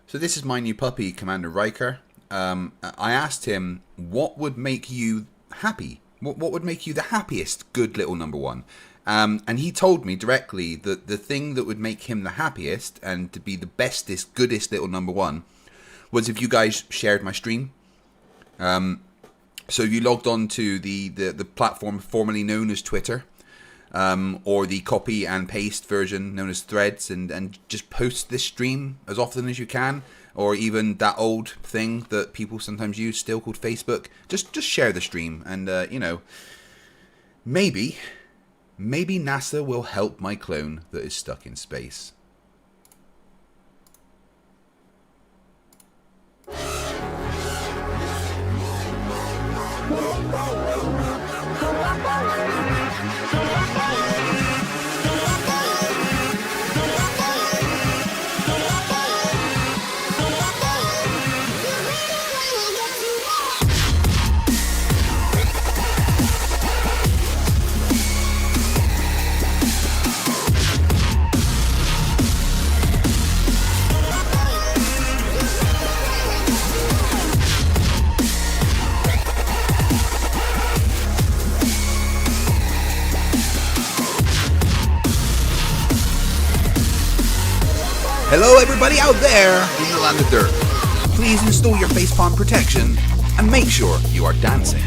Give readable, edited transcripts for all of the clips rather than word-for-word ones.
So this is my new puppy, Commander Riker. I asked him, what would make you happy? What would make you the happiest good little number one? And he told me directly that the thing that would make him the happiest and to be the bestest, goodest little number one was if you guys shared my stream. So you logged on to the platform formerly known as Twitter, or the copy and paste version known as Threads, and just post this stream as often as you can, or even that old thing that people sometimes use still called Facebook. Just share the stream, and you know, maybe NASA will help my clone that is stuck in space. Hello everybody out there in the land of dirt. Please install your facepalm protection and make sure you are dancing.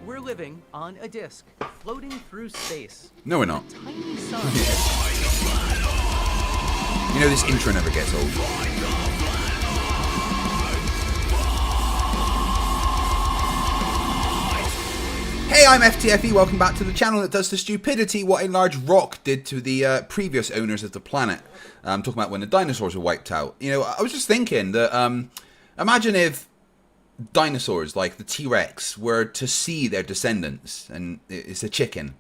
We're living on a disk, floating through space. No, we're not. A tiny sun. You know, this intro never gets old. Hey, I'm FTFE, welcome back to the channel that does to stupidity what a large rock did to the previous owners of the planet. I'm talking about when the dinosaurs were wiped out. You know, I was just thinking that, imagine if dinosaurs like the T-Rex were to see their descendants, and it's a chicken.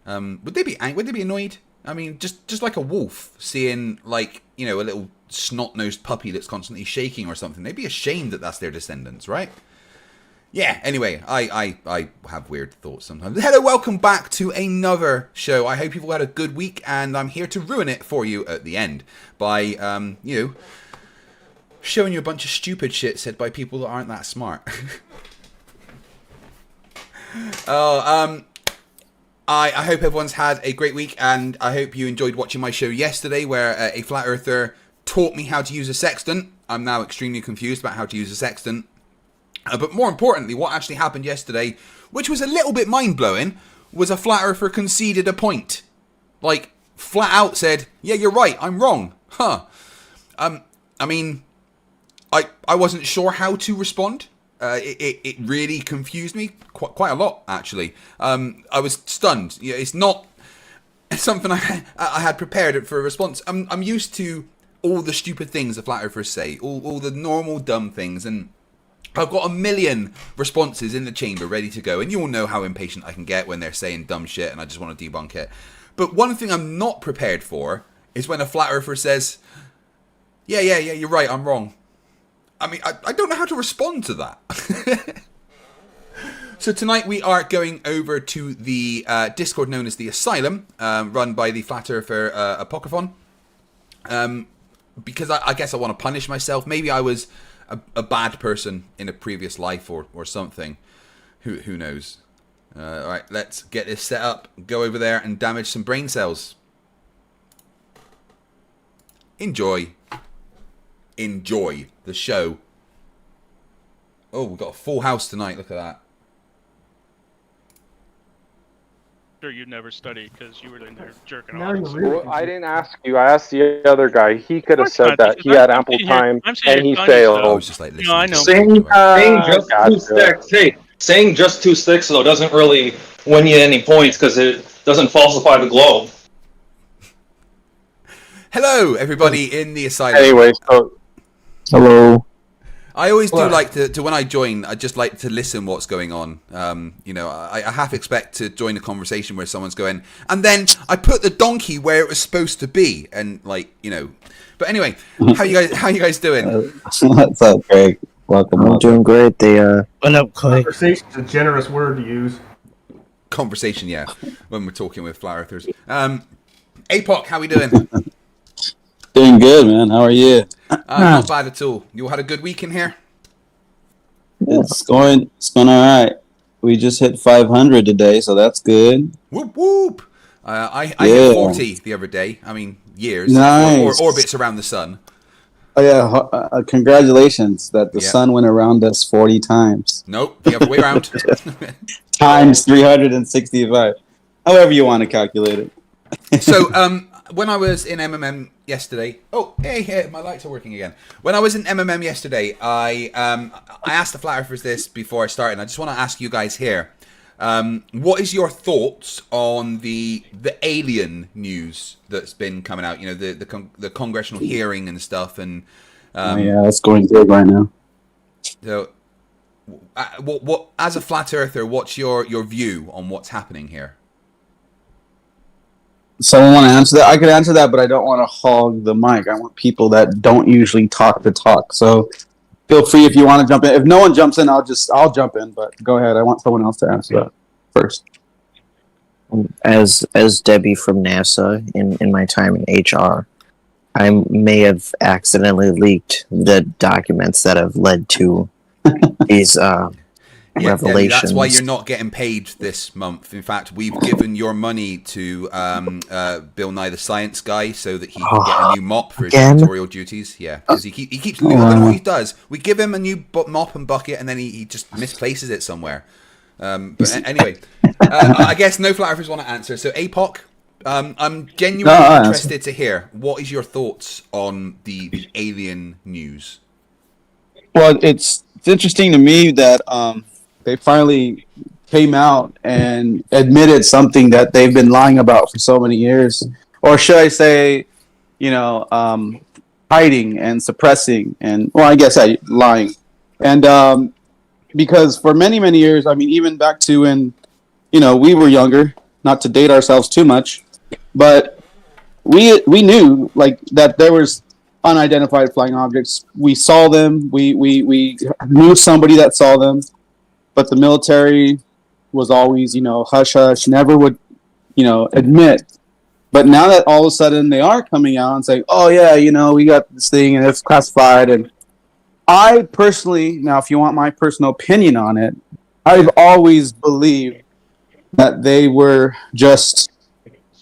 Would they be annoyed? I mean, just like a wolf seeing, like, you know, a little snot-nosed puppy that's constantly shaking or something. They'd be ashamed that that's their descendants, right? Yeah, anyway, I have weird thoughts sometimes. Hello, welcome back to another show. I hope you've all had a good week, and I'm here to ruin it for you at the end by, you know, showing you a bunch of stupid shit said by people that aren't that smart. I hope everyone's had a great week, and I hope you enjoyed watching my show yesterday where a flat earther taught me how to use a sextant. I'm now extremely confused about how to use a sextant. But more importantly, what actually happened yesterday, which was a little bit mind-blowing, was a flat earther conceded a point. Like, flat out said, yeah, you're right, I'm wrong. Huh. I mean, I wasn't sure how to respond. It really confused me quite a lot, actually. I was stunned. Yeah, it's not something I had prepared for a response. I'm used to all the stupid things the flat earthers say, all the normal dumb things, and I've got a million responses in the chamber ready to go, and you all know how impatient I can get when they're saying dumb shit and I just want to debunk it. But one thing I'm not prepared for is when a flat earther says, yeah, you're right, I'm wrong. I mean, I don't know how to respond to that. So tonight we are going over to the Discord known as the Asylum, run by the Flat Earther Apocryphon. Because I guess I want to punish myself. Maybe I was a bad person in a previous life or something. Who knows? Alright, let's get this set up. Go over there and damage some brain cells. Enjoy the show. Oh, we've got a full house tonight. Look at that. sure you never studied because you were in there jerking Now off. you're really Well, I didn't ask you. I asked the other guy. He could have Of course said not, that. because He had I'm ample sitting here- time, I'm sitting and here he telling you stuff. I failed. was just like You know, I listening. know. to what saying you were- just two Gotcha. sticks. Hey, saying just two sticks though doesn't really win you any points because it doesn't falsify the globe. Hello, everybody in the asylum. Anyway, so hello. I always do Hello. like to when I join. I just like to listen what's going on. You know, I half expect to join a conversation where someone's going, and then I put the donkey where it was supposed to be, and like you know. But anyway, how you guys doing? What's up, Greg? Welcome. I'm doing great. What up, Clay? Conversation's a generous word to use. Conversation, yeah. When we're talking with flat earthers. APOC, how we doing? Doing good, man. How are you? Not bad at all. You all had a good week in here? It's going all right. We just hit 500 today, so that's good. Whoop whoop. I Yeah. hit 40 the other day. I mean, years. Nice. Or orbits around the sun. Oh yeah, congratulations that the Yeah. sun went around us 40 times. Nope, the other way around. Times 365. However you want to calculate it. So, when I was in MMM yesterday, hey, my lights are working again. When I was in MMM yesterday, I asked the flat earthers this before I started. And I just want to ask you guys here, what is your thoughts on the alien news that's been coming out? You know, the congressional hearing and stuff, and Yeah, it's going good right now. so. What as a flat earther, what's your view on what's happening here? Someone want to answer that? I could answer that, but I don't want to hog the mic. I want people that don't usually talk to talk. So feel free if you want to jump in. If no one jumps in, I'll jump in. But go ahead. I want someone else to answer that first. As Debbie from NASA in my time in HR, I may have accidentally leaked the documents that have led to these Yeah, Debbie, revelations. that's why you're not getting paid this month. In fact, we've given your money to Bill Nye the Science Guy so that he can get a new mop for his Again? janitorial duties. Yeah, because he keeps. I don't know what he does. We give him a new mop and bucket, and then he just misplaces it somewhere. Anyway, I guess no flat earthers want to answer. So APOC, I'm genuinely interested to hear what is your thoughts on the alien news. Well, it's interesting to me that they finally came out and admitted something that they've been lying about for so many years, or should I say, hiding and suppressing, and well, I guess lying, and because for many years, I mean, even back to when we were younger, not to date ourselves too much, but we knew like that there was unidentified flying objects. We saw them. We knew somebody that saw them, but the military was always, hush hush, never would, admit. But now that all of a sudden they are coming out and saying, "Oh yeah, we got this thing and it's classified," and I personally, now if you want my personal opinion on it, I've always believed that they were just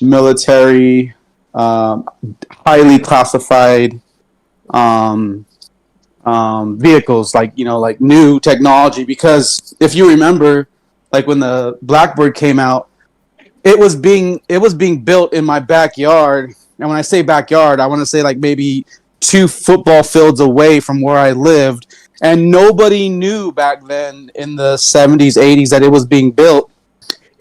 military, highly classified vehicles, like like new technology. Because if you remember, like when the Blackbird came out, it was being built in my backyard. And when I say backyard, I want to say like maybe 2 football fields away from where I lived. And nobody knew back then in the 70s, 80s that it was being built.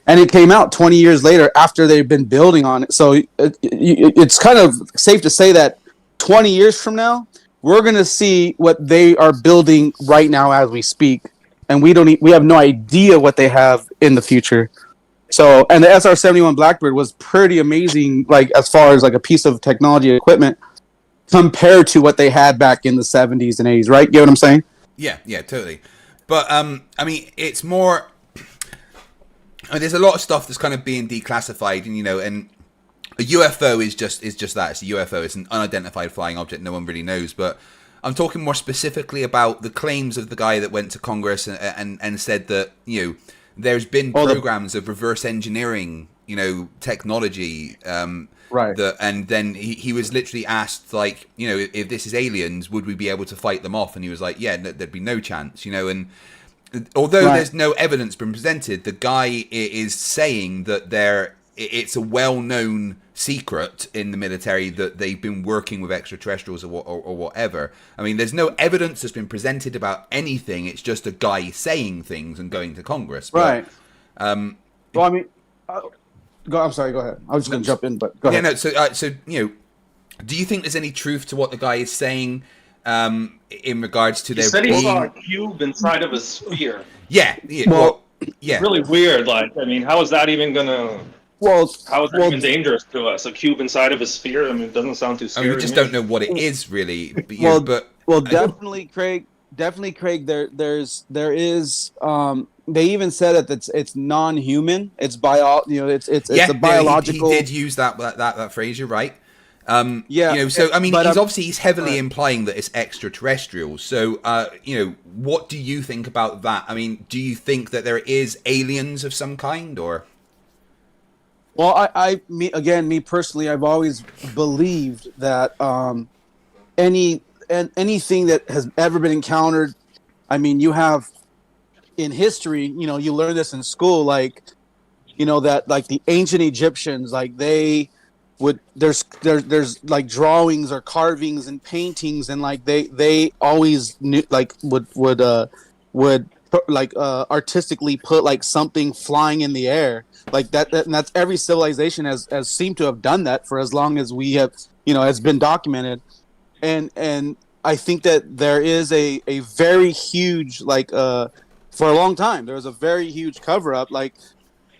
And it came out 20 years later after they've been building on it. So it's kind of safe to say that 20 years from now, we're going to see what they are building right now as we speak. And we have no idea what they have in the future. So, and the SR-71 Blackbird was pretty amazing, like as far as like a piece of technology equipment compared to what they had back in the 70s and 80s, right? Get what I'm saying? Yeah, totally. But I mean, it's more. I mean, there's a lot of stuff that's kind of being declassified, and and a UFO is just that. It's a UFO. It's an unidentified flying object. No one really knows. But I'm talking more specifically about the claims of the guy that went to Congress and said that there's been programs of reverse engineering, technology. Right. And then he was literally asked, like, if this is aliens, would we be able to fight them off? And he was like, yeah, there'd be no chance, and although Right. there's no evidence been presented, the guy is saying that it's a well-known secret in the military that they've been working with extraterrestrials or whatever. I mean, there's no evidence that's been presented about anything. It's just a guy saying things and going to Congress. Right. Well, I mean, I'm sorry. Go ahead. I was just going to jump in, but go ahead. No. So do you think there's any truth to what the guy is saying in regards to He their said he being? saw a cube inside of a sphere. Yeah. Well, Yeah. Really weird. Like, I mean, how is that even gonna? How is that even dangerous to us? A cube inside of a sphere? I mean, it doesn't sound too I scary. mean, we just to me. don't know what it is really. But, Definitely, Craig. There is. They even said that it's non-human. It's It's a biological. He did use that phrase. You're right. Yeah. So I mean, but, he's heavily right. implying that it's extraterrestrial. So what do you think about that? I mean, do you think that there is aliens of some kind, or? Well, me personally, I've always believed that anything that has ever been encountered, I mean, you have in history, you learn this in school, like, that like the ancient Egyptians, like they would there's like drawings or carvings and paintings, and like they always knew, like would artistically put like something flying in the air like that, and that's every civilization has seemed to have done that for as long as we have, it's been documented. And I think that there is a very huge, like for a long time there was a very huge cover up, like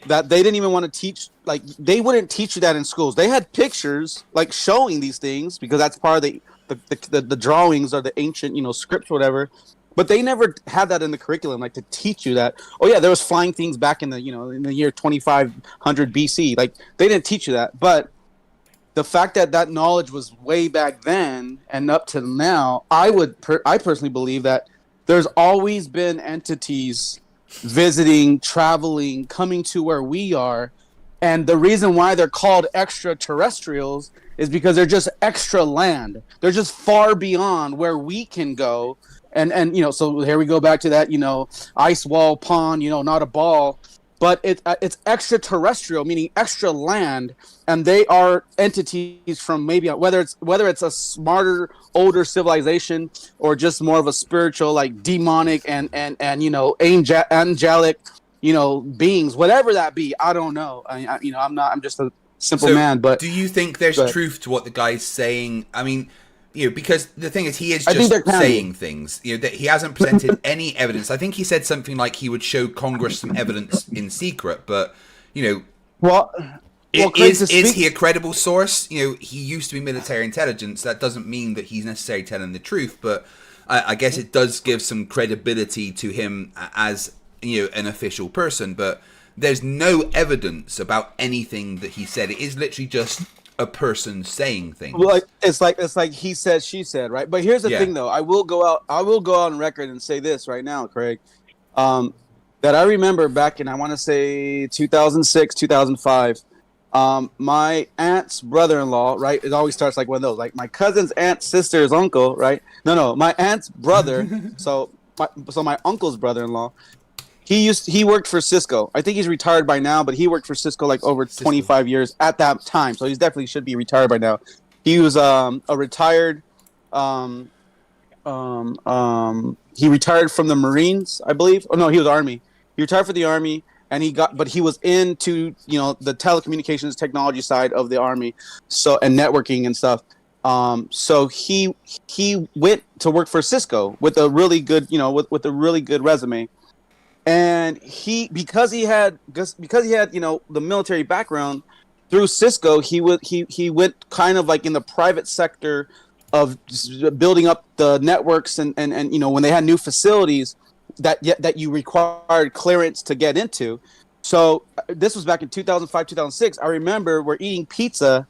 that they didn't even want to teach, like they wouldn't teach you that in schools. They had pictures like showing these things because that's part of the drawings or the ancient, scripts or whatever. But they never had that in the curriculum, like to teach you that, oh yeah, there was flying things back in the, in the year 2500 BC. Like they didn't teach you that. But the fact that knowledge was way back then and up to now, I personally believe that there's always been entities visiting, traveling, coming to where we are. And the reason why they're called extraterrestrials is because they're just extra land. They're just far beyond where we can go. And so here we go back to that, ice wall pond, not a ball, but it's extraterrestrial, meaning extra land, and they are entities from maybe whether it's a smarter, older civilization or just more of a spiritual, like demonic and angelic, beings, whatever that be. I don't know. I'm just a simple man. But do you think there's truth to what the guy's saying? I mean, because the thing is, he is I think just they're saying things. That he hasn't presented any evidence. I think he said something like he would show Congress some evidence in secret, but is he a credible source? He used to be military intelligence. That doesn't mean that he's necessarily telling the truth, but I guess it does give some credibility to him as an official person. But there's no evidence about anything that he said. It is literally just a person saying things. Well, it's like he said, she said, right? But here's the thing, though. I will go out on record and say this right now, Craig. That I remember back in, I want to say 2006, 2005. My aunt's brother-in-law, right? It always starts like one of those, like my cousin's aunt, sister's uncle, right? No, my aunt's brother. so my uncle's brother-in-law. He worked for Cisco. I think he's retired by now, but he worked for Cisco like over 25 years at that time. So he definitely should be retired by now. He was a retired. He retired from the Marines, I believe. Oh no, he was Army. He retired for the Army, and he was into the telecommunications technology side of the Army, and networking and stuff. So he went to work for Cisco with a really good with a really good resume. And because he had the military background through Cisco, he went kind of like in the private sector of building up the networks and when they had new facilities that you required clearance to get into. So this was back in 2005, 2006. I remember we're eating pizza,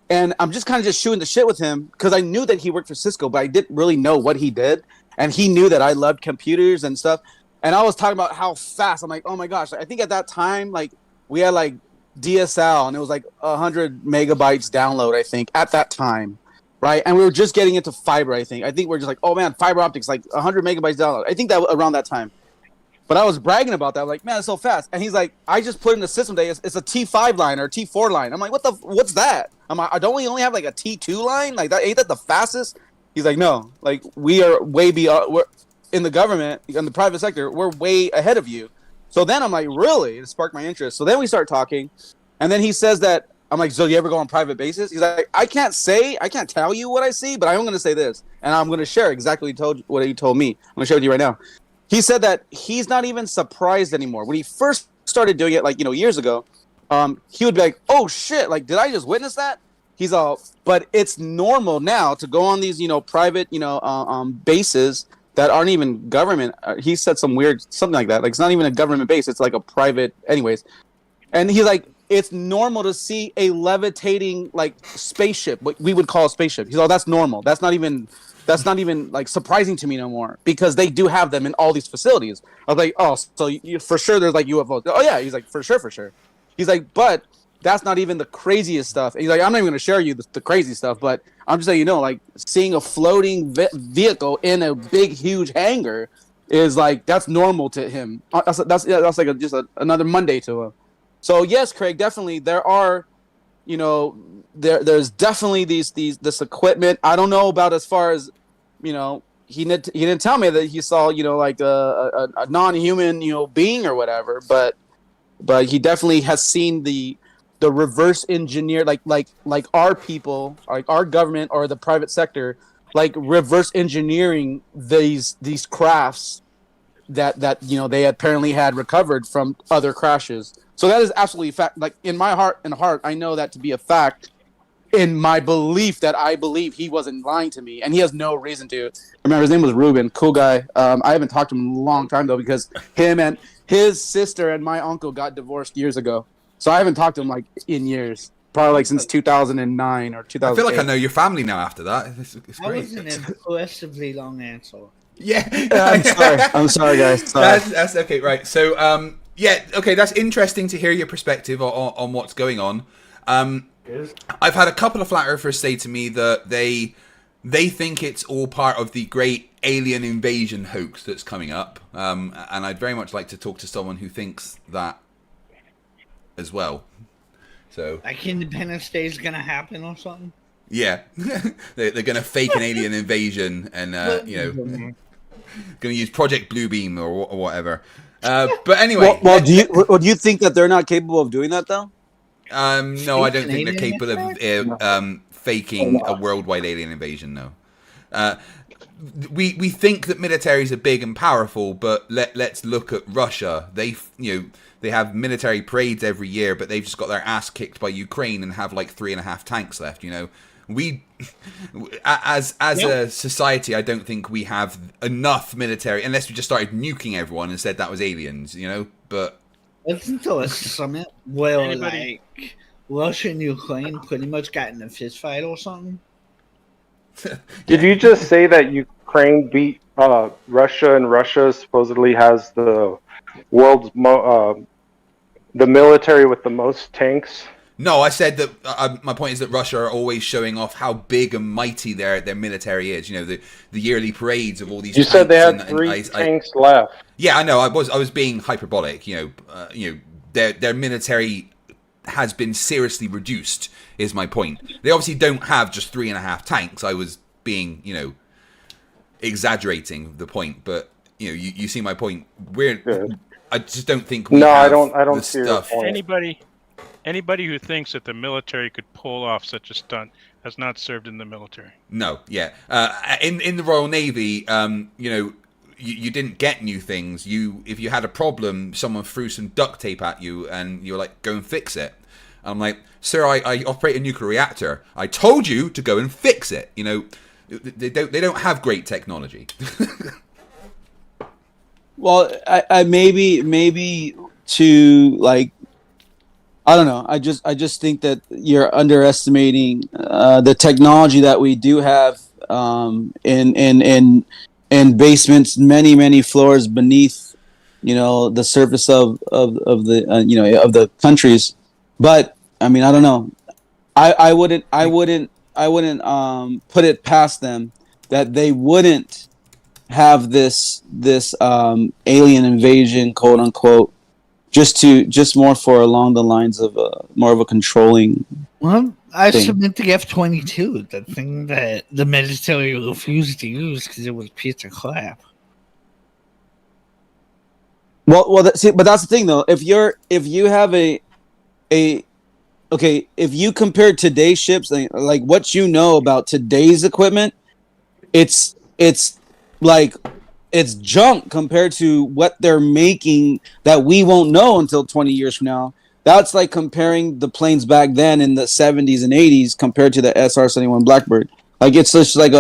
and I'm just kind of shooting the shit with him because I knew that he worked for Cisco, but I didn't really know what he did, and he knew that I loved computers and stuff. And I was talking about how fast. I'm like, oh my gosh! I think at that time, like we had like DSL, and it was like 100 megabytes download. I think at that time, right? And we were just getting into fiber. I think we're just like, oh man, fiber optics, like 100 megabytes download. I think that around that time. But I was bragging about that. I'm like, man, it's so fast. And he's like, I just put in the system today. It's a T5 line or a T4 line. I'm like, what's that? I'm like, don't we only have like a T2 line? Like that ain't that the fastest? He's like, no, like we are way beyond. We're in the government, in the private sector, we're way ahead of you. So then I'm like, really? It sparked my interest. So then we start talking, and then he says that I'm like, so do you ever go on private bases? He's like, I can't tell you what I see, but I'm going to say this, and I'm going to share exactly what he told me. I'm going to share with you right now. He said that he's not even surprised anymore. When he first started doing it, like, years ago, he would be like, oh shit, like, did I just witness that? He's all, but it's normal now to go on these, private, bases that aren't even government. He said something like that. Like, it's not even a government base. It's like a private, anyways. And he's like, it's normal to see a levitating, like, spaceship, what we would call a spaceship. He's all, that's normal. That's not even like surprising to me no more, because they do have them in all these facilities. I was like, oh, so for sure there's like UFOs. Oh yeah. He's like, for sure. He's like, but that's not even the craziest stuff. And he's like, I'm not even going to share you the crazy stuff, but I'm just saying, like, seeing a floating vehicle in a big, huge hangar is like, that's normal to him. That's like just another Monday to him. So yes, Craig, definitely there are, there's definitely this equipment. I don't know about as far as, he didn't tell me that he saw, like a non-human, being or whatever, but he definitely has seen the reverse engineer, like our people, like our government or the private sector, like reverse engineering these crafts that they apparently had recovered from other crashes. So that is absolutely fact. Like, in my heart, I know that to be a fact. In my belief, that I believe he wasn't lying to me, and he has no reason to. Remember, his name was Ruben, cool guy. I haven't talked to him in a long time though, because him and his sister and my uncle got divorced years ago. So I haven't talked to him like in years, probably like since 2009 or 2000. I feel like I know your family now after that. It's That great. was an impressively long answer. Yeah. I'm sorry, guys. Sorry. That's okay, right. So, okay, that's interesting to hear your perspective on what's going on. I've had a couple of flat earthers say to me that they think it's all part of the great alien invasion hoax that's coming up, and I'd very much like to talk to someone who thinks that as well. So, Like Independence Day is gonna happen or something? yeah, they're going to fake an alien invasion and going to use Project Bluebeam or whatever. But anyway, Well, do you think that they're not capable of doing that though? no, I don't think they're capable of faking a worldwide alien invasion. No, we think that militaries are big and powerful, but let's look at Russia. They have military parades every year, but they've just got their ass kicked by Ukraine and have like 3.5 tanks left. We, as a society, I don't think we have enough military, unless we just started nuking everyone and said that was aliens. But Wasn't there a summit where Anybody- like Russia and Ukraine pretty much got in a fist fight or something? Did you just say that Ukraine beat Russia, and Russia supposedly has the world's the military with the most tanks? no, I said that my point is that Russia are always showing off how big and mighty their military is. The yearly parades of all these. You said they had tanks three tanks left. Yeah, I know. I was being hyperbolic. Their military has been seriously reduced. Is my point. They obviously don't have just 3.5 tanks. I was being, exaggerating the point. But you see my point. I just don't think. We have I don't the see your stuff. point. Anybody who thinks that the military could pull off such a stunt has not served in the military. No, yeah. In the Royal Navy, you didn't get new things. If you had a problem, someone threw some duct tape at you, and you're like, go and fix it. I'm like, sir, I operate a nuclear reactor. I told you to go and fix it. They don't have great technology. Well, I maybe to like, I don't know. I just think that you're underestimating the technology that we do have in basements, many floors beneath, the surface of the of the countries. But I mean, I don't know. I wouldn't put it past them that they wouldn't have this alien invasion, quote unquote, just more for along the lines of more of a controlling. Well, I thing. submit the F-22, the thing that the military refused to use because it was a piece of crap. Well, but that's the thing though. If you have if you compare today's ships, like what you know about today's equipment, it's like it's junk compared to what they're making that we won't know until 20 years from now. That's like comparing the planes back then in the 70s and 80s compared to the SR-71 Blackbird. Like it's just like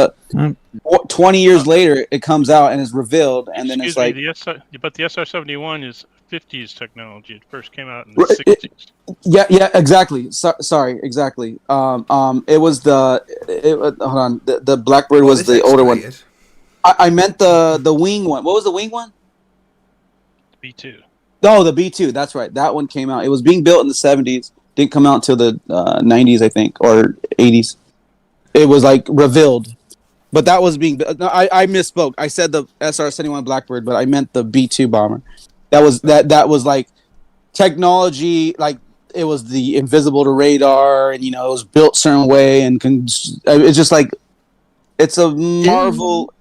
20 years later, it comes out and is revealed, and then it's like. But the SR-71 is 50s technology. It first came out in the 60s. Yeah, exactly. Sorry, exactly. It was hold on. The Blackbird was the older one. I meant the wing one. What was the wing one? B2. Oh, the B2. That's right. That one came out. It was being built in the 70s. Didn't come out until the 90s, I think, or 80s. It was like revealed. But that was being. No, I misspoke. I said the SR-71 Blackbird, but I meant the B2 bomber. That was like technology. Like it was the invisible to radar, and it was built a certain way, and it's just like it's a marvel,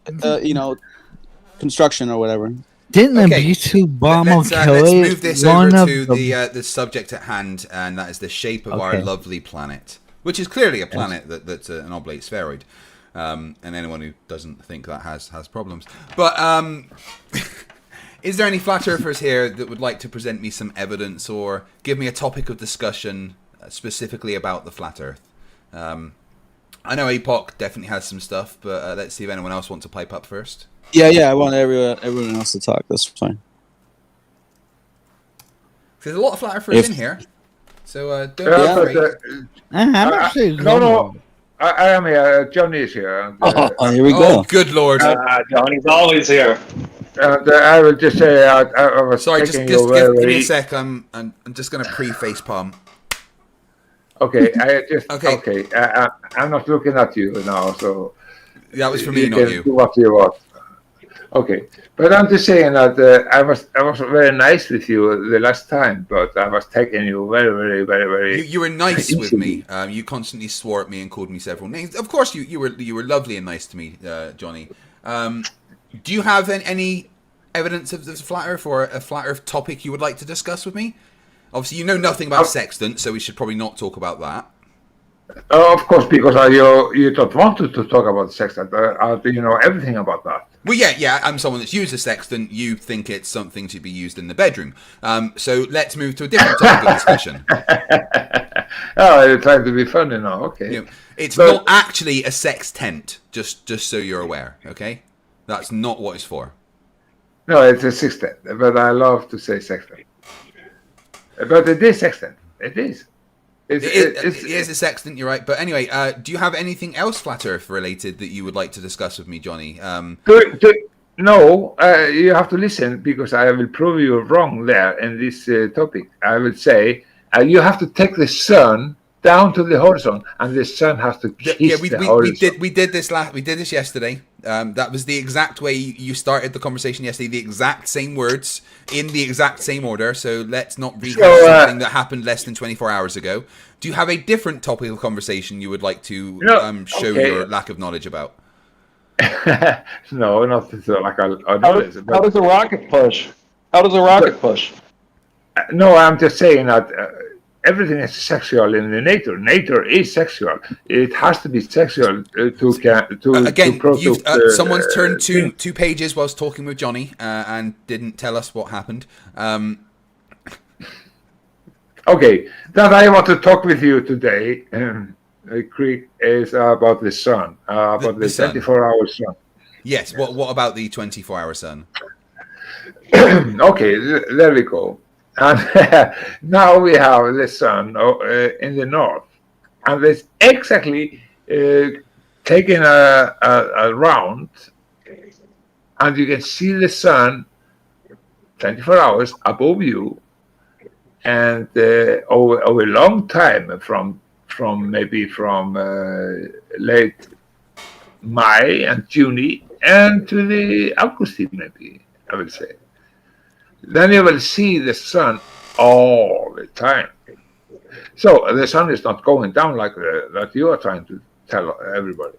construction or whatever. Didn't the B2 bomber kill let's it? move this over to the subject at hand, and that is the shape of our lovely planet, which is clearly a planet that's an oblate spheroid. And anyone who doesn't think that has problems. But is there any flat earthers here that would like to present me some evidence or give me a topic of discussion specifically about the flat Earth? I know APOC definitely has some stuff, but let's see if anyone else wants to pipe up first. Yeah, I want everyone else to talk. That's fine. There's a lot of flat earthers in here, so don't be afraid. I'm actually no. I am here. Johnny is here. Here we go. Oh, good lord! Johnny's always here. I will just say, I was sorry. Just give me a sec. I'm just going to pre-face palm. Okay. Okay. I'm not looking at you now, so that was for me, not you. Do what you want. Okay, but I'm just saying that I was very nice with you the last time, but I was taking you very. You were nice with me. You constantly swore at me and called me several names. Of course, you were lovely and nice to me, Johnny. Do you have any evidence of this flat Earth or a flat Earth topic you would like to discuss with me? Obviously, you know nothing about sextant, so we should probably not talk about that. Of course, because you don't want to talk about sextant. You know everything about that. Well, yeah, I'm someone that's used a sextant. You think it's something to be used in the bedroom. So let's move to a different topic of discussion. Oh, you're trying to be funny now. Okay. It's not actually a sex tent, just so you're aware, okay? That's not what it's for. No, it's a sextant, but I love to say sextant. But it is sextant. It is. It is a sextant, you're right. But anyway, do you have anything else Flat Earth related that you would like to discuss with me, Johnny? No, you have to listen because I will prove you wrong there in this topic. I will say you have to take the sun down to the horizon, and the sun has to kiss the horizon. We did this yesterday. That was the exact way you started the conversation yesterday. The exact same words in the exact same order. So let's not rehash something that happened less than 24 hours ago. Do you have a different topic of conversation you would like to show your lack of knowledge about? No, not like a knowledge. How does a rocket push? How does a rocket push? No, I'm just saying that everything is sexual in the nature. Nature is sexual. It has to be sexual to someone's turned two pages whilst talking with Johnny and didn't tell us what happened. Okay, that I want to talk with you today, Creek, is about the sun, about the 24-hour sun. Yes. What about the 24-hour sun? Okay, there we go. And now we have the sun in the north, and it's exactly taking a round, and you can see the sun 24 hours above you, and over a long time from late May and June and to the acoustic, maybe, I will say. Then you will see the sun all the time. So the sun is not going down like that you are trying to tell everybody.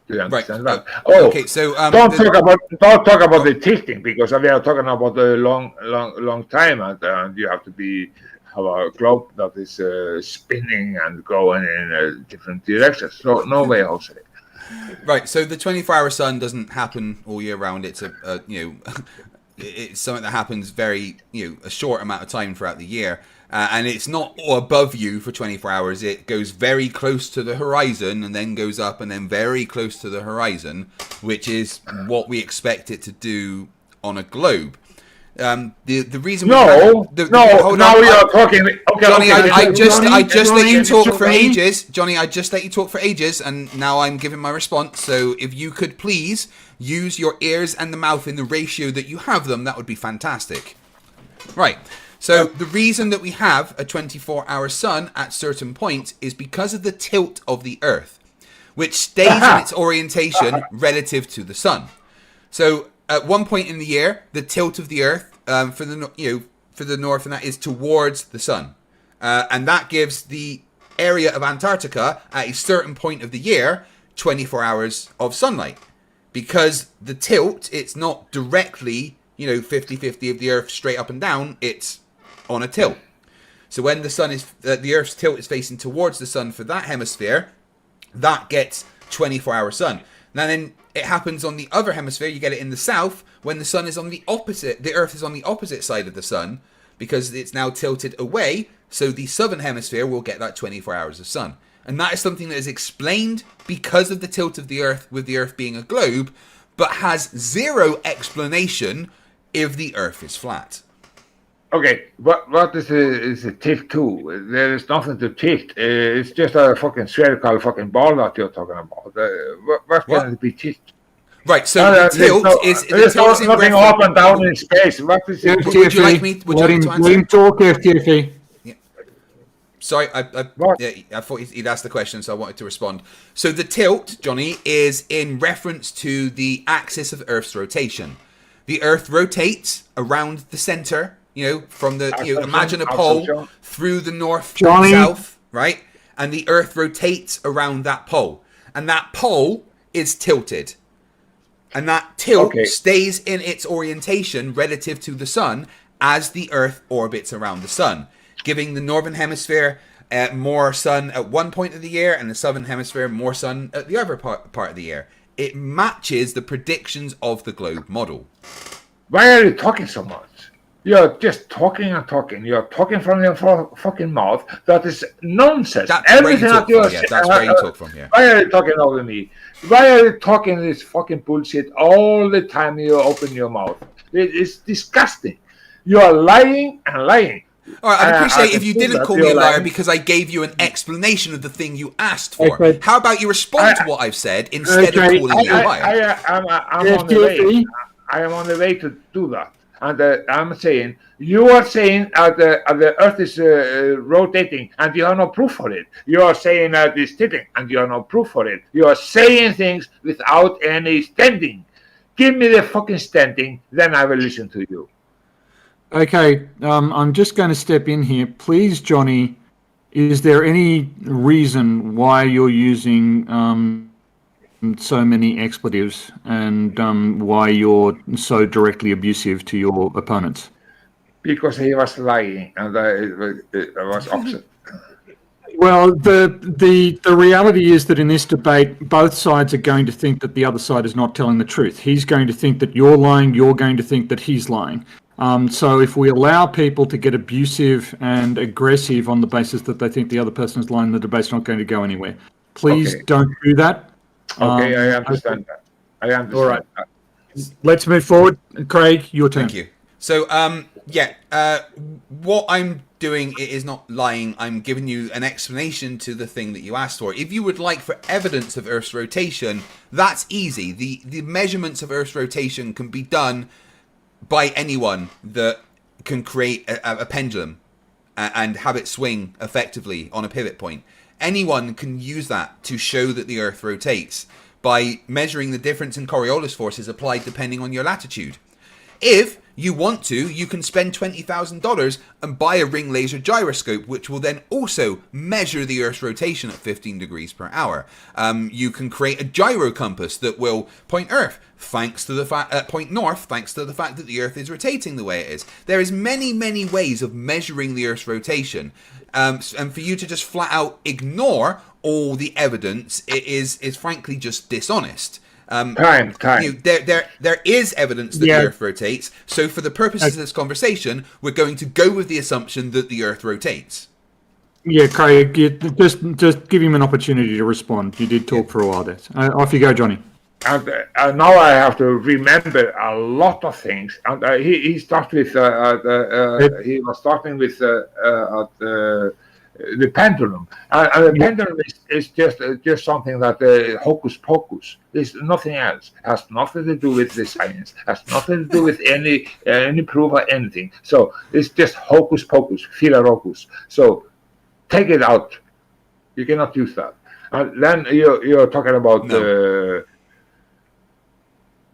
Do you understand that? Oh, okay. So don't talk about the tilting, because we are talking about a long time, and you have to have a globe that is spinning and going in different directions. So no way, Jose. Right. So the 24-hour sun doesn't happen all year round. It's it's something that happens very a short amount of time throughout the year. And it's not above you for 24 hours. It goes very close to the horizon and then goes up and then very close to the horizon, which is what we expect it to do on a globe. The reason we are talking. Okay, Johnny, okay, I just let you talk for Johnny. ages. Johnny, I just let you talk for ages, and now I'm giving my response. So if you could please use your ears and the mouth in the ratio that you have them, that would be fantastic. Right. So the reason that we have a 24-hour sun at certain points is because of the tilt of the Earth, which stays in its orientation relative to the sun. So at one point in the year, the tilt of the Earth for the north, and that is towards the sun, and that gives the area of Antarctica at a certain point of the year 24 hours of sunlight, because the tilt, it's not directly 50-50 of the Earth straight up and down. It's on a tilt. So when the sun is the Earth's tilt is facing towards the sun for that hemisphere, that gets 24-hour sun. Now then it happens on the other hemisphere. You get it in the south when the sun is on the opposite. The Earth is on the opposite side of the sun because it's now tilted away. So the southern hemisphere will get that 24 hours of sun, and that is something that is explained because of the tilt of the Earth, with the Earth being a globe, but has zero explanation if the Earth is flat. Okay, what is a tilt to? There is nothing to tilt. It's just a fucking spherical fucking ball that you're talking about. What can it be tilt? Right, so the tilt is nothing up and down in space. What is it? Would you like me to answer? Let him talk, FTFE. Yeah. Sorry, I thought he'd asked the question, so I wanted to respond. So the tilt, Johnny, is in reference to the axis of Earth's rotation. The Earth rotates around the center. From the imagine a pole through the north to the south, right? And the Earth rotates around that pole, and that pole is tilted, and that tilt stays in its orientation relative to the sun as the Earth orbits around the sun, giving the northern hemisphere more sun at one point of the year, and the southern hemisphere more sun at the other part of the year. It matches the predictions of the globe model. Why are you talking so much? You're just talking and talking. You're talking from your fucking mouth. That is nonsense. That's everything where you talk from. That's where you talk from here. Why are you talking over me? Why are you talking this fucking bullshit all the time you open your mouth? It's disgusting. You are lying and lying. All right, I'd appreciate if you didn't call me a liar because I gave you an explanation of the thing you asked for. Okay. How about you respond to what I've said instead of calling me a liar? I'm on the way. I am on the way to do that. And I'm saying, you are saying the Earth is rotating, and you have no proof for it. You are saying that it's tilting, and you have no proof for it. You are saying things without any standing. Give me the fucking standing, then I will listen to you. Okay, I'm just going to step in here. Please, Johnny, is there any reason why you're using so many expletives, and why you're so directly abusive to your opponents? Because he was lying, and I was upset. Well, the reality is that in this debate, both sides are going to think that the other side is not telling the truth. He's going to think that you're lying. You're going to think that he's lying. So if we allow people to get abusive and aggressive on the basis that they think the other person is lying, the debate's not going to go anywhere. Please don't do that. Okay, I understand that. I understand. All right. Let's move forward. Craig, your turn. Thank you. So, what I'm doing is not lying. I'm giving you an explanation to the thing that you asked for. If you would like for evidence of Earth's rotation, that's easy. The measurements of Earth's rotation can be done by anyone that can create a pendulum and have it swing effectively on a pivot point. Anyone can use that to show that the Earth rotates. by measuring the difference in Coriolis forces applied depending on your latitude. If you want to, you can spend $20,000 and buy a ring laser gyroscope, which will then also measure the Earth's rotation at 15 degrees per hour. You can create a gyro compass that will point north, thanks to the fact that the Earth is rotating the way it is. There is many ways of measuring the Earth's rotation, and for you to just flat out ignore all the evidence, it is frankly just dishonest. Time. There is evidence that the Earth rotates. So for the purposes of this conversation, we're going to go with the assumption that the Earth rotates. Yeah, Craig, just give him an opportunity to respond. You did talk for a while there. Off you go, Johnny. And now I have to remember a lot of things. And he started with he was starting with the pendulum, and the pendulum is just something that hocus pocus. There's nothing else. Has nothing to do with the science. Has nothing to do with any proof or anything. So it's just hocus pocus, filarocus. So take it out. You cannot use that. And then you're talking about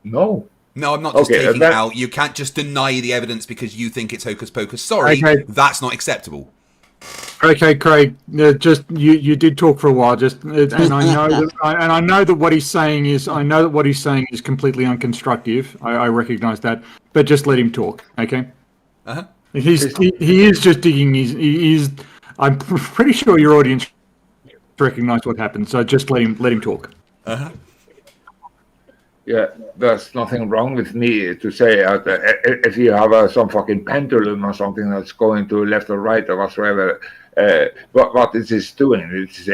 no. No, I'm not just taking it out. You can't just deny the evidence because you think it's hocus pocus. Sorry, that's not acceptable. Okay, Craig. Just you did talk for a while. And I know that what he's saying is completely unconstructive. I recognise that, but just let him talk. Okay. He is just digging. I'm pretty sure your audience recognise what happened. So just let him talk. Yeah, there's nothing wrong with me to say if you have some fucking pendulum or something that's going to left or right or whatsoever. What it is doing, it's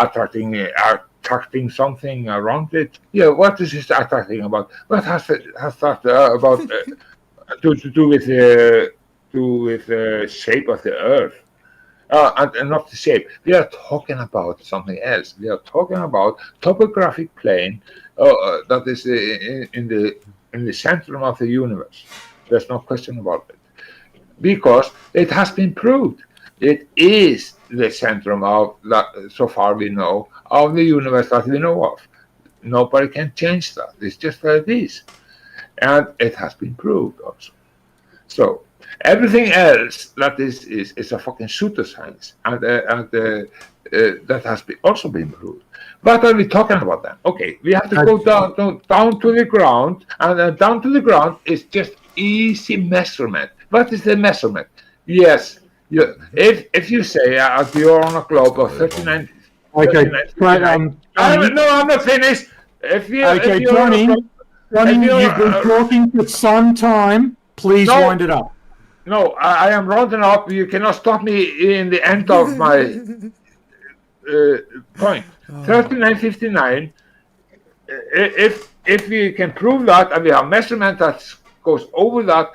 attracting something around it. Yeah, what is it attracting about? What has that about to do with the shape of the Earth? And not the shape. We are talking about something else. We are talking about topographic plane that is in the center of the universe. There's no question about it, because it has been proved. It is the center of that, so far we know, of the universe that we know of. Nobody can change that. It's just like this, and it has been proved also. So everything else that is a fucking pseudoscience, and that has also been proved. What are we talking about then? Okay, we have to go down to the ground, and down to the ground is just easy measurement. What is the measurement? Yes, if you say you're on a globe of 39. Okay, no, I'm not finished. Johnny, you've been talking for some time. Please wind it up. No, I am rounding up. You cannot stop me in the end of my point. 3959. If we can prove that, and we have measurement that goes over that,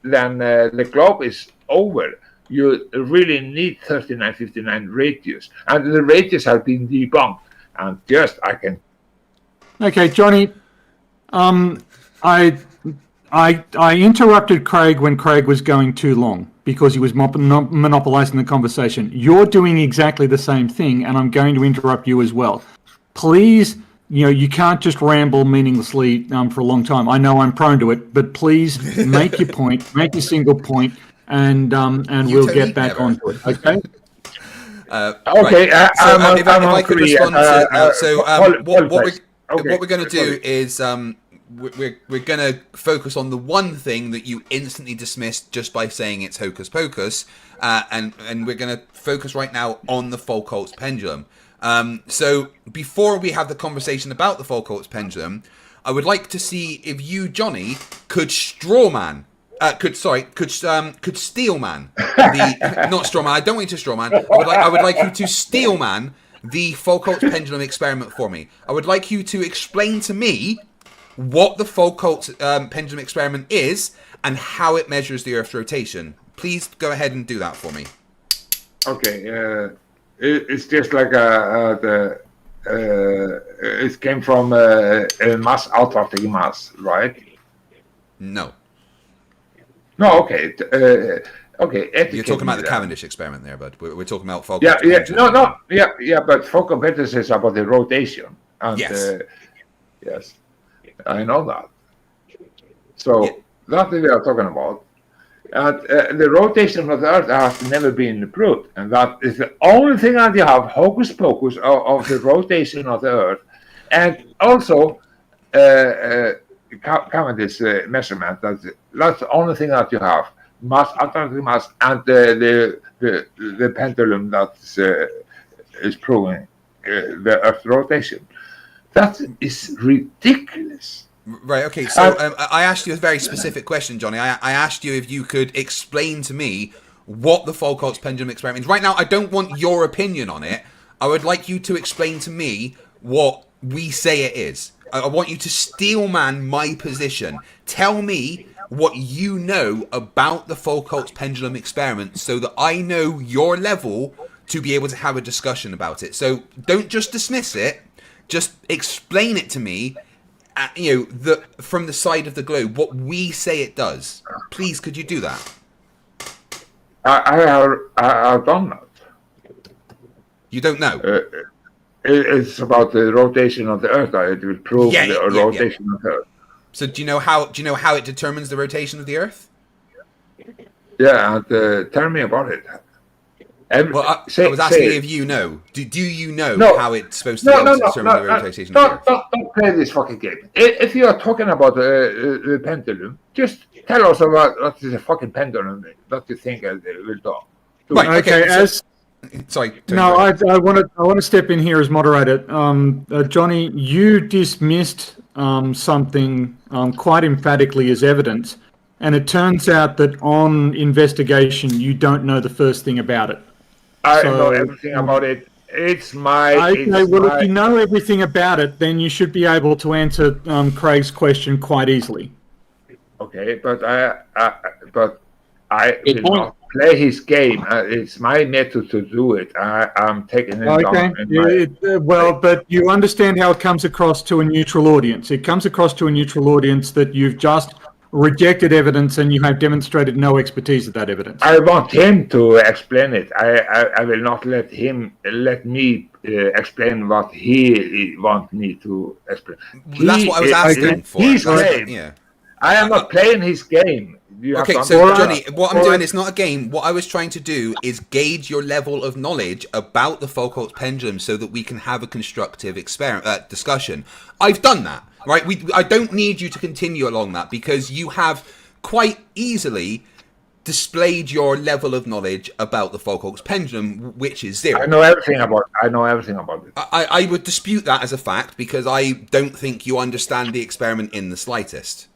then the globe is over. You really need 3959 radius, and the radius has been debunked. And I can. Okay, Johnny. I interrupted Craig when Craig was going too long because he was monopolizing the conversation. You're doing exactly the same thing, and I'm going to interrupt you as well. Please, you can't just ramble meaninglessly for a long time. I know I'm prone to it, but please make your point, make your single point, and we'll get back onto it. Okay. Okay. If I could respond to what we're going to do is we're going to focus on the one thing that you instantly dismissed just by saying it's hocus pocus, and we're going to focus right now on the Foucault's pendulum. So before we have the conversation about the Foucault's pendulum, I would like to see if you, Johnny, could strawman. Could steelman not strawman. I don't want you to strawman. I would like you to steelman the Foucault's pendulum experiment for me. I would like you to explain to me what the Foucault's pendulum experiment is and how it measures the Earth's rotation. Please go ahead and do that for me. Okay. It's just like it came from a mass attracting mass, right? No. No, okay. Okay. You're talking about the Cavendish experiment there, bud. We're talking about Foucault's pendulum. But Foucault's pendulum is about the rotation. And, yes. Yes, I know that. So that's what we are talking about. And the rotation of the Earth has never been proved, and that is the only thing that you have, hocus pocus, of the rotation of the Earth. And also, Cavendish measurement, that's the only thing that you have. Mass, alternative mass, and the pendulum that is proving the Earth rotation. That is ridiculous. Right, okay, so I asked you a very specific question, Johnny. I asked you if you could explain to me what the Foucault's pendulum experiment is. Right now, I don't want your opinion on it. I would like you to explain to me what we say it is. I want you to steelman my position. Tell me what you know about the Foucault's pendulum experiment so that I know your level to be able to have a discussion about it. So don't just dismiss it, just explain it to me. From the side of the globe, what we say it does. Please, could you do that? I have done that. You don't know? It's about the rotation of the Earth. It will prove the rotation of the Earth. So do you know how it determines the rotation of the Earth? Yeah, and tell me about it. I was asking if you know. Do you know how it's supposed to determine the rotation of the Earth? Don't play this fucking game. If you are talking about the pendulum, just tell us about what is a fucking pendulum that you think it will do. Right. Okay. Sorry. No, I want to step in here as moderator. Johnny, you dismissed something quite emphatically as evidence, and it turns out that on investigation you don't know the first thing about it. I know everything about it. It's my. Okay, if you know everything about it, then you should be able to answer Craig's question quite easily. Okay, but I will not play his game. It's my method to do it. I'm taking it down. But you understand how it comes across to a neutral audience. It comes across to a neutral audience that you've just rejected evidence and you have demonstrated no expertise of that evidence. I want him to explain it. I will not let me explain what he wants me to explain. That's what I was asking for. His game. I am not playing his game. Okay, so Johnny, what I'm doing is not a game. What I was trying to do is gauge your level of knowledge about the Foucault's pendulum so that we can have a constructive discussion. I've done that, right? I don't need you to continue along that because you have quite easily displayed your level of knowledge about the Foucault's pendulum, which is zero. I know everything about it. I would dispute that as a fact because I don't think you understand the experiment in the slightest.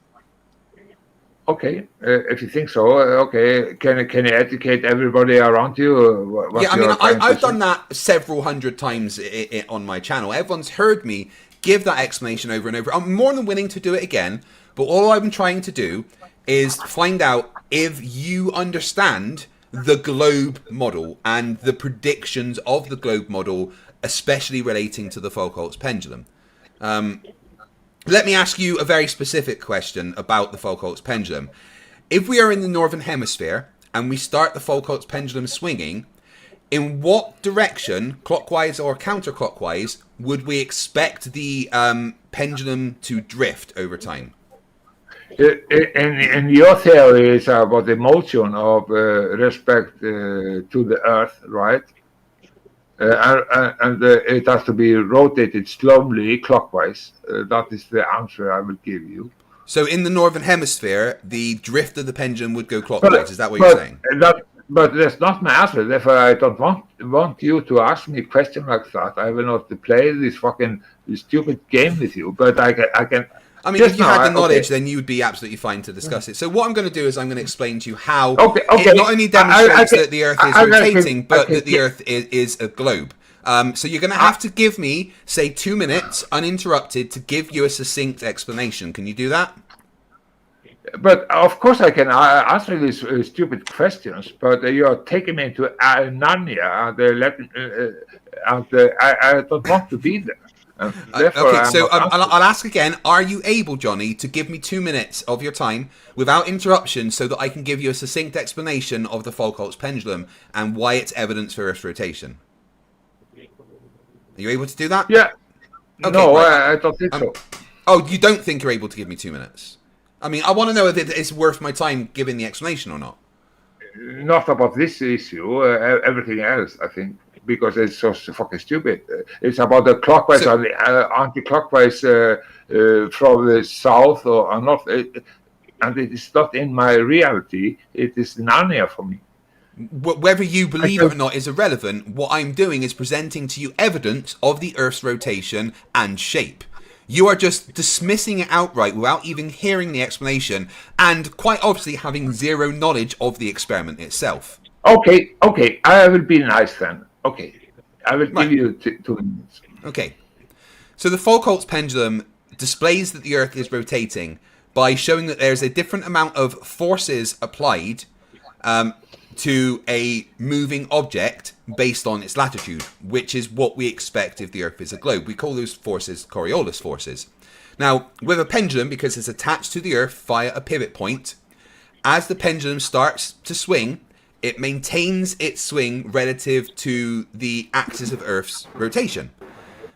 Okay, if you think so, okay. Can you educate everybody around you? I've done that several hundred times on my channel. Everyone's heard me give that explanation over and over. I'm more than willing to do it again, but all I'm trying to do is find out if you understand the globe model and the predictions of the globe model, especially relating to the Foucault's pendulum. Let me ask you a very specific question about the Foucault's pendulum. If we are in the northern hemisphere and we start the Foucault's pendulum swinging, in what direction, clockwise or counterclockwise, would we expect the pendulum to drift over time? In your theory, it's about the motion of respect to the Earth, right? And it has to be rotated slowly clockwise. That is the answer I will give you. So in the northern hemisphere, the drift of the pendulum would go clockwise. Is that what you're saying? But that's not my answer. Therefore, I don't want you to ask me a question like that. I will not play this fucking stupid game with you. But I can. I mean, if you had the knowledge, then you would be absolutely fine to discuss it. So what I'm going to do is I'm going to explain to you how it not only demonstrates that the Earth is rotating, but that the Earth is a globe. So you're going to have to give me, say, 2 minutes uninterrupted to give you a succinct explanation. Can you do that? But of course I can answer these stupid questions, but you are taking me into Narnia, and I don't want to be there. Okay, so I'll ask again. Are you able, Johnny, to give me 2 minutes of your time without interruption so that I can give you a succinct explanation of the Foucault's pendulum and why it's evidence for Earth's rotation? Are you able to do that? Yeah. Okay, no, I don't think so. Oh, you don't think you're able to give me 2 minutes? I mean, I want to know if it's worth my time giving the explanation or not. Not about this issue, everything else, I think, because it's so fucking stupid. It's about the clockwise and the anti-clockwise from the south or north, and it is not in my reality. It is Narnia for me. Whether you believe it or not is irrelevant. What I'm doing is presenting to you evidence of the Earth's rotation and shape. You are just dismissing it outright without even hearing the explanation and quite obviously having zero knowledge of the experiment itself. Okay, I will be nice then. Okay, I will give you 2 minutes. Okay, so the Foucault's pendulum displays that the Earth is rotating by showing that there's a different amount of forces applied to a moving object based on its latitude, which is what we expect if the Earth is a globe. We call those forces Coriolis forces. Now, with a pendulum, because it's attached to the Earth via a pivot point, as the pendulum starts to swing, it maintains its swing relative to the axis of Earth's rotation,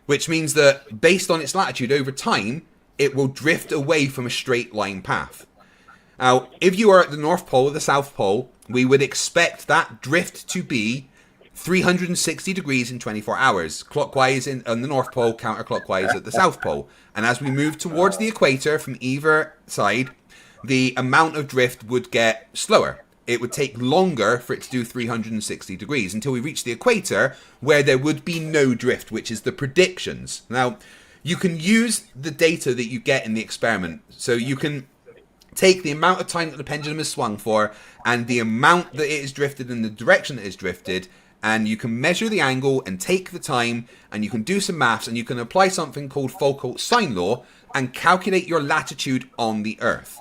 which means that based on its latitude over time, it will drift away from a straight line path. Now, if you are at the North Pole or the South Pole, we would expect that drift to be 360 degrees in 24 hours, clockwise on the North Pole, counterclockwise at the South Pole. And as we move towards the equator from either side, the amount of drift would get slower. It would take longer for it to do 360 degrees until we reach the equator, where there would be no drift, which is the predictions. Now, you can use the data that you get in the experiment. So you can take the amount of time that the pendulum is swung for and the amount that it is drifted and the direction that it is drifted, and you can measure the angle and take the time, and you can do some maths, and you can apply something called Foucault's sine law and calculate your latitude on the Earth.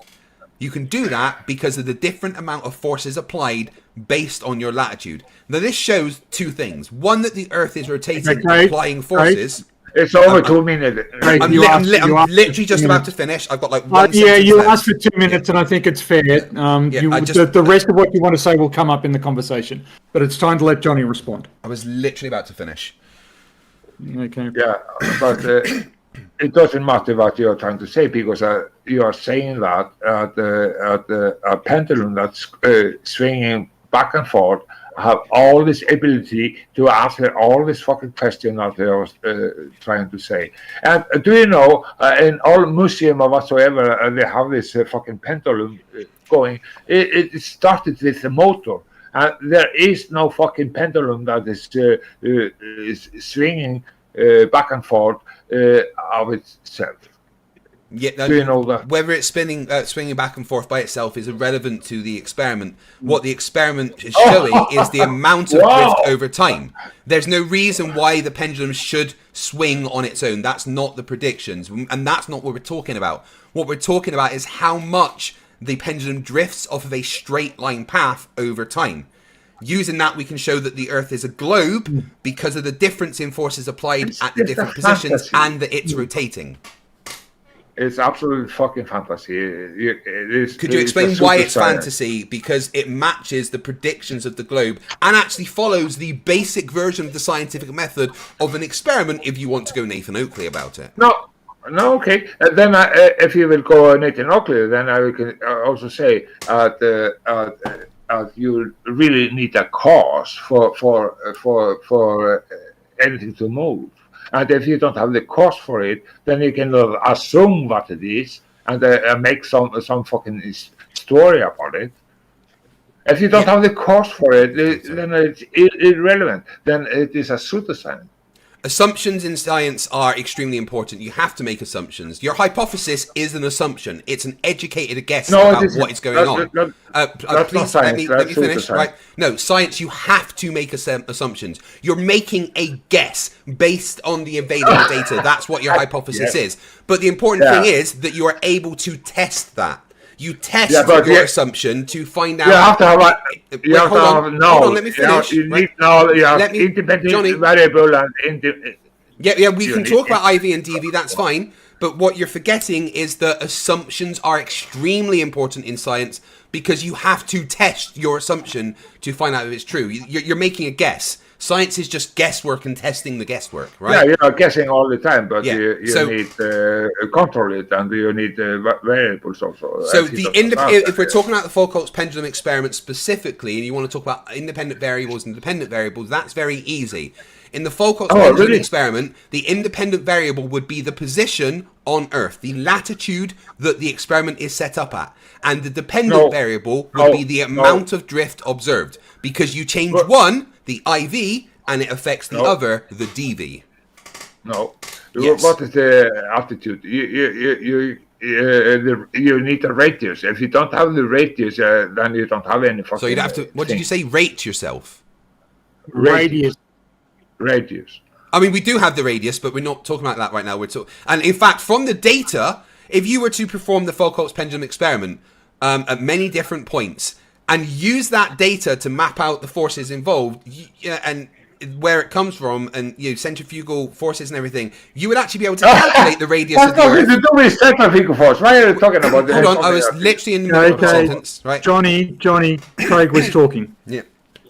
You can do that because of the different amount of forces applied based on your latitude. Now, this shows 2 things. One, that the Earth is rotating and applying forces. It's over 2 minutes. I'm literally just about to finish. I've got like 1 Yeah, sentence you left. asked for 2 minutes, and I think it's fair. The rest of what you want to say will come up in the conversation, but it's time to let Johnny respond. I was literally about to finish. Okay. Yeah, but it doesn't matter what you're trying to say, because you are saying that a pendulum that's swinging back and forth have all this ability to answer all this fucking question that I was trying to say. And do you know, in all museum or whatsoever, they have this fucking pendulum going. It started with a motor. There is no fucking pendulum that is swinging back and forth of itself. Yeah, do you know that? Whether it's swinging back and forth by itself is irrelevant to the experiment. What the experiment is showing is the amount of drift over time. There's no reason why the pendulum should swing on its own. That's not the predictions, and that's not what we're talking about. What we're talking about is how much the pendulum drifts off of a straight line path over time. Using that, we can show that the Earth is a globe because of the difference in forces applied at the different positions and that it's rotating. It's absolutely fucking fantasy. Could you explain why it's fantasy? Because it matches the predictions of the globe and actually follows the basic version of the scientific method of an experiment, if you want to go Nathan Oakley about it. No, okay. Then if you will go Nathan Oakley, then I can also say you really need a cause for anything to move. And if you don't have the cause for it, then you can assume what it is and make some fucking story about it. If you don't have the cause for it, then it's irrelevant. Then it is a pseudoscience. Assumptions in science are extremely important. You have to make assumptions. Your hypothesis is an assumption. It's an educated guess about what is going on. Please let me finish. Right? No, science, you have to make assumptions. You're making a guess based on the available data. That's what your hypothesis is. But the important thing is that you are able to test that. You test your assumption to find out. You have to have hold on, let me finish. You need knowledge. You have independent variable and Yeah, we can talk about IV and DV, that's fine. But what you're forgetting is that assumptions are extremely important in science because you have to test your assumption to find out if it's true. You're making a guess. Science is just guesswork and testing the guesswork, right? Yeah, you're guessing all the time, but Yeah. you need control it, and you need variables also. So if we're talking about the Foucault's pendulum experiment specifically, and you want to talk about independent variables and dependent variables, that's very easy. In the Foucault's pendulum experiment, the independent variable would be the position on Earth, the latitude that the experiment is set up at. And the dependent variable would be the amount of drift observed. Because you change one, the IV, and it affects the other, the DV. No. Yes. What is the altitude? You need a radius. If you don't have the radius, then you don't have any fucking So you'd have to, what did you say, rate yourself? Radius. Radius. I mean, we do have the radius, but we're not talking about that right now. And in fact, from the data, if you were to perform the Foucault's pendulum experiment at many different points and use that data to map out the forces involved and where it comes from, and centrifugal forces and everything, you would actually be able to calculate the radius of the Earth. What to do with centrifugal force? Why are you talking about this? Hold on, I was literally in the middle of a sentence. Right? Johnny, Craig was talking. Yeah.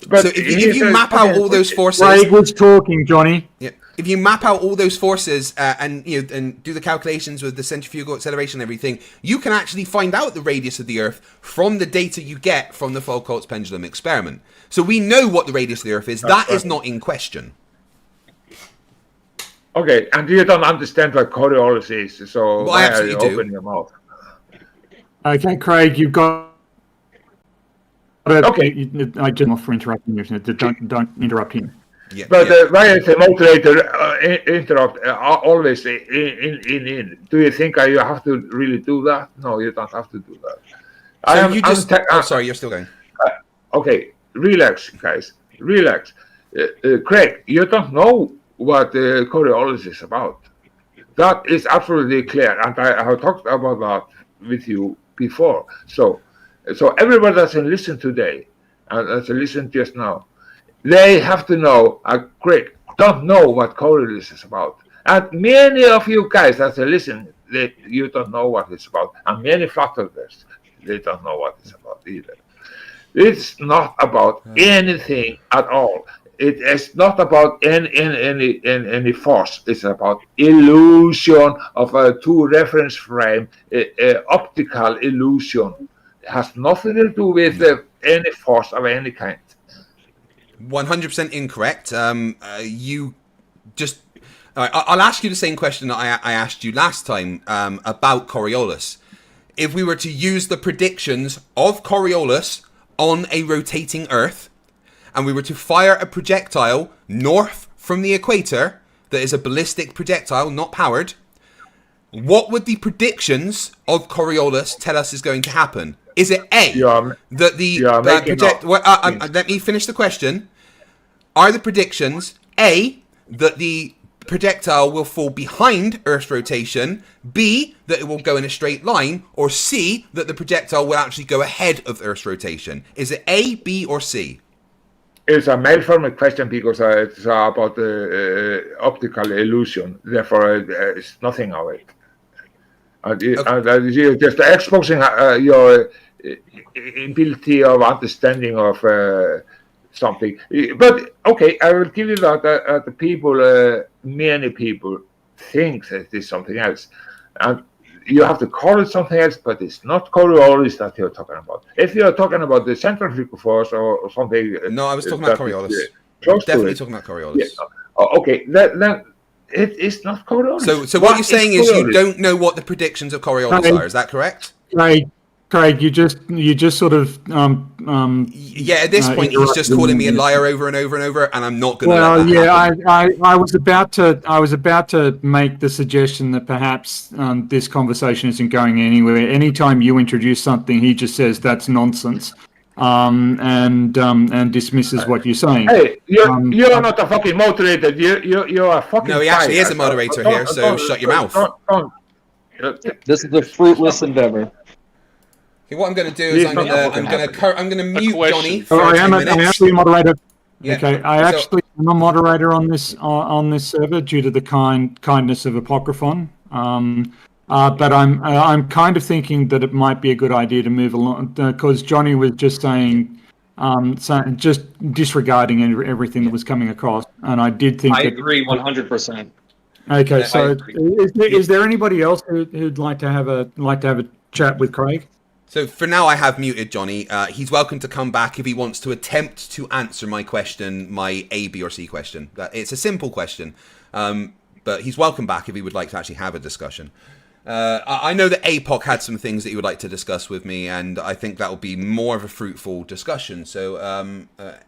But so if you map out all those forces, Craig was talking, Johnny. Yeah. If you map out all those forces and do the calculations with the centrifugal acceleration and everything, you can actually find out the radius of the Earth from the data you get from the Foucault's pendulum experiment. So we know what the radius of the Earth is. That is not in question. Okay, and you don't understand what Coriolis is, so well, I absolutely do. Open your mouth. Okay, Craig, you've got. Okay. I just off for interrupting you. Don't interrupt him. Yeah, but why is the moderator interrupt always in? Do you think you have to really do that? No, you don't have to do that. So sorry, you're still going. Okay, relax, guys. Relax. Craig, you don't know what Coriolis is about. That is absolutely clear, and I have talked about that with you before. So everybody that's listened today and that's listened just now, they have to know. Craig don't know what Coriolis is about, and many of you guys that listen, you don't know what it's about, and many flat earthers, they don't know what it's about either. It's not about anything at all. It is not about any force. It's about illusion of a two reference frame, optical illusion. It has nothing to do with any force of any kind. 100% incorrect. You just... I'll ask you the same question that I asked you last time about Coriolis. If we were to use the predictions of Coriolis on a rotating Earth, and we were to fire a projectile north from the equator that is a ballistic projectile, not powered, what would the predictions of Coriolis tell us is going to happen? Is it A, that the let me finish the question. Are the predictions A, that the projectile will fall behind Earth's rotation, B, that it will go in a straight line, or C, that the projectile will actually go ahead of Earth's rotation? Is it A, B, or C? It's a malformed question because it's about optical illusion. Therefore, it's nothing of it. And you're just exposing your ability of understanding of something. But okay, I will give you that the people, many people think that it is something else, and you have to call it something else. But it's not Coriolis that you're talking about. If you're talking about the centrifugal force or something, no, I was talking about Coriolis. Definitely talking about Coriolis. Yeah. Okay, then it is not Coriolis. So what you're saying is you don't know what the predictions of Coriolis are. Is that correct? Craig, you just sort of yeah. At this point, he's just calling me a liar over and over and over, and I'm not going to. Well, yeah, I was about to make the suggestion that perhaps this conversation isn't going anywhere. Anytime you introduce something, he just says that's nonsense, and dismisses what you're saying. Hey, you're not a fucking moderator. You're a fucking. No, he actually is a moderator here. So shut your mouth. This is a fruitless endeavor. Okay, what I'm going to do is I'm going to mute Johnny for I am actually a moderator. Yeah. Okay, I actually am a moderator on this server due to the kindness of Apocryphon. But I'm kind of thinking that it might be a good idea to move along because Johnny was just saying, just disregarding everything that was coming across, and I did think I agree 100%. Okay, so agree. is there anybody else who'd like to have a chat with Craig? So for now, I have muted Johnny. He's welcome to come back if he wants to attempt to answer my question, my A, B, or C question. It's a simple question, but he's welcome back if he would like to actually have a discussion. I know that APOC had some things that he would like to discuss with me, and I think that will be more of a fruitful discussion. So,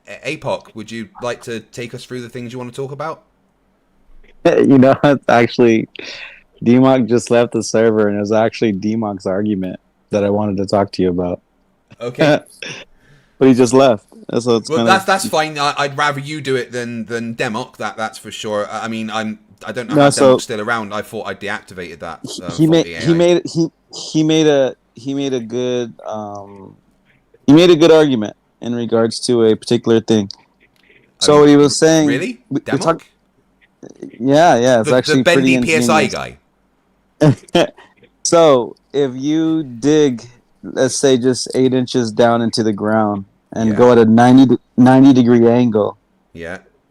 APOC, would you like to take us through the things you want to talk about? You know, actually, DMOC just left the server, and it was actually DMOC's argument that I wanted to talk to you about. Okay. But he just left. So it's that's fine. I'd rather you do it than Democ. That's for sure. I mean, I don't know how Democ's still around. I thought I deactivated that. He made a good argument in regards to a particular thing. So what he was saying. Really, Democ? Yeah. It's actually the bendy pretty PSI guy. So if you dig, let's say, just 8 inches down into the ground and go at a 90 degree angle,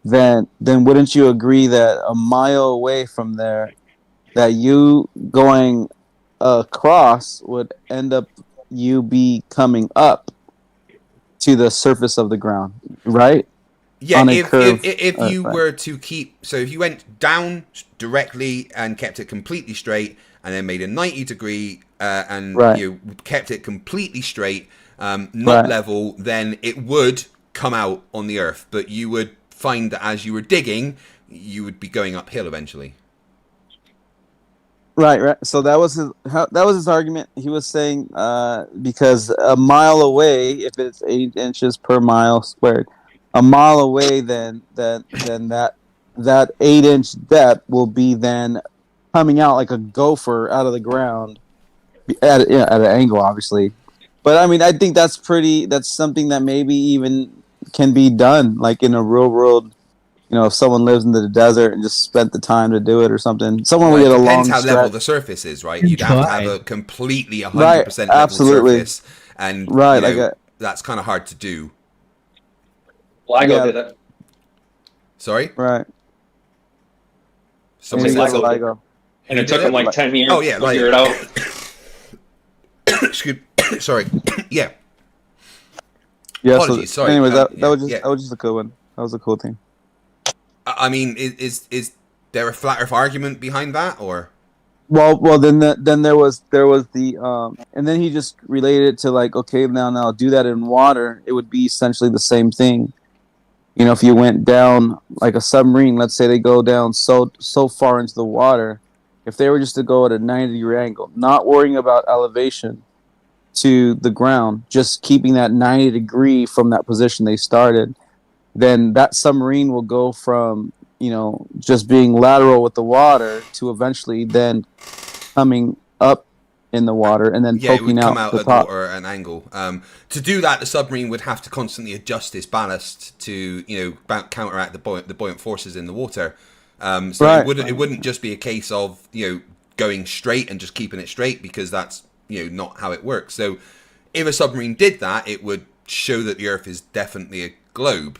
then wouldn't you agree that a mile away from there, that you going across would end up you be coming up to the surface of the ground, right? Yeah, if you were to keep, so if you went down directly and kept it completely straight, and then made a 90 degree and you kept it completely straight, not level, then it would come out on the Earth. But you would find that as you were digging, you would be going uphill eventually. Right. So that was his argument. He was saying because a mile away, if it's 8 inches per mile squared, a mile away, then that 8-inch depth will be then coming out like a gopher out of the ground at an angle, obviously. But I mean, I think that's something that maybe even can be done, like in a real world. You know, if someone lives in the desert and just spent the time to do it or something. Someone would get a long depends how level the surface is, right? You'd have to have a completely 100% level surface, and that's kind of hard to do. Ligo did it. Sorry? Right. Someone said Ligo. And it took him like 10 years to figure it out. Sorry. Yeah. Apologies, sorry. Anyways, that was just a cool one. That was a cool thing. I mean, is there a flat Earth argument behind that, or? Well, then there was the and then he just related it to like, okay, now do that in water, it would be essentially the same thing. You know, if you went down like a submarine, let's say they go down so far into the water, if they were just to go at a 90-degree angle, not worrying about elevation to the ground, just keeping that 90 degree from that position they started, then that submarine will go from, you know, just being lateral with the water to eventually then coming up in the water and then poking out the top. Or an angle. To do that, the submarine would have to constantly adjust its ballast to, you know, counteract the buoyant forces in the water. It wouldn't just be a case of, you know, going straight and just keeping it straight, because that's, you know, not how it works. So if a submarine did that, it would show that the Earth is definitely a globe,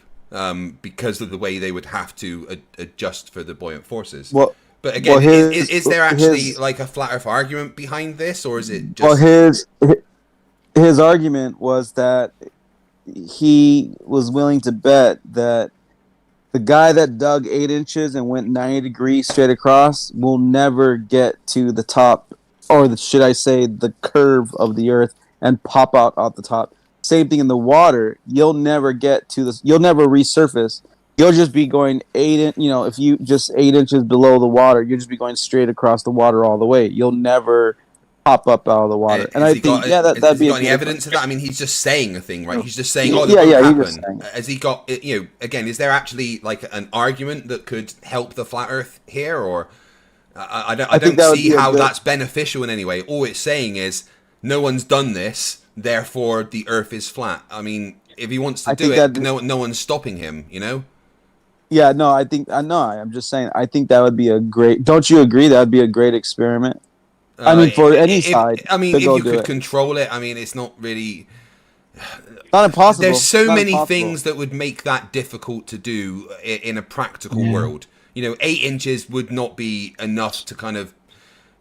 because of the way they would have to adjust for the buoyant forces. Well, but again, is there actually like a flat Earth argument behind this, or is it just? Well, his argument was that he was willing to bet that the guy that dug 8 inches and went 90 degrees straight across will never get to the top, or should I say the curve of the Earth, and pop out the top. Same thing in the water. You'll never get to this. You'll never resurface. You'll just be going if you just 8 inches below the water, you'll just be going straight across the water all the way. You'll never pop up out of the water. And I think, that'd be any evidence of that. I mean, he's just saying a thing, right? He's just saying, happen. Has he got, you know, again, is there actually like an argument that could help the flat Earth here, or I don't see how that's beneficial in any way. All it's saying is no one's done this, therefore the Earth is flat. I mean, if he wants to do it, no one's stopping him, you know? Yeah, no, I think I know. I'm just saying. I think that would be a great. Don't you agree? That would be a great experiment. I mean, for any side if to go you do could it. control it, I mean, it's not really. Not impossible. There's so Not many impossible. things that would make that difficult to do in a practical world. You know, 8 inches would not be enough to kind of,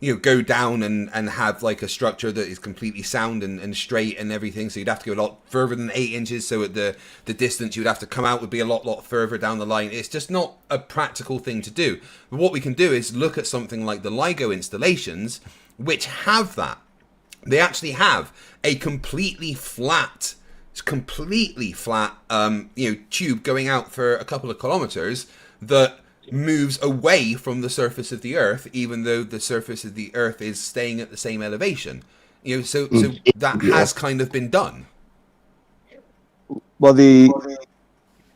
you know, go down and have like a structure that is completely sound and straight and everything. So you'd have to go a lot further than 8 inches. So at the distance you would have to come out would be a lot further down the line. It's just not a practical thing to do. But what we can do is look at something like the LIGO installations, which have that. They actually have a completely flat, tube going out for a couple of kilometers that moves away from the surface of the Earth, even though the surface of the Earth is staying at the same elevation. You know, so that has kind of been done. Well, the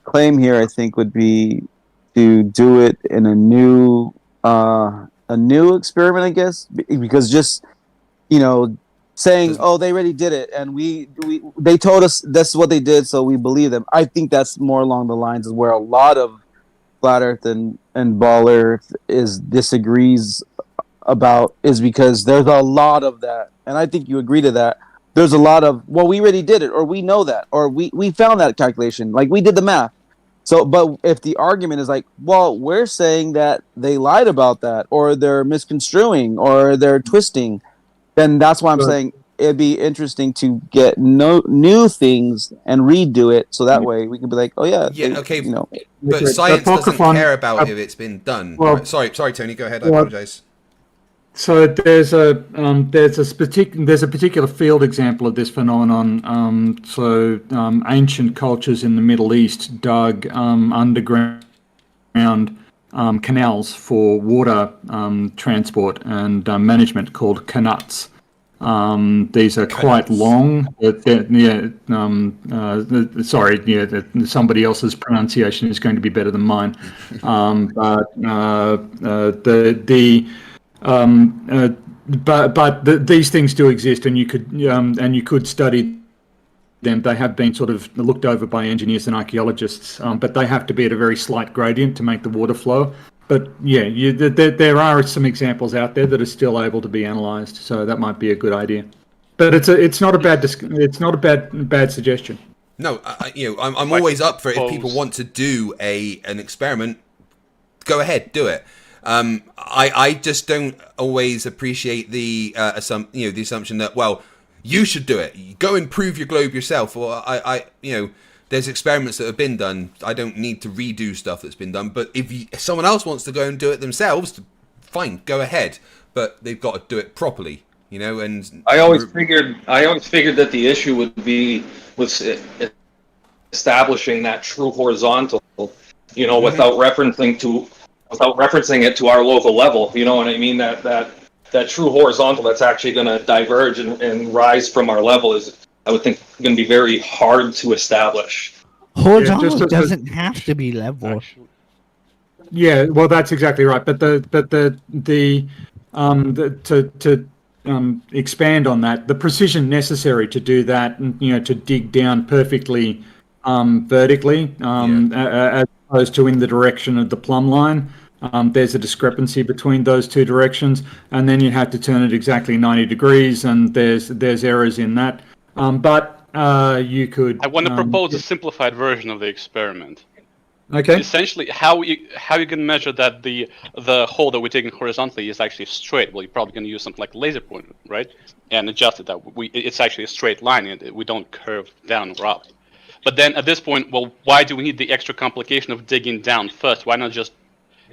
claim here, I think, would be to do it in a new experiment, I guess, because just, you know, saying, "Oh, they already did it," and they told us that's what they did, so we believe them. I think that's more along the lines of where a lot of Flat Earth and Ball Earth disagrees about, is because there's a lot of that, and I think you agree to that. There's a lot of, well, we already did it, or we know that, or we found that calculation, like we did the math. So, but if the argument is like, well, we're saying that they lied about that, or they're misconstruing, or they're twisting, then that's why I'm saying it'd be interesting to get new things and redo it, so that way we can be like, oh yeah, okay, you know. But science doesn't care about if it's been done. Well, sorry, Tony, go ahead. I apologize. So there's a particular field example of this phenomenon. Ancient cultures in the Middle East dug underground canals for water transport and management called qanuts. These are quite long. Somebody else's pronunciation is going to be better than mine. These things do exist, and you could study them. They have been sort of looked over by engineers and archaeologists, but they have to be at a very slight gradient to make the water flow. But yeah, there are some examples out there that are still able to be analysed, so that might be a good idea. But it's not a bad suggestion. No, I'm always up for it. If people want to do an experiment, go ahead, do it. I just don't always appreciate the assumption that, well, you should do it. Go and prove your globe yourself. Or there's experiments that have been done. I don't need to redo stuff that's been done. But if someone else wants to go and do it themselves, fine, go ahead. But they've got to do it properly, you know. And I always figured that the issue would be with establishing that true horizontal, without referencing it to our local level. You know what I mean? That true horizontal that's actually going to diverge and rise from our level is, I would think, going to be very hard to establish. Horizontal doesn't have to be level. Yeah, well, that's exactly right. But to expand on that, the precision necessary to do that, and to dig down perfectly vertically, as opposed to in the direction of the plumb line. There's a discrepancy between those two directions, and then you have to turn it exactly 90 degrees, and there's errors in that. But you could. I want to propose a simplified version of the experiment. Okay. Essentially, how you can measure that the hole that we're taking horizontally is actually straight. Well, you're probably going to use something like a laser pointer, right? And adjust it that it's actually a straight line, and we don't curve down or up. But then at this point, well, why do we need the extra complication of digging down first? Why not just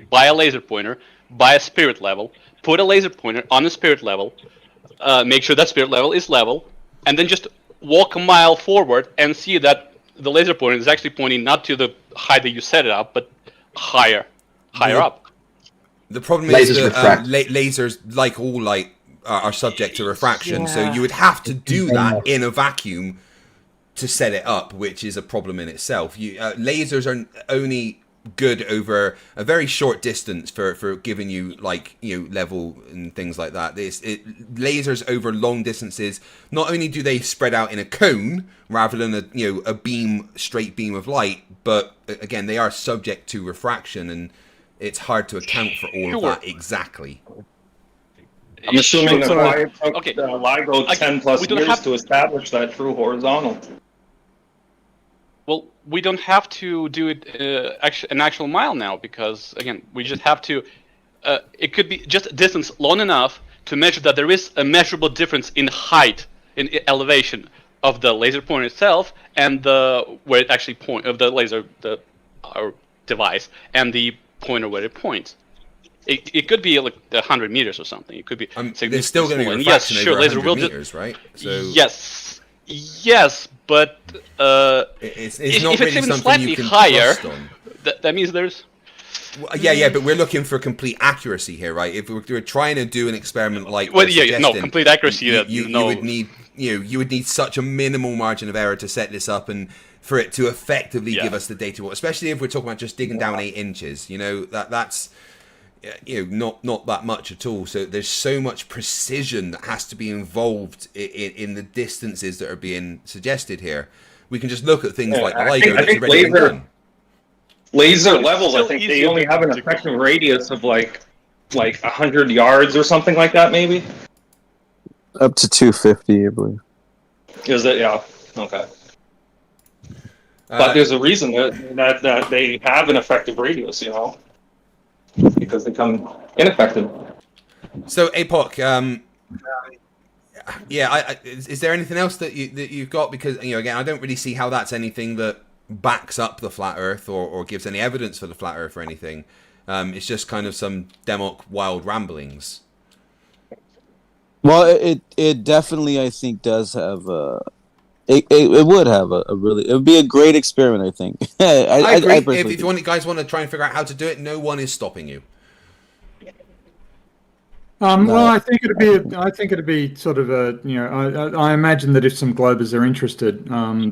buy a laser pointer, buy a spirit level, put a laser pointer on the spirit level, make sure that spirit level is level, and then just walk a mile forward and see that the laser pointer is actually pointing not to the height that you set it up, but higher up. The problem is that lasers, like all light, are subject to refraction, so you would have to do that in a vacuum to set it up, which is a problem in itself. Lasers are only good over a very short distance for giving you like level and things like that. Lasers over long distances, not only do they spread out in a cone rather than a straight beam of light, but again they are subject to refraction, and it's hard to account for all of that exactly. I'm assuming that's why it took LIGO 10 plus years to establish that true horizontal. Well, we don't have to do it an actual mile now, because again, we just have to. It could be just a distance long enough to measure that there is a measurable difference in height, in elevation of the laser pointer itself, and where it actually of the laser, our device, and the pointer where it points. It could be like 100 meters or something. It could be. There's still going to be refraction over 100 meters, right? So Yes, but it's if not it's really even something slightly you can higher, trust on. that means there's. Well, yeah, but we're looking for complete accuracy here, right? If we're trying to do an experiment like complete accuracy. You would need you would need such a minimal margin of error to set this up and for it to effectively give us the data. Especially if we're talking about just digging down 8 inches, that's not that much at all. So there's so much precision that has to be involved in the distances that are being suggested here. We can just look at things like the LIGO that's already been done. Laser levels, I think they only have an effective radius of like 100 yards or something like that, maybe. Up to 250, I believe. Is it? Yeah. Okay. But there's a reason that they have an effective radius, because they become ineffective. So APOC, is there anything else that you've got? Because again, I don't really see how that's anything that backs up the flat Earth or gives any evidence for the flat Earth or anything. It's just kind of some Democ wild ramblings. Well, it definitely, I think, does have it would have it would be a great experiment, I think. I agree. If you guys want to try and figure out how to do it, no one is stopping you. Well, I think it'd be sort of I imagine that if some Globers are interested,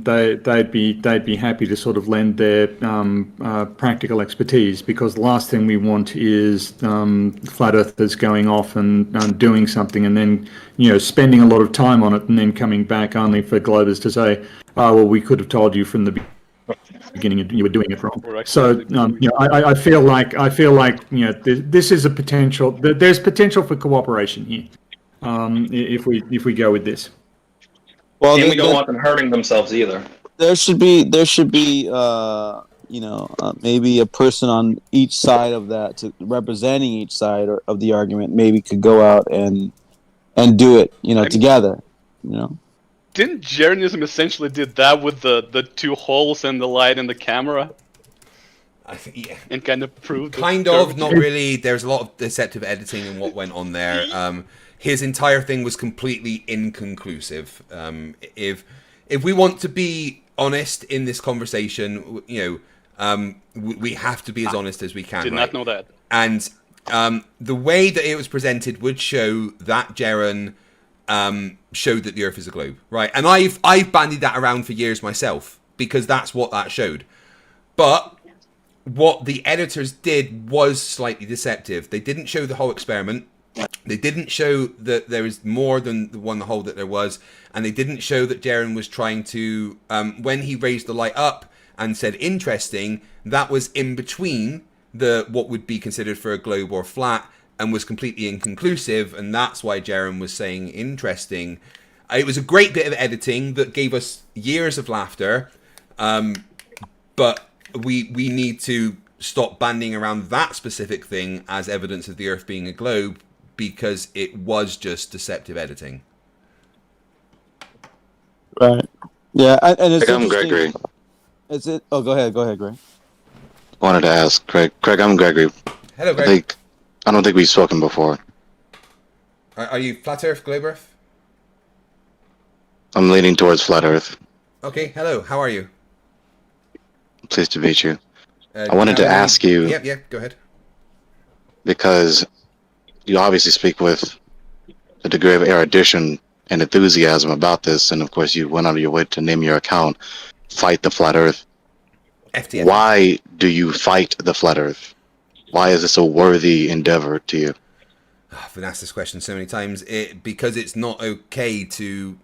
they'd be happy to sort of lend their practical expertise, because the last thing we want is flat earthers going off and doing something and then spending a lot of time on it and then coming back only for Globers to say, oh well, we could have told you from the beginning you were doing it wrong. So I feel like this is a potential. There's potential for cooperation here if we go with this. Well, and we don't want them hurting themselves either. There should be maybe a person on each side of that, representing each side of the argument. Maybe could go out and do it together. Didn't Jeranism essentially did that with the 2 holes and the light and the camera? I think, yeah. And kind of proved not really. There's a lot of deceptive editing in what went on there. His entire thing was completely inconclusive. If we want to be honest in this conversation, we have to be as honest as we can. Did not know that. And the way that it was presented would show that Jeren showed that the Earth is a globe, right? And I've bandied that around for years myself, because that's what that showed. But what the editors did was slightly deceptive. They didn't show the whole experiment. They didn't show that there is more than the one hole that there was, and they didn't show that Jeren was trying to, when he raised the light up and said interesting, that was in between what would be considered for a globe or flat, and was completely inconclusive, and that's why Jeren was saying interesting. It was a great bit of editing that gave us years of laughter, but we need to stop banding around that specific thing as evidence of the Earth being a globe, because it was just deceptive editing. Right. Yeah, and it's I'm Gregory. Is it? Oh, go ahead, Greg. Wanted to ask Craig. Craig, I'm Gregory. Hello, Greg. I don't think we've spoken before. Are you flat Earth, globe Earth? I'm leaning towards flat Earth. Okay, hello. How are you? Pleased to meet you. I wanted to ask you. Yeah, go ahead. Because you obviously speak with a degree of erudition and enthusiasm about this, and of course you went out of your way to name your account "Fight the Flat Earth." FTFE. Why do you fight the flat Earth? Why is this a worthy endeavor to you? I've been asked this question so many times. Because it's not okay to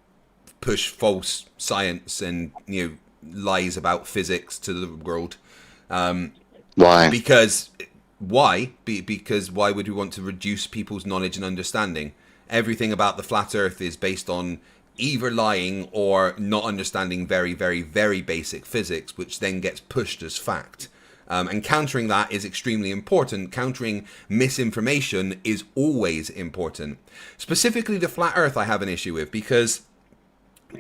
push false science and lies about physics to the world. Why? Because why would we want to reduce people's knowledge and understanding? Everything about the flat Earth is based on either lying or not understanding very, very, very basic physics, which then gets pushed as fact. And countering that is extremely important. Countering misinformation is always important. Specifically, the flat Earth I have an issue with, because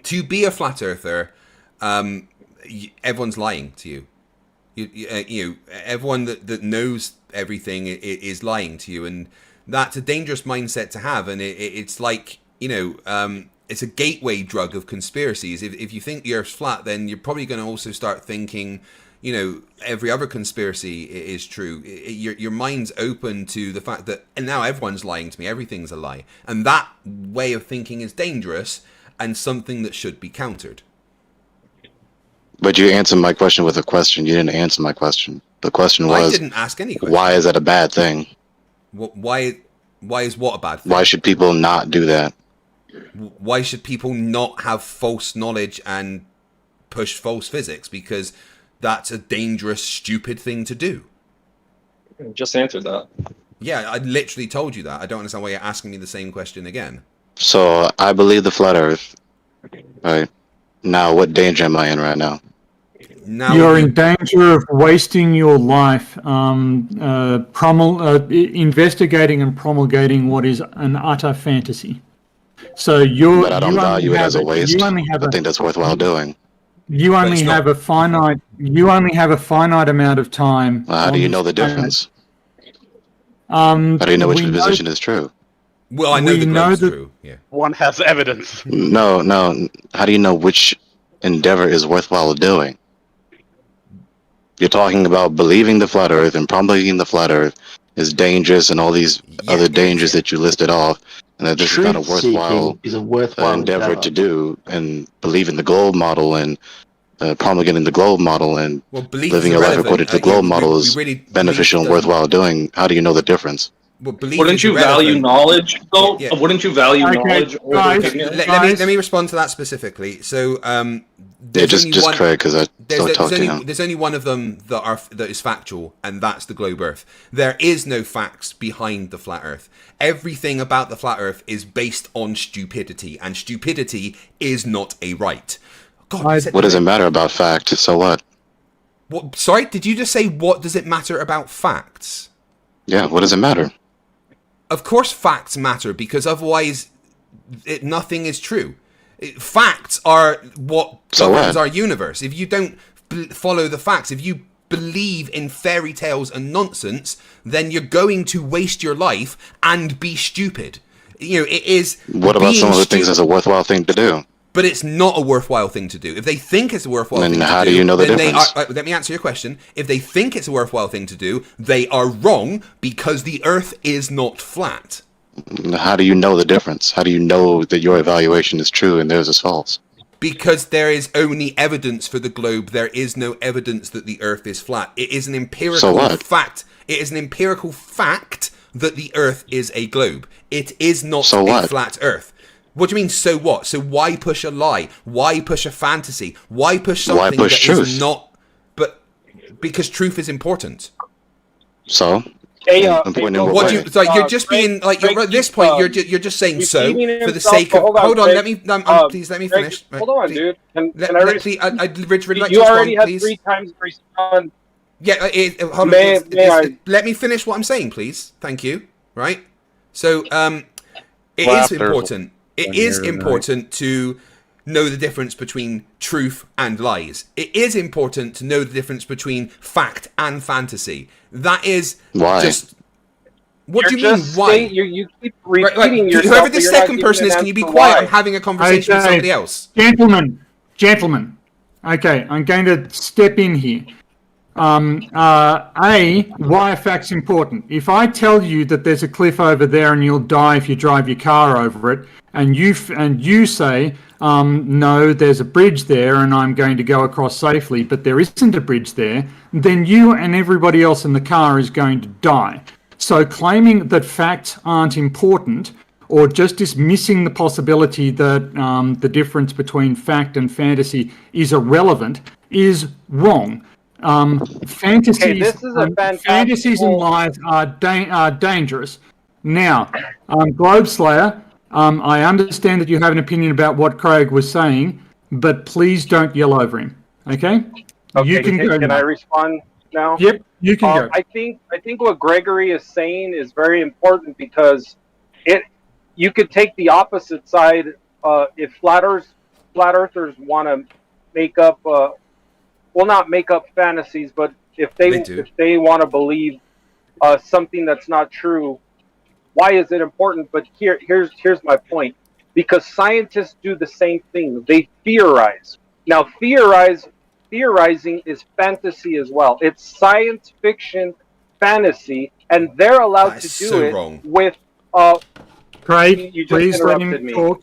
to be a flat earther, everyone's lying to you. Everyone that knows everything is lying to you, and that's a dangerous mindset to have. And it's like it's a gateway drug of conspiracies. If you think the Earth's flat, then you're probably going to also start thinking, every other conspiracy is true. Your mind's open to the fact that, and now everyone's lying to me. Everything's a lie, and that way of thinking is dangerous and something that should be countered. But you answered my question with a question. You didn't answer my question. The question was, I didn't ask any question. Why is that a bad thing? Why is what a bad thing? Why should people not do that? Why should people not have false knowledge and push false physics? Because that's a dangerous, stupid thing to do. Just answered that. Yeah, I literally told you that. I don't understand why you're asking me the same question again. So I believe the flat Earth. Right. Now, what danger am I in right now? You're in danger of wasting your life investigating and promulgating what is an utter fantasy. So But I don't value it as a waste. I think that's worthwhile doing. You only have a finite amount of time. How do you know the difference? How do you know which position is true? Well, I know the globe's true. Yeah. One has evidence. No. How do you know which endeavor is worthwhile doing? You're talking about believing the flat Earth and promulgating the flat Earth is dangerous, and all these other dangers that you listed off, and that this is not a worthwhile endeavor to do. And believe in the globe model and promulgating the globe model and living your life according to the globe model is beneficial and worthwhile doing. How do you know the difference? Wouldn't you value knowledge, though? Yeah. Wouldn't you value knowledge over opinion? Let me respond to that specifically. So, just Craig, because I still talk to him. There's only one of them that is factual, and that's the globe Earth. There is no facts behind the flat Earth. Everything about the flat Earth is based on stupidity, and stupidity is not a right. God, what does it matter about fact? So what? What? Sorry, did you just say what does it matter about facts? Yeah, what does it matter? Of course facts matter, because otherwise nothing is true. Facts are what governs our universe. If you don't follow the facts, if you believe in fairy tales and nonsense, then you're going to waste your life and be stupid. It is. What about some of the things that's a worthwhile thing to do? But it's not a worthwhile thing to do. If they think it's a worthwhile thing to do, then how do you know the difference? Let me answer your question. If they think it's a worthwhile thing to do, they are wrong, because the Earth is not flat. How do you know the difference? How do you know that your evaluation is true and theirs is false? Because there is only evidence for the globe. There is no evidence that the Earth is flat. It is an empirical fact. It is an empirical fact that the Earth is a globe. It is not a flat Earth. What do you mean, so what? So why push a lie? Why push a fantasy? Why push something that truth? Is not... But because truth is important. So? You're just being like at this point. You're just saying so for the sake of. Hold on, please let me finish. Hold on, dude. Richard, you already had 3 times respond. Yeah, hold on. Let me finish what I'm saying, please. Thank you. Right. So, it is important. It is important to know the difference between truth and lies. It is important to know the difference between fact and fantasy. That is just... What do you mean, why? You keep repeating yourself. Whoever the second person is, can you be quiet? I'm having a conversation with somebody else. Gentlemen. Okay, I'm going to step in here. Why are facts important? If I tell you that there's a cliff over there and you'll die if you drive your car over it, and you say, no, there's a bridge there and I'm going to go across safely, but there isn't a bridge there, then you and everybody else in the car is going to die. So claiming that facts aren't important, or just dismissing the possibility that the difference between fact and fantasy is irrelevant, is wrong. Fantasies and lies are dangerous. Now, Globeslayer, I understand that you have an opinion about what Craig was saying, but please don't yell over him. Okay? You can go. Can I respond now? Yep, you can go. I think what Gregory is saying is very important, because you could take the opposite side. If flat earthers want to make up, not make up fantasies, but if they want to believe something that's not true, why is it important? But here's my point. Because scientists do the same thing. They theorize. Now, theorizing is fantasy as well. It's science fiction fantasy, and they're allowed to do it with. Craig, you just please let interrupted him me. talk.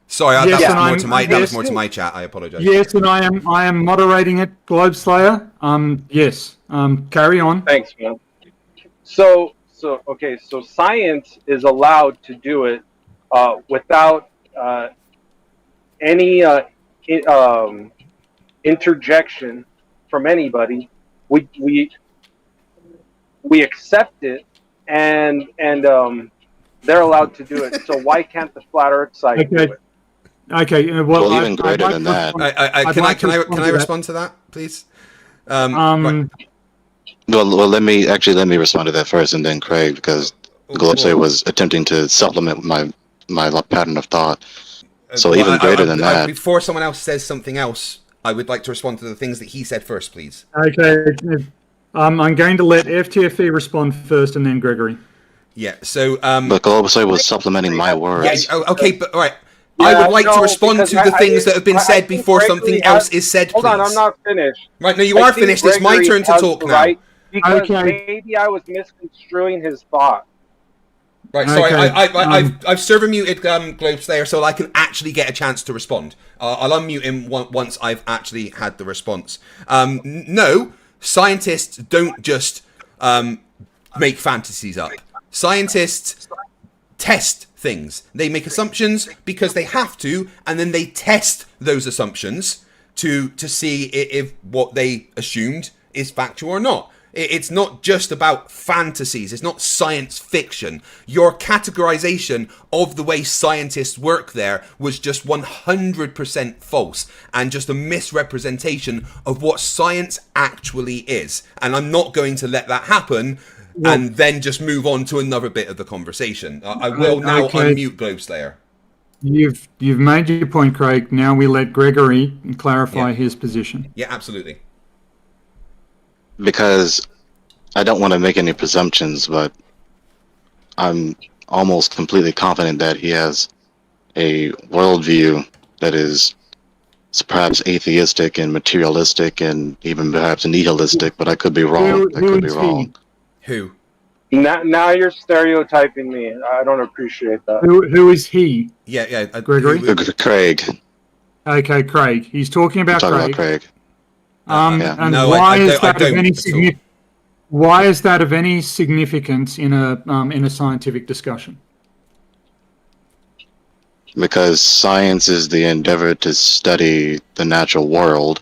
Sorry, Yes, that was more to my chat. I apologize. Yes, and I am moderating it, Globeslayer. Yes. Carry on. Thanks, man. So science is allowed to do it without any interjection from anybody. We accept it, and they're allowed to do it. So why can't the flat Earth side do it? Okay. Well, even greater than that. Can I respond to that, please? Well, let me respond to that first, and then Craig, because Globeslayer was attempting to supplement my pattern of thought. So even greater than that. Before someone else says something else, I would like to respond to the things that he said first, please. Okay. I'm going to let FTFE respond first, and then Gregory. Yeah. So. But Globeslayer was supplementing my words. Yeah. Okay. But all right. I would like to respond to the things that have been said before something else is said, please. Hold on, I'm not finished. Right, no, you are finished. It's my turn to talk now. Right, because maybe I was misconstruing his thought. Right, sorry, I've server muted Globeslayer so I can actually get a chance to respond. I'll unmute him once I've actually had the response. No, scientists don't just make fantasies up. Scientists test things. They make assumptions because they have to, and then they test those assumptions to see if what they assumed is factual or not. It's not just about fantasies. It's not science fiction. Your categorization of the way scientists work there was just 100% false and just a misrepresentation of what science actually is. And I'm not going to let that happen and then just move on to another bit of the conversation. I will now unmute Globeslayer. You've made your point, Craig. Now we let Gregory clarify his position. Yeah, absolutely. Because I don't want to make any presumptions, but I'm almost completely confident that he has a worldview that is perhaps atheistic and materialistic and even perhaps nihilistic, but I could be wrong. I could be wrong. Who? Now you're stereotyping me. I don't appreciate that. Who is he? Yeah. Gregory? Craig. Okay, Craig. He's talking about Craig. And no, why is that of any significance in a scientific discussion? Because science is the endeavor to study the natural world,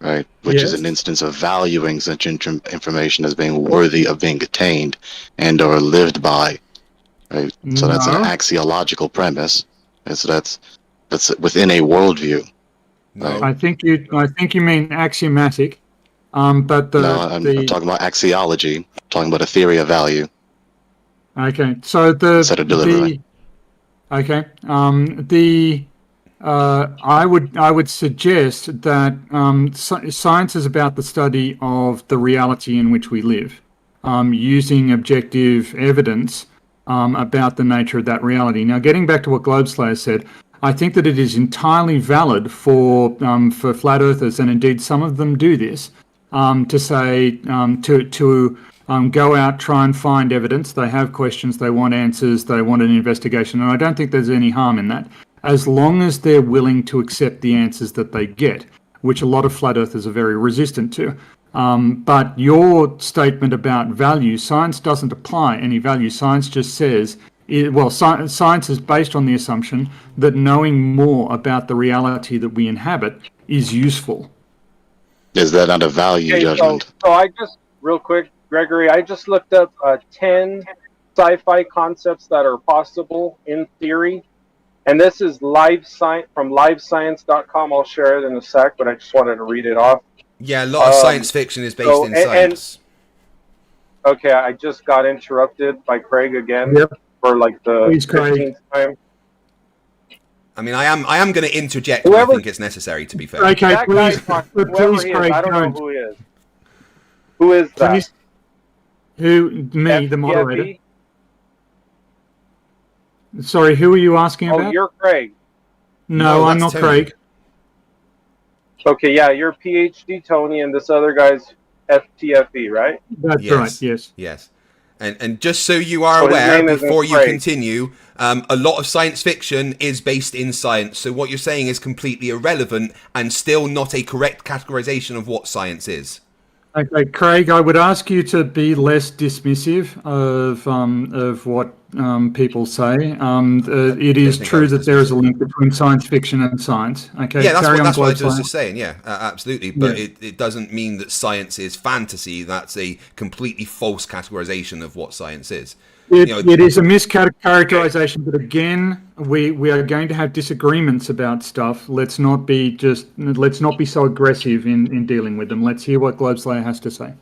right? Which is an instance of valuing such information as being worthy of being attained and or lived by, right? So that's an axiological premise. And so that's within a worldview. Right? I think you mean axiomatic. But I'm talking about axiology. I'm talking about a theory of value. Okay, so instead of deliberately. I would suggest that science is about the study of the reality in which we live, using objective evidence about the nature of that reality. Now, getting back to what Globeslayer said, I think that it is entirely valid for flat earthers, and indeed some of them do this, to say to go out, try and find evidence. They have questions, they want answers, they want an investigation, and I don't think there's any harm in that, as long as they're willing to accept the answers that they get, which a lot of flat earthers are very resistant to. But your statement about value, science doesn't apply any value. Science just says, science is based on the assumption that knowing more about the reality that we inhabit is useful. Is that not a value judgment? So I just, real quick, Gregory, I just looked up 10 sci-fi concepts that are possible in theory. And this is from livescience.com. I'll share it in a sec, but I just wanted to read it off. Yeah, a lot of science fiction is based in science. Okay, I just got interrupted by Craig again for like the 15th time. I mean, I am going to interject when I think it's necessary, to be fair. Okay, please, Craig, I don't know who he is. Who is that? Me, the moderator. Sorry, who are you asking about? Oh, you're Craig. No, I'm not Craig. Okay, yeah, you're PhD Tony, and this other guy's FTFE, right? That's right, yes. Yes. And just so you are aware, before you continue, a lot of science fiction is based in science. So what you're saying is completely irrelevant and still not a correct categorization of what science is. Okay, Craig, I would ask you to be less dismissive of what people say. It is true that there is a link between science fiction and science. Okay, yeah, that's what I was just saying. Yeah, absolutely. But it doesn't mean that science is fantasy. That's a completely false categorization of what science is. It is a mischaracterization, but again, we are going to have disagreements about stuff. Let's not be so aggressive in dealing with them. Let's hear what Globeslayer has to say.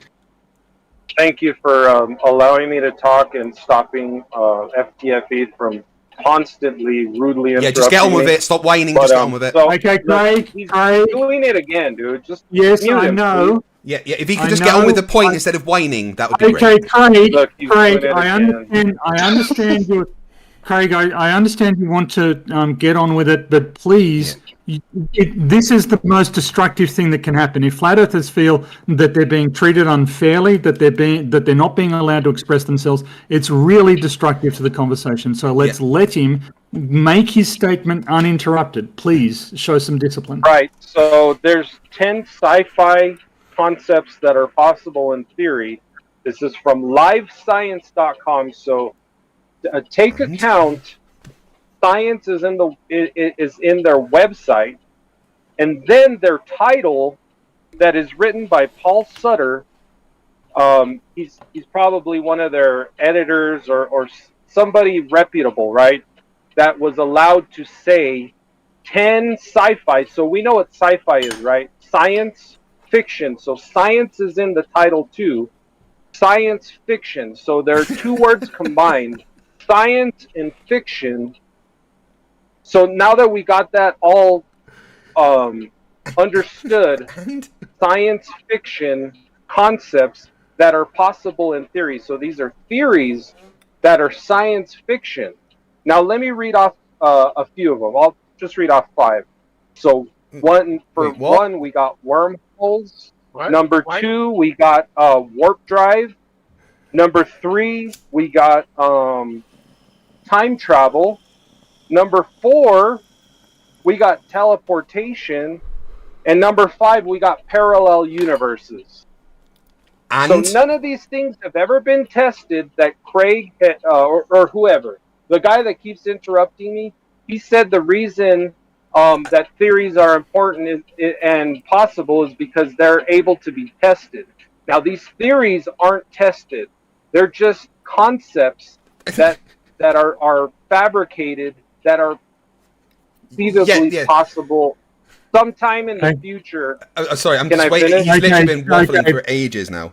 Thank you for allowing me to talk and stopping FTFE from constantly rudely interrupting. Yeah, just get on with it. Stop whining. Just get on with it. So, okay, Craig. He's doing it again, dude. Just yes, I know. Please. Yeah. If he could just get on with the point instead of whining, that would be great. Okay, Craig, I understand you. Craig, I understand you want to get on with it, but please, this is the most destructive thing that can happen. If flat earthers feel that they're being treated unfairly, that they're not being allowed to express themselves, it's really destructive to the conversation. So let's let him make his statement uninterrupted. Please show some discipline. Right. So there's 10 sci-fi concepts that are possible in theory. This is from livescience.com. So take account. Science is in their website, and then their title that is written by Paul Sutter. He's probably one of their editors or somebody reputable, right? That was allowed to say 10 sci-fi. So we know what sci-fi is, right? Science fiction. So science is in the title too. Science fiction. So there are two words combined. Science and fiction. So now that we got that all understood, science fiction concepts that are possible in theory. So these are theories that are science fiction. Now let me read off a few of them. I'll just read off 5. So one, we got wormholes. What? Number 2, we got warp drive. Number 3, we got time travel. Number 4, we got teleportation. And number 5, we got parallel universes. And so none of these things have ever been tested that Craig or whoever, the guy that keeps interrupting me, he said the reason that theories are important and possible is because they're able to be tested. Now, these theories aren't tested. They're just concepts that are fabricated, that are feasibly possible sometime in the future. Sorry, I'm just waiting. He's literally been waffling for ages now.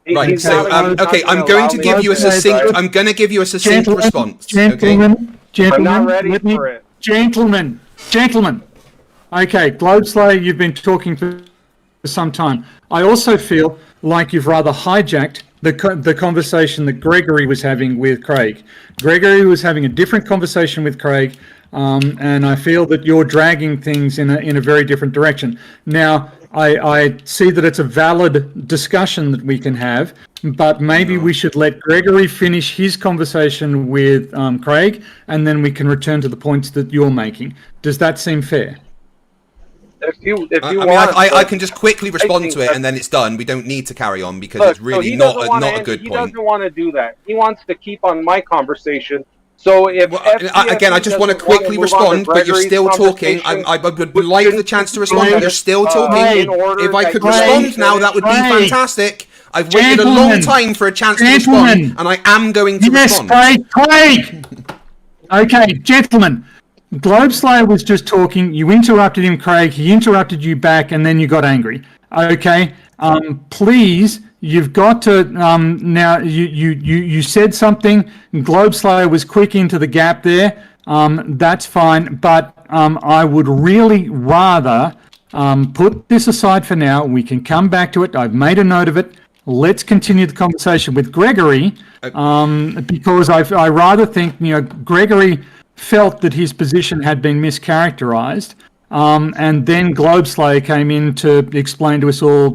Right. So, okay, I'm going to give you a succinct. I'm going to give you a succinct response. Gentlemen, I'm not ready for it. Gentlemen. Okay, Globeslayer, you've been talking for some time. I also feel like you've rather hijacked the conversation that Gregory was having with Craig. Gregory was having a different conversation with Craig. and I feel that you're dragging things in a very different direction. Now, I see that it's a valid discussion that we can have, but maybe we should let Gregory finish his conversation with Craig, and then we can return to the points that you're making. Does that seem fair? I can just quickly respond to it, and then it's done. We don't need to carry on because it's really not a good point. He doesn't want to do that. He wants to keep on my conversation. So if again, I just want to quickly respond, but you're still talking. I would like the chance to respond, but you're still talking. If I could respond now, that would be fantastic. I've waited a long time for a chance to respond, and I am going to respond. Craig! Okay, gentlemen. Globeslayer was just talking. You interrupted him, Craig. He interrupted you back, and then you got angry. Okay, please. You've got to now. You said something. Globeslayer was quick into the gap there. That's fine, but I would really rather put this aside for now. We can come back to it. I've made a note of it. Let's continue the conversation with Gregory because I rather think Gregory felt that his position had been mischaracterized. And then Globeslayer came in to explain to us all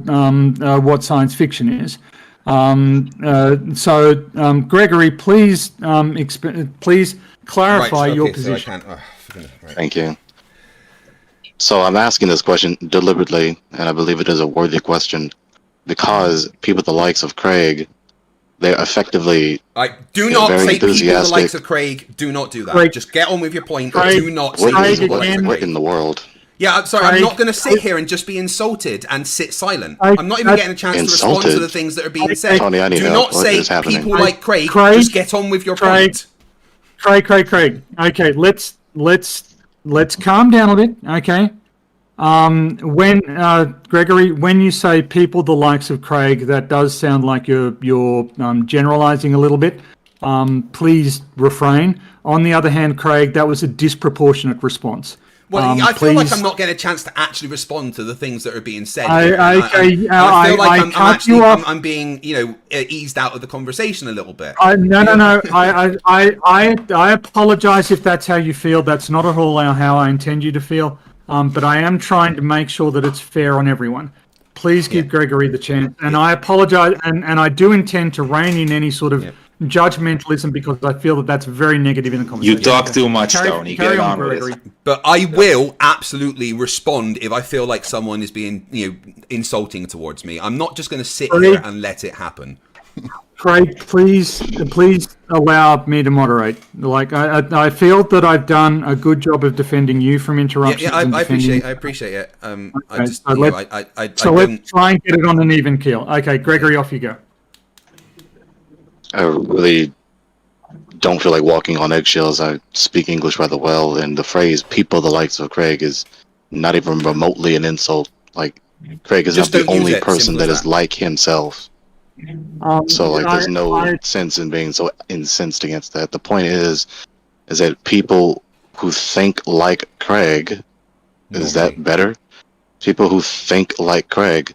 what science fiction is. So, Gregory, please clarify your position. Thank you. So I'm asking this question deliberately, and I believe it is a worthy question, because people the likes of Craig, they're effectively do not say people the likes of Craig. Do not do that. Craig, just get on with your point. Craig, do not say people like Craig. What in the world? Yeah, I'm sorry. I'm not going to sit here and just be insulted and sit silent. I'm not even getting a chance to respond to the things that are being said. Tony, I need do help. not say people like Craig. Just get on with your point. Craig. Okay, let's calm down a bit. Okay. When Gregory, when you say people the likes of Craig, that does sound like you're generalizing a little bit. Please refrain. On the other hand, Craig, that was a disproportionate response. Well, I feel like I'm not getting a chance to actually respond to the things that are being said. I feel like I'm being, eased out of the conversation a little bit. No. I apologize if that's how you feel. That's not at all how I intend you to feel. But I am trying to make sure that it's fair on everyone. Please give Gregory the chance. And I apologize, and I do intend to rein in any sort of judgmentalism because I feel that that's very negative in the conversation. You talk too much, Tony. Get on with it. But I will absolutely respond if I feel like someone is being, insulting towards me. I'm not just going to sit here and let it happen. Craig, please allow me to moderate. Like I feel that I've done a good job of defending you from interruptions. Yeah, I appreciate it. Let's try and get it on an even keel. Okay, Gregory, off you go. I really don't feel like walking on eggshells. I speak English rather well, and the phrase "people the likes of Craig" is not even remotely an insult. Like, Craig is not the only person that is like himself. So there's no sense in being so incensed against that. The point is that people who think like Craig, is that better? People who think like Craig,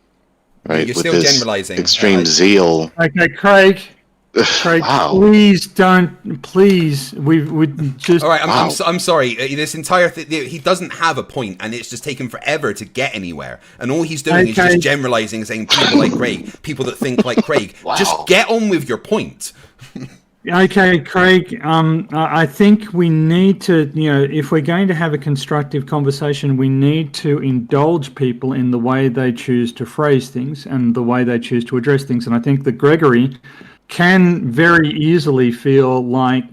right? You're with still this generalizing. Extreme zeal. Okay, Craig, wow. Please don't. Please, we just. All right, I'm sorry. This entire thing, he doesn't have a point, and it's just taken forever to get anywhere. And all he's doing is just generalizing, saying people like Craig, people that think like Craig. Just get on with your point. Okay, Craig. I think we need to, if we're going to have a constructive conversation, we need to indulge people in the way they choose to phrase things and the way they choose to address things. And I think that Gregory can very easily feel like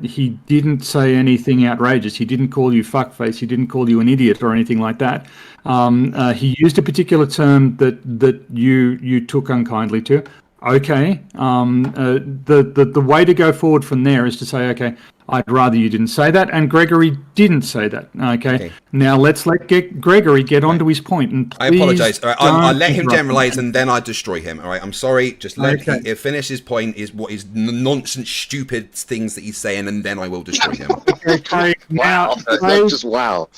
he didn't say anything outrageous. He didn't call you fuckface. He didn't call you an idiot or anything like that. He used a particular term that you took unkindly to. Okay. The way to go forward from there is to say, okay, I'd rather you didn't say that, and Gregory didn't say that. Okay. Now let's let Gregory get onto his point, and please. I apologise. All right, I'll let him generalise, and then I destroy him. All right, I'm sorry. Just let him finish his point. Is what is nonsense, stupid things that he's saying, and then I will destroy him. Okay, Craig. Wow. Craig, just wow.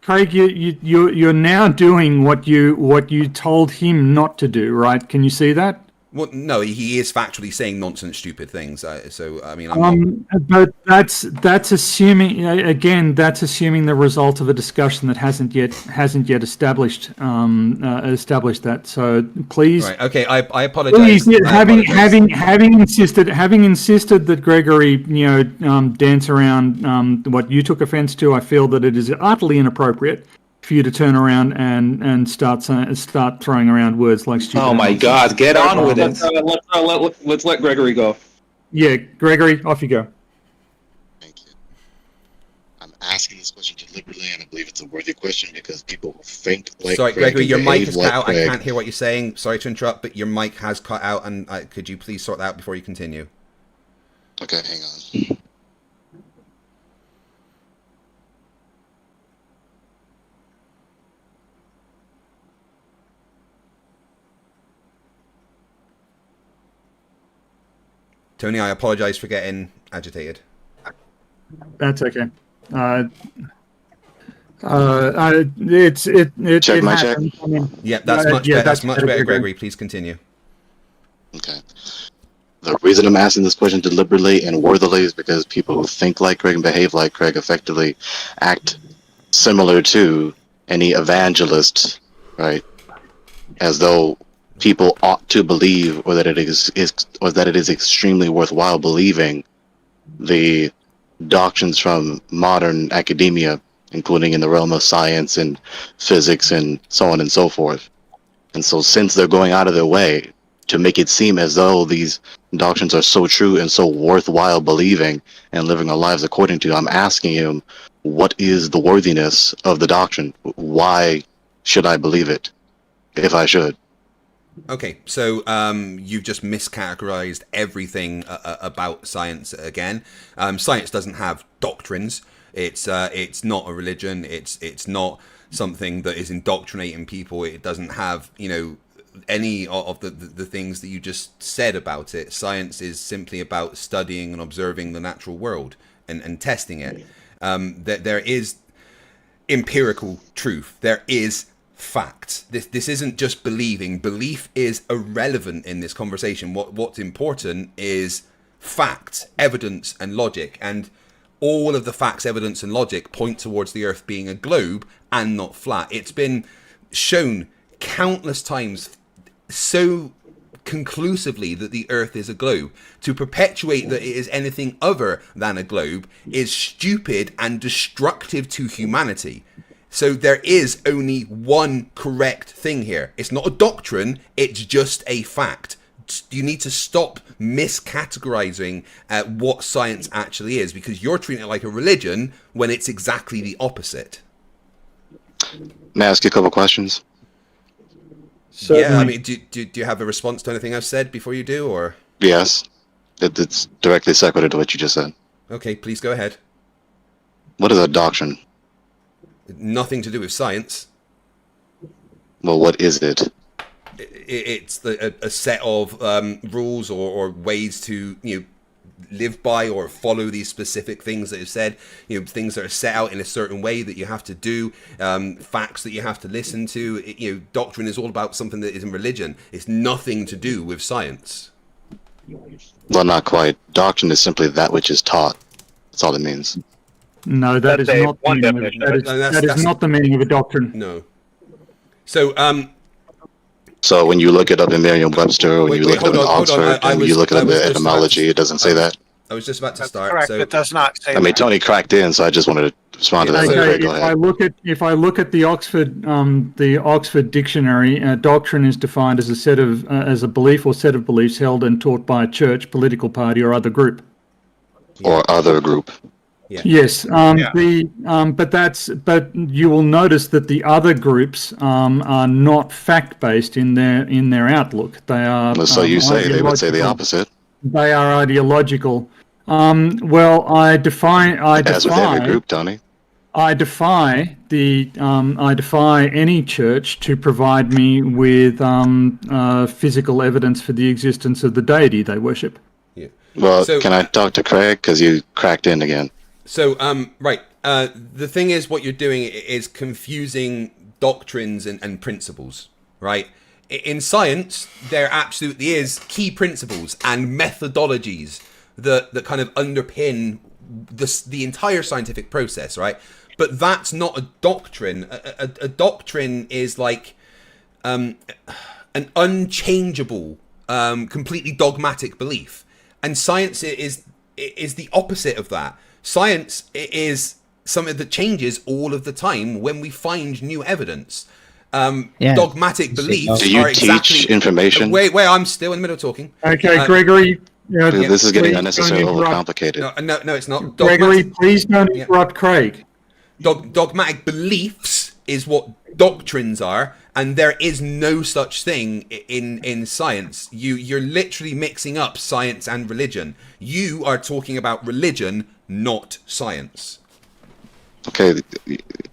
Craig, you're now doing what you told him not to do. Right? Can you see that? Well, no, he is factually saying nonsense, stupid things. So I mean, I'm not... but that's assuming again. That's assuming the result of a discussion that hasn't yet established that. So please, right, okay, I apologize. Please, having insisted that Gregory, dance around what you took offence to, I feel that it is utterly inappropriate for you to turn around and start throwing around words like stupid. Oh my God! Get on with it. Let's let Gregory go. Yeah, Gregory, off you go. Thank you. I'm asking this question deliberately, and I believe it's a worthy question because people who think like. Sorry, Greg Gregory, your and mic behave is like cut out. Greg. I can't hear what you're saying. Sorry to interrupt, but your mic has cut out, and could you please sort that out before you continue? Okay, hang on. Tony, I apologize for getting agitated. That's okay. It Check my happens. check. I mean, Yeah, that's much better. That's much better, Gregory. Please continue. Okay. The reason I'm asking this question deliberately and worthily is because people who think like Greg and behave like Greg effectively act similar to any evangelist, right? As though people ought to believe, or that it is extremely worthwhile believing the doctrines from modern academia, including in the realm of science and physics and so on and so forth. And so since they're going out of their way to make it seem as though these doctrines are so true and so worthwhile believing and living our lives according to, I'm asking him, what is the worthiness of the doctrine? Why should I believe it, if I should? Okay, so you've just miscategorized everything about science again. Science doesn't have doctrines. It's not a religion. It's not something that is indoctrinating people. It doesn't have any of the things that you just said about it. Science is simply about studying and observing the natural world and testing it. There is empirical truth. There is facts. This isn't just believing. Belief is irrelevant in this conversation. What's important is facts, evidence, and logic. And all of the facts, evidence, and logic point towards the Earth being a globe and not flat. It's been shown countless times so conclusively that the Earth is a globe. To perpetuate that it is anything other than a globe is stupid and destructive to humanity. So there is only one correct thing here. It's not a doctrine, it's just a fact. You need to stop miscategorizing what science actually is, because you're treating it like a religion when it's exactly the opposite. May I ask you a couple questions? Yeah, I mean, do you have a response to anything I've said before you do, or? Yes. It's directly sequitur to what you just said. Okay, please go ahead. What is a doctrine? Nothing to do with science. Well, what is it? It's a set of rules or ways to live by or follow these specific things that are said. Things that are set out in a certain way that you have to do. Facts that you have to listen to. Doctrine is all about something that is in religion. It's nothing to do with science. Well, not quite. Doctrine is simply that which is taught. That's all it means. No, that is not the meaning. That is not the meaning of a doctrine. No. So, So when you look it up in Merriam-Webster, or when you look it up in Oxford, and you look it up in etymology, it doesn't say that. I was just about to start. Correct. So, It does not say. I mean, Tony cracked in, so I just wanted to respond to that. Okay, Go ahead. if I look at the Oxford dictionary, doctrine is defined as as a belief or set of beliefs held and taught by a church, political party, or other group. Or other group. Yeah. Yes, but you will notice that the other groups are not fact-based in their outlook. They are. So you say they would say the opposite. They are ideological. Well, I defy. As with every group, Tony. I defy any church to provide me with physical evidence for the existence of the deity they worship. Yeah. Well, can I talk to Craig, because you cracked in again? So, right. The thing is, what you're doing is confusing doctrines and principles, right? In science, there absolutely is key principles and methodologies that kind of underpin the entire scientific process, right? But that's not a doctrine. A doctrine is like an unchangeable, completely dogmatic belief, and science is the opposite of that. Science is something that changes all of the time when we find new evidence. Dogmatic beliefs Do you are exactly... teach information? Wait, I'm still in the middle of talking. Okay, Gregory. This is getting please unnecessarily don't interrupt. overcomplicated. No, it's not. Gregory, please don't interrupt Craig. Dogmatic beliefs is what doctrines are, and there is no such thing in science. You're literally mixing up science and religion. You are talking about religion, not science. Okay,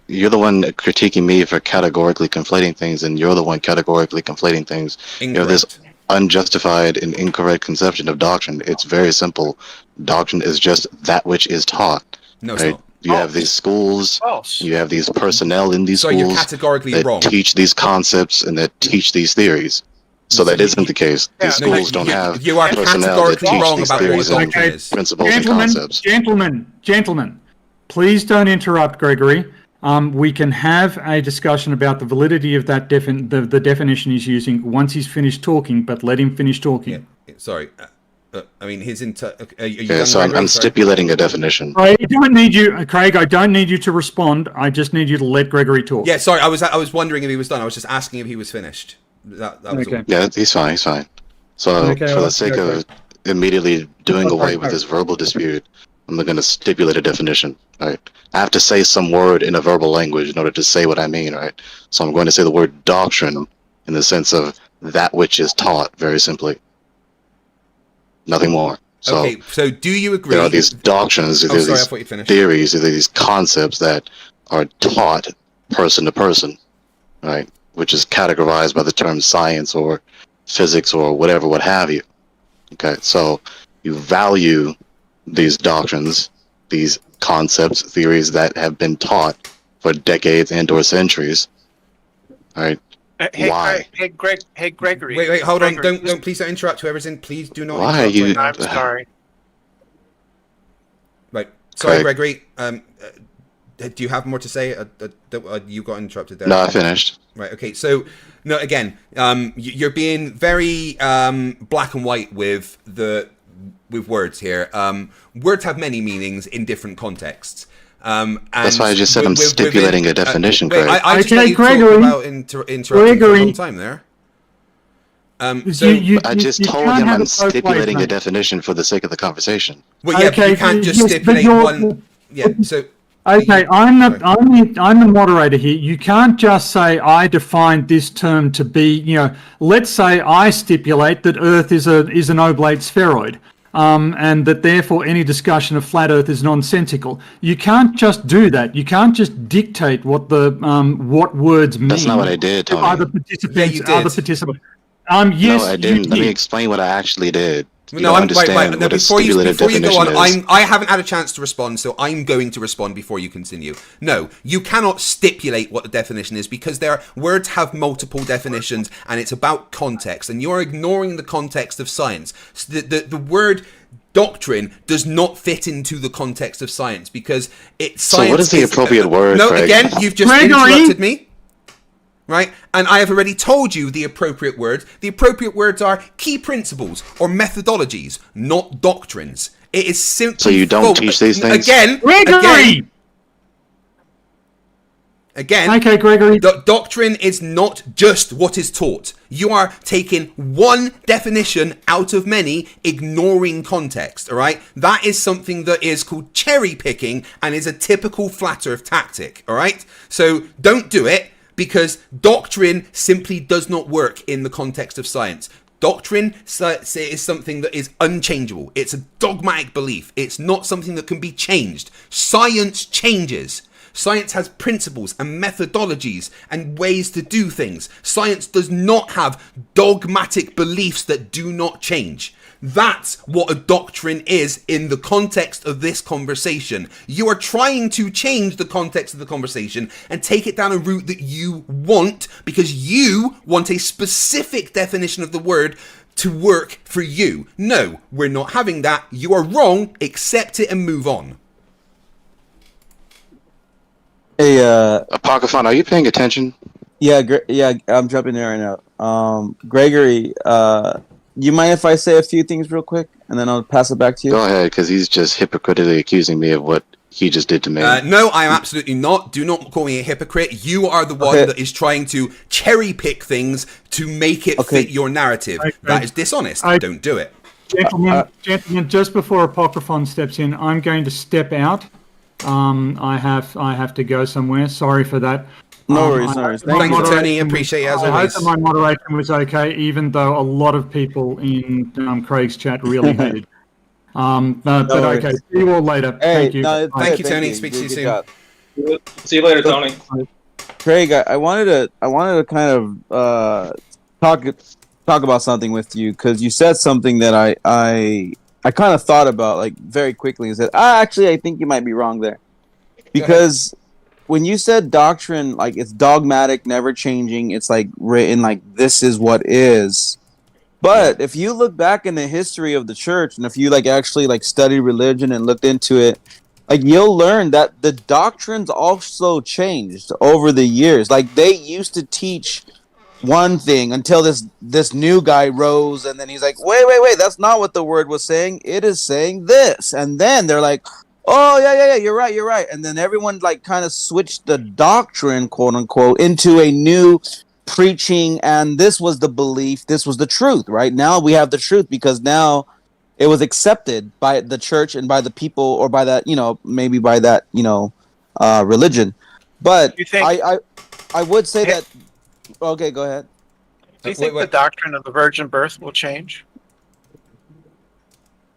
you're the one critiquing me for categorically conflating things, and you're the one categorically conflating things. Incorrect. You have this unjustified and incorrect conception of doctrine. It's very simple. Doctrine is just that which is taught. No, it's right? not. You have these schools, you have these personnel in these So schools you're categorically that wrong. teach these concepts and that teach these theories. So that isn't the case. These schools don't have you are personnel that categorically teach wrong these about what theories a and doctrine is. principles and concepts. Gentlemen, please don't interrupt Gregory. We can have a discussion about the validity of that the definition he's using once he's finished talking, but let him finish talking. Yeah, sorry. I mean, his So I'm stipulating a definition. I don't need you, Craig. I don't need you to respond. I just need you to let Gregory talk. Yeah, sorry. I was wondering if he was done. I was just asking if he was finished. That was all. Yeah, he's fine. So for the sake of immediately doing away with this verbal dispute, I'm going to stipulate a definition. Right? I have to say some word in a verbal language in order to say what I mean. Right? So I'm going to say the word doctrine in the sense of that which is taught. Very simply. Nothing more. So, okay, so do you agree? There are these doctrines, there's these theories, there's these concepts that are taught person to person, right? Which is categorized by the term science or physics or whatever, what have you. Okay, so you value these doctrines, these concepts, theories that have been taught for decades and or centuries, right? Why? Gregory. Wait, hold on. Gregory. Don't please don't interrupt whoever's in. Please do not Why interrupt. are you... Right now. I'm sorry. Right. Sorry, Craig. Gregory. Do you have more to say? You got interrupted there. No, I finished. Right. Okay. So, no. Again, you're being very black and white with words here. Words have many meanings in different contexts. And that's why I just said I'm stipulating a definition, Craig. I just let you talk about interrupting for a long time there. I just told him I'm stipulating a definition for the sake of the conversation. Well, yeah, but you can't just stipulate one. Yeah, so... Okay, I'm the moderator here. You can't just say I defined this term to be, let's say I stipulate that Earth is an oblate spheroid. And that therefore any discussion of flat Earth is nonsensical. You can't just do that. You can't just dictate what what words mean. That's not what I did, Tony. Other participants. Yeah, other participants. Yes, no, I didn't. Let me explain what I actually did. No, right. No, before you go on, I haven't had a chance to respond, so I'm going to respond before you continue. No, you cannot stipulate what the definition is because words have multiple definitions, and it's about context, and you're ignoring the context of science. The word doctrine does not fit into the context of science because it's science. So what is the appropriate word? No, Craig? again, you've just interrupted me. Right? And I have already told you the appropriate words. The appropriate words are key principles or methodologies, not doctrines. It is simply... So you don't teach these things? Gregory! Again, okay, Gregory. Doctrine is not just what is taught. You are taking one definition out of many, ignoring context, all right? That is something that is called cherry picking and is a typical flat earth tactic, all right? So don't do it. Because doctrine simply does not work in the context of science. Doctrine is something that is unchangeable. It's a dogmatic belief. It's not something that can be changed. Science changes. Science has principles and methodologies and ways to do things. Science does not have dogmatic beliefs that do not change. That's what a doctrine is in the context of this conversation. You are trying to change the context of the conversation and take it down a route that you want because you want a specific definition of the word to work for you. No, we're not having that. You are wrong. Accept it and move on. Hey, Apocryphon, are you paying attention? Yeah, I'm jumping in right now. Gregory, you mind if I say a few things real quick, and then I'll pass it back to you? Go ahead, because he's just hypocritically accusing me of what he just did to me. No, I am absolutely not. Do not call me a hypocrite. You are the one that is trying to cherry pick things to make it fit your narrative. That is dishonest. Don't do it. Gentlemen, just before Apocryphon steps in, I'm going to step out. I have to go somewhere. Sorry for that. No worries. Thank you, Tony. Appreciate it as always. I hope that my moderation was okay, even though a lot of people in Craig's chat really hated. But okay. See you all later. Thank you. Thank you, Tony. Speak to you soon. See you later, Tony. Craig, I wanted to kind of talk about something with you because you said something that I kind of thought about like very quickly and said, I think you might be wrong there, because when you said doctrine, like it's dogmatic, never changing, it's like written like this is what is. But if you look back in the history of the church, and if you like actually like study religion and looked into it, like you'll learn that the doctrines also changed over the years. Like they used to teach one thing until this new guy rose, and then he's like, wait, that's not what the word was saying. It is saying this. And then they're like, oh yeah, you're right. And then everyone like kind of switched the doctrine, quote unquote, into a new preaching, and this was the belief, this was the truth. Right now we have the truth because now it was accepted by the church and by the people, or by that, maybe by that, religion. But I would say that. Okay, go ahead. Do you think the doctrine of the virgin birth will change?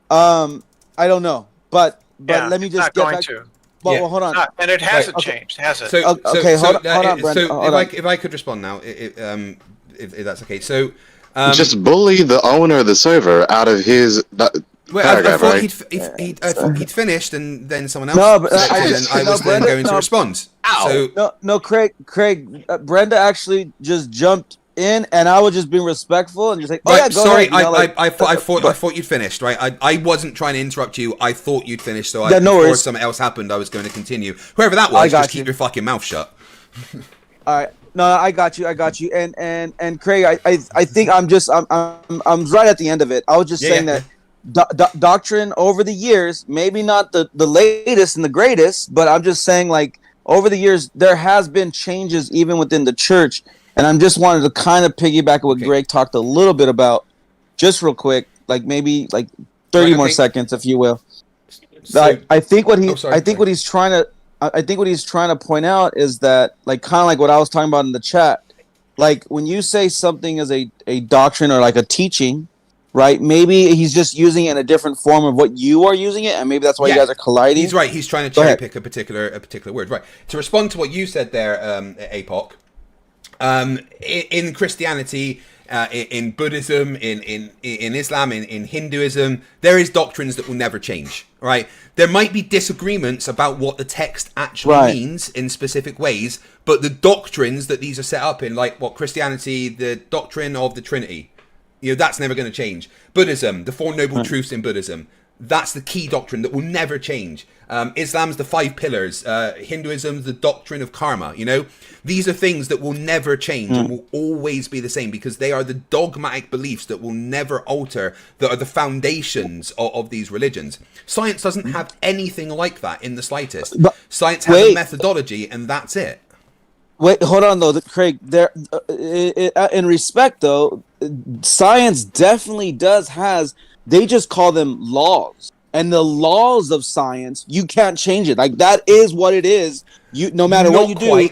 I don't know, but let me just get back to. Well, hold on. And it hasn't changed, has it? So, hold on, Brent. If I could respond now, if that's okay. So, just bully the owner of the server out of his paragraph, I thought he'd finished, and then someone else. No, but I was then going to respond. So, no, Craig, Brenda actually just jumped in, and I was just being respectful and just like, go ahead. I thought you'd finished, right? I wasn't trying to interrupt you. I thought you'd finished, so before something else happened, I was going to continue. Whoever that was, just keep your fucking mouth shut. All right. No, I got you. And Craig, I think I'm right at the end of it. I was just saying that doctrine over the years, maybe not the latest and the greatest, but I'm just saying like over the years there has been changes even within the church. And I'm just wanted to kind of piggyback what Greg talked a little bit about, just real quick, like maybe like 30 more seconds, if you will. So, I think what he's trying to point out is that, like, kind of like what I was talking about in the chat, like when you say something is a doctrine or like a teaching, right? Maybe he's just using it in a different form of what you are using it, and maybe that's why you guys are colliding. He's right. He's trying to cherry pick a particular word, right? To respond to what you said there, APOC. In Christianity, in Buddhism, in Islam, in Hinduism, there is doctrines that will never change, right? There might be disagreements about what the text actually means in specific ways, but the doctrines that these are set up in, like what Christianity, the doctrine of the Trinity, that's never going to change. Buddhism, the Four Noble Truths in Buddhism, that's the key doctrine that will never change. Islam's the 5 pillars. Hinduism's the doctrine of karma. These are things that will never change and will always be the same because they are the dogmatic beliefs that will never alter, that are the foundations of these religions. Science doesn't have anything like that in the slightest. But science has a methodology, and that's it. Wait, hold on though, Craig. In respect though, science definitely has. They just call them laws, and the laws of science you can't change it. Like that is what it is. No matter what you do.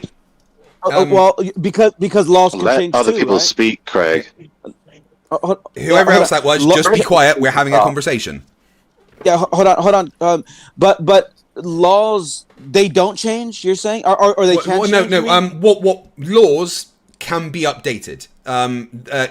Well, because laws can change. Let other people speak, Craig. Whoever else that was, just be quiet. We're having a conversation. Yeah, hold on. But laws, they don't change. You're saying, or they can't. No. What laws can be updated.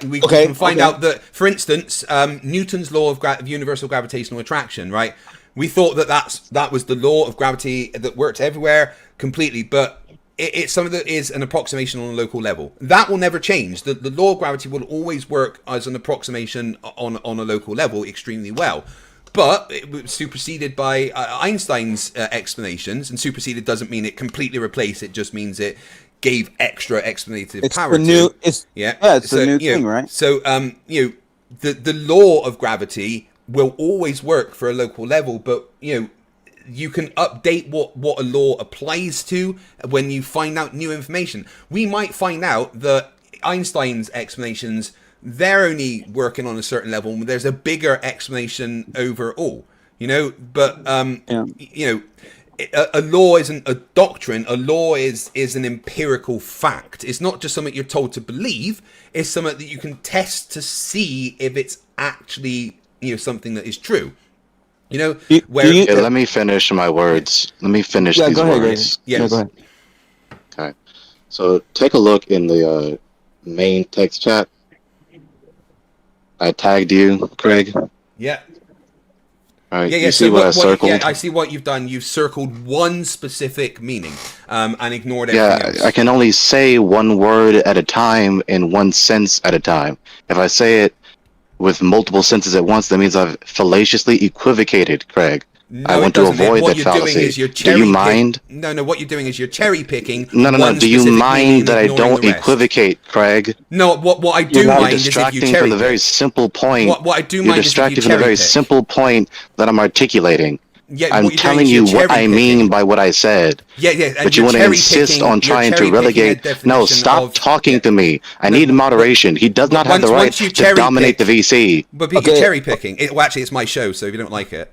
We can find out that, for instance, Newton's law of universal gravitational attraction, right? We thought that was the law of gravity that works everywhere completely, but it's something that is an approximation on a local level. That will never change. The law of gravity will always work as an approximation on a local level extremely well. But it was superseded by Einstein's explanations, and superseded doesn't mean it completely replaced. It just means it gave extra explanative power. It's the new thing, right? So the law of gravity will always work for a local level, but you can update what a law applies to when you find out new information. We might find out that Einstein's explanations, they're only working on a certain level. There's a bigger explanation overall, but a law isn't a doctrine. A law is an empirical fact. It's not just something you're told to believe. It's something that you can test to see if it's actually something that is true. Let me finish my words. Let me finish these words. Yes. Go ahead. Okay. So take a look in the main text chat. I tagged you, Craig. Yeah. All right. Yeah. You see what I circled? Yeah, I see what you've done. You've circled one specific meaning, and ignored everything else. I can only say one word at a time in one sense at a time. If I say it with multiple senses at once, that means I've fallaciously equivocated, Craig. No, I want to avoid that fallacy. Do you mind? No, what you're doing is you're cherry picking. No. Do you mind that I don't equivocate, Craig? No, what I do mind is if you cherry pick. You're distracting from the very simple point. What I do mind is if you cherry pick. You're distracting from the very simple point that I'm articulating. Yeah, I'm telling you what I mean by what I said. Yeah. But you want to insist on trying to relegate. No, stop talking to me. I need moderation. He does not have the right to dominate the VC. But you're cherry picking. Actually, it's my show, so if you don't like it.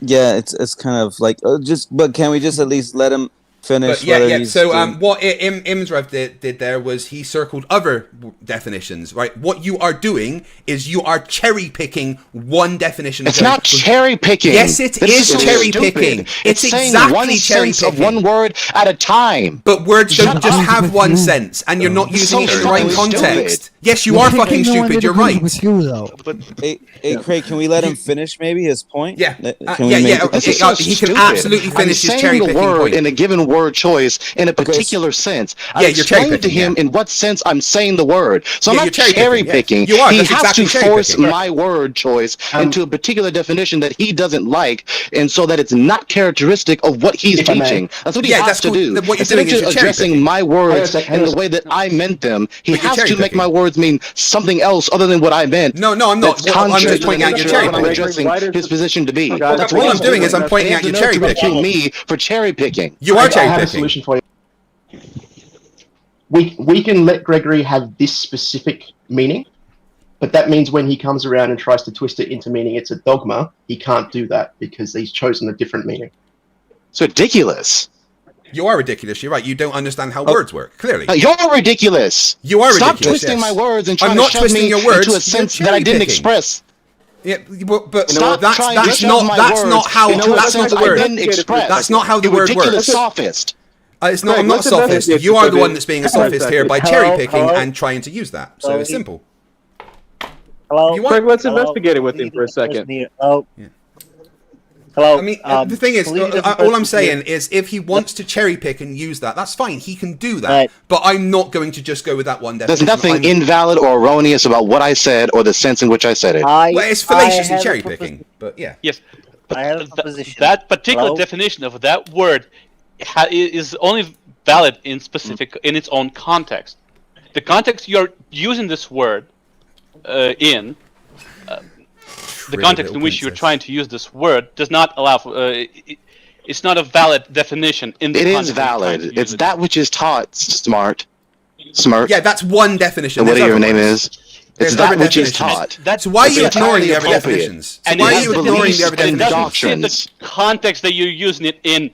Yeah, it's kind of like but can we just at least let him finish? Yeah. So what Imsrev did there was he circled other definitions, right? What you are doing is you are cherry picking one definition. It's not cherry picking. Yes, it is cherry picking. It's saying exactly one cherry sense picking. of one word at a time. But words don't just have one sense, and you're not using it in the right context. Yes, you are fucking stupid. You're right. Hey, Craig, can we let him finish maybe his point? Yeah. He can absolutely finish his cherry picking point. In a given word choice in a particular sense. I explained to him in what sense I'm saying the word. So I'm not cherry picking. You are. He has to force my word choice into a particular definition that he doesn't like, and so that it's not characteristic of what he's teaching. That's what he has to do. Instead of just addressing my words in the way that I meant them, he has to make my words mean something else other than what I meant. No, I'm not. I'm just pointing out your cherry picking. I'm addressing his position to be. That's what I'm doing is I'm pointing out your cherry picking. Me for cherry picking. You are cherry picking. I have a solution for you. We can let Gregory have this specific meaning, but that means when he comes around and tries to twist it into meaning it's a dogma, he can't do that because he's chosen a different meaning. It's ridiculous. You are ridiculous. You're right. You don't understand how words work. Clearly, you're ridiculous. You are ridiculous. Stop twisting my words and I'm trying not to shove me your words. into a sense that I didn't express. Yeah, but Stop that's not how the word. That's not how the word works. Sophist. It's not. I'm not a sophist. You are the one that's being a sophist here by cherry picking and trying to use that. So it's simple. Hello. Craig, let's investigate it with him for a second. Hello. I mean, the thing is, all I'm saying is if he wants to cherry pick and use that, that's fine. He can do that. But I'm not going to just go with that one definition. There's nothing invalid or erroneous about what I said or the sense in which I said it. Well, it's fallacious and cherry picking, but yeah. Yes. I have a proposition. That particular definition of that word is only valid in its own context. The context you're using this word in. The context in which you're trying to use this word does not allow for. It's not a valid definition in the context. It is valid. It's that which is taught. Smart. Yeah, that's one definition. And whatever your name is. It's that which is taught. So why are you ignoring the other definitions? And why are you ignoring the other definitions? The context that you're using it in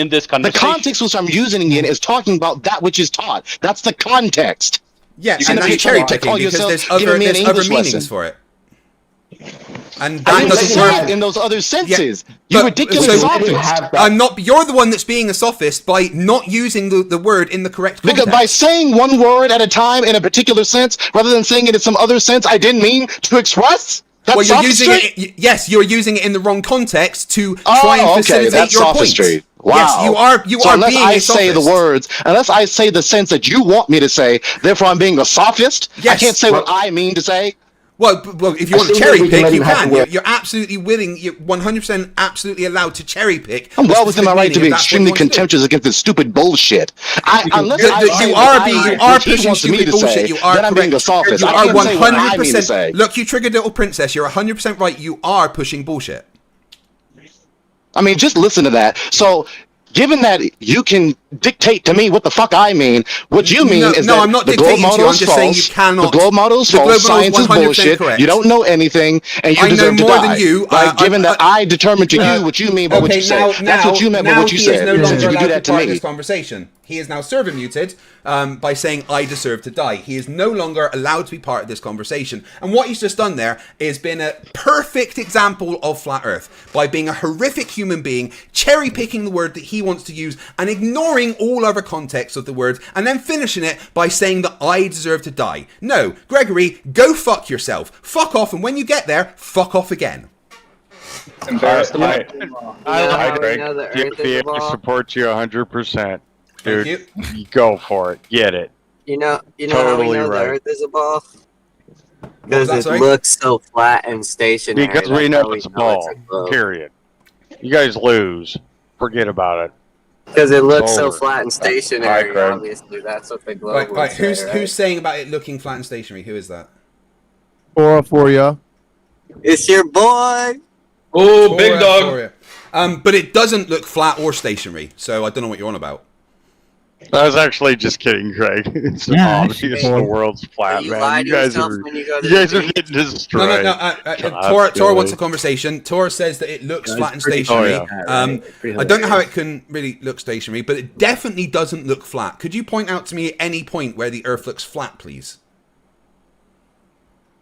this conversation. The context which I'm using it in is talking about that which is taught. That's the context. Yeah, and that's cherry picking because there's other meanings for it. And I that didn't doesn't say work it in those other senses. Yeah, You but- ridiculous so- sophist. I'm not. You're the one that's being a sophist by not using the word in the correct context. Because by saying one word at a time in a particular sense, rather than saying it in some other sense I didn't mean to express. That's well, you're sophistry? using it. Yes, you're using it in the wrong context to try and facilitate that's your sophistry. point. Wow. Yes, you are. You so are unless being I a say the sophist. words, unless I say the sense that you want me to say, therefore I'm being a sophist. Yes. I can't say what I mean to say. Well, if you want to Assuming cherry we can pick, let you him have can. the word. You're absolutely willing. You're 100% absolutely allowed to cherry pick. I'm well the within my specific right to meaning be if that's what extremely you want to do. contemptuous against this stupid bullshit. Unless You I are say being. what You I- are what he pushing wants me stupid to bullshit. say, You are then I'm correct. being a sophist. You I are can't say what I mean to say. 100%. Look, you triggered little princess. You're 100% right. You are pushing bullshit. I mean, just listen to that. So, given that you can dictate to me what the fuck I mean, what you mean is no, that I'm not the globe dictating to you. model I'm is just saying false. you cannot. The globe model is The false. globe model is Science is 100% bullshit. correct. You don't know anything, and you I know deserve to more die. than you. But given that I determined to you what you mean by what Okay, you say, that's what you meant by now what you he said. is no Since longer you could allowed do to that be to part of me. this conversation. He is now server muted by saying I deserve to die. He is no longer allowed to be part of this conversation. And what he's just done there is been a perfect example of flat Earth by being a horrific human being, cherry picking the word that he wants to use and ignoring all other context of the word, and then finishing it by saying that I deserve to die. No, Gregory, go fuck yourself. Fuck off, and when you get there, fuck off again. Hi, Hi, Greg. DFA supports you 100%. Dude, you go for it. Get it. You know Totally how we know right. the Earth is a ball? Because that, it sorry? looks so flat and stationary. Because we That's know how it's a ball. globe. Period. You guys lose. Forget about it. Because it looks It's so over. flat and stationary. Obviously, that's what the globe Right, would say, right? who's saying about it looking flat and stationary? Who is that? For ya. It's your boy. Oh, big dog. But it doesn't look flat or stationary, so I don't know what you're on about. I was actually just kidding, Greg. It's obvious the world's flat, man. You guys are getting destroyed. Tor wants a conversation. Tor says that it looks flat and stationary. I don't know how it can really look stationary, but it definitely doesn't look flat. Could you point out to me at any point where the Earth looks flat, please?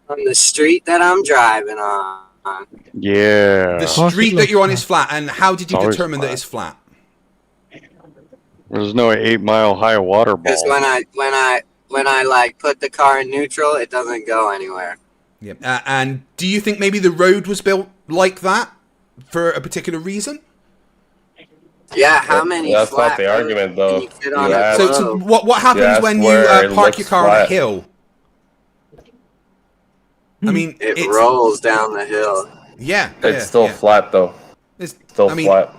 On the street that I'm driving on. Yeah. The street that you're on is flat, and how did you It's always determine that flat. it's flat? There's no 8 mile high water ball. Because when I like put the car in neutral, it doesn't go anywhere. Yeah. And do you think maybe the road was built like that for a particular reason? Yeah, how many? That's flat not the roads argument, can though. you fit on a So globe? what happens That's when you where it park your looks car on a flat. hill? I mean, It rolls down the hill. Yeah, It's still flat, though. It's still I mean, flat.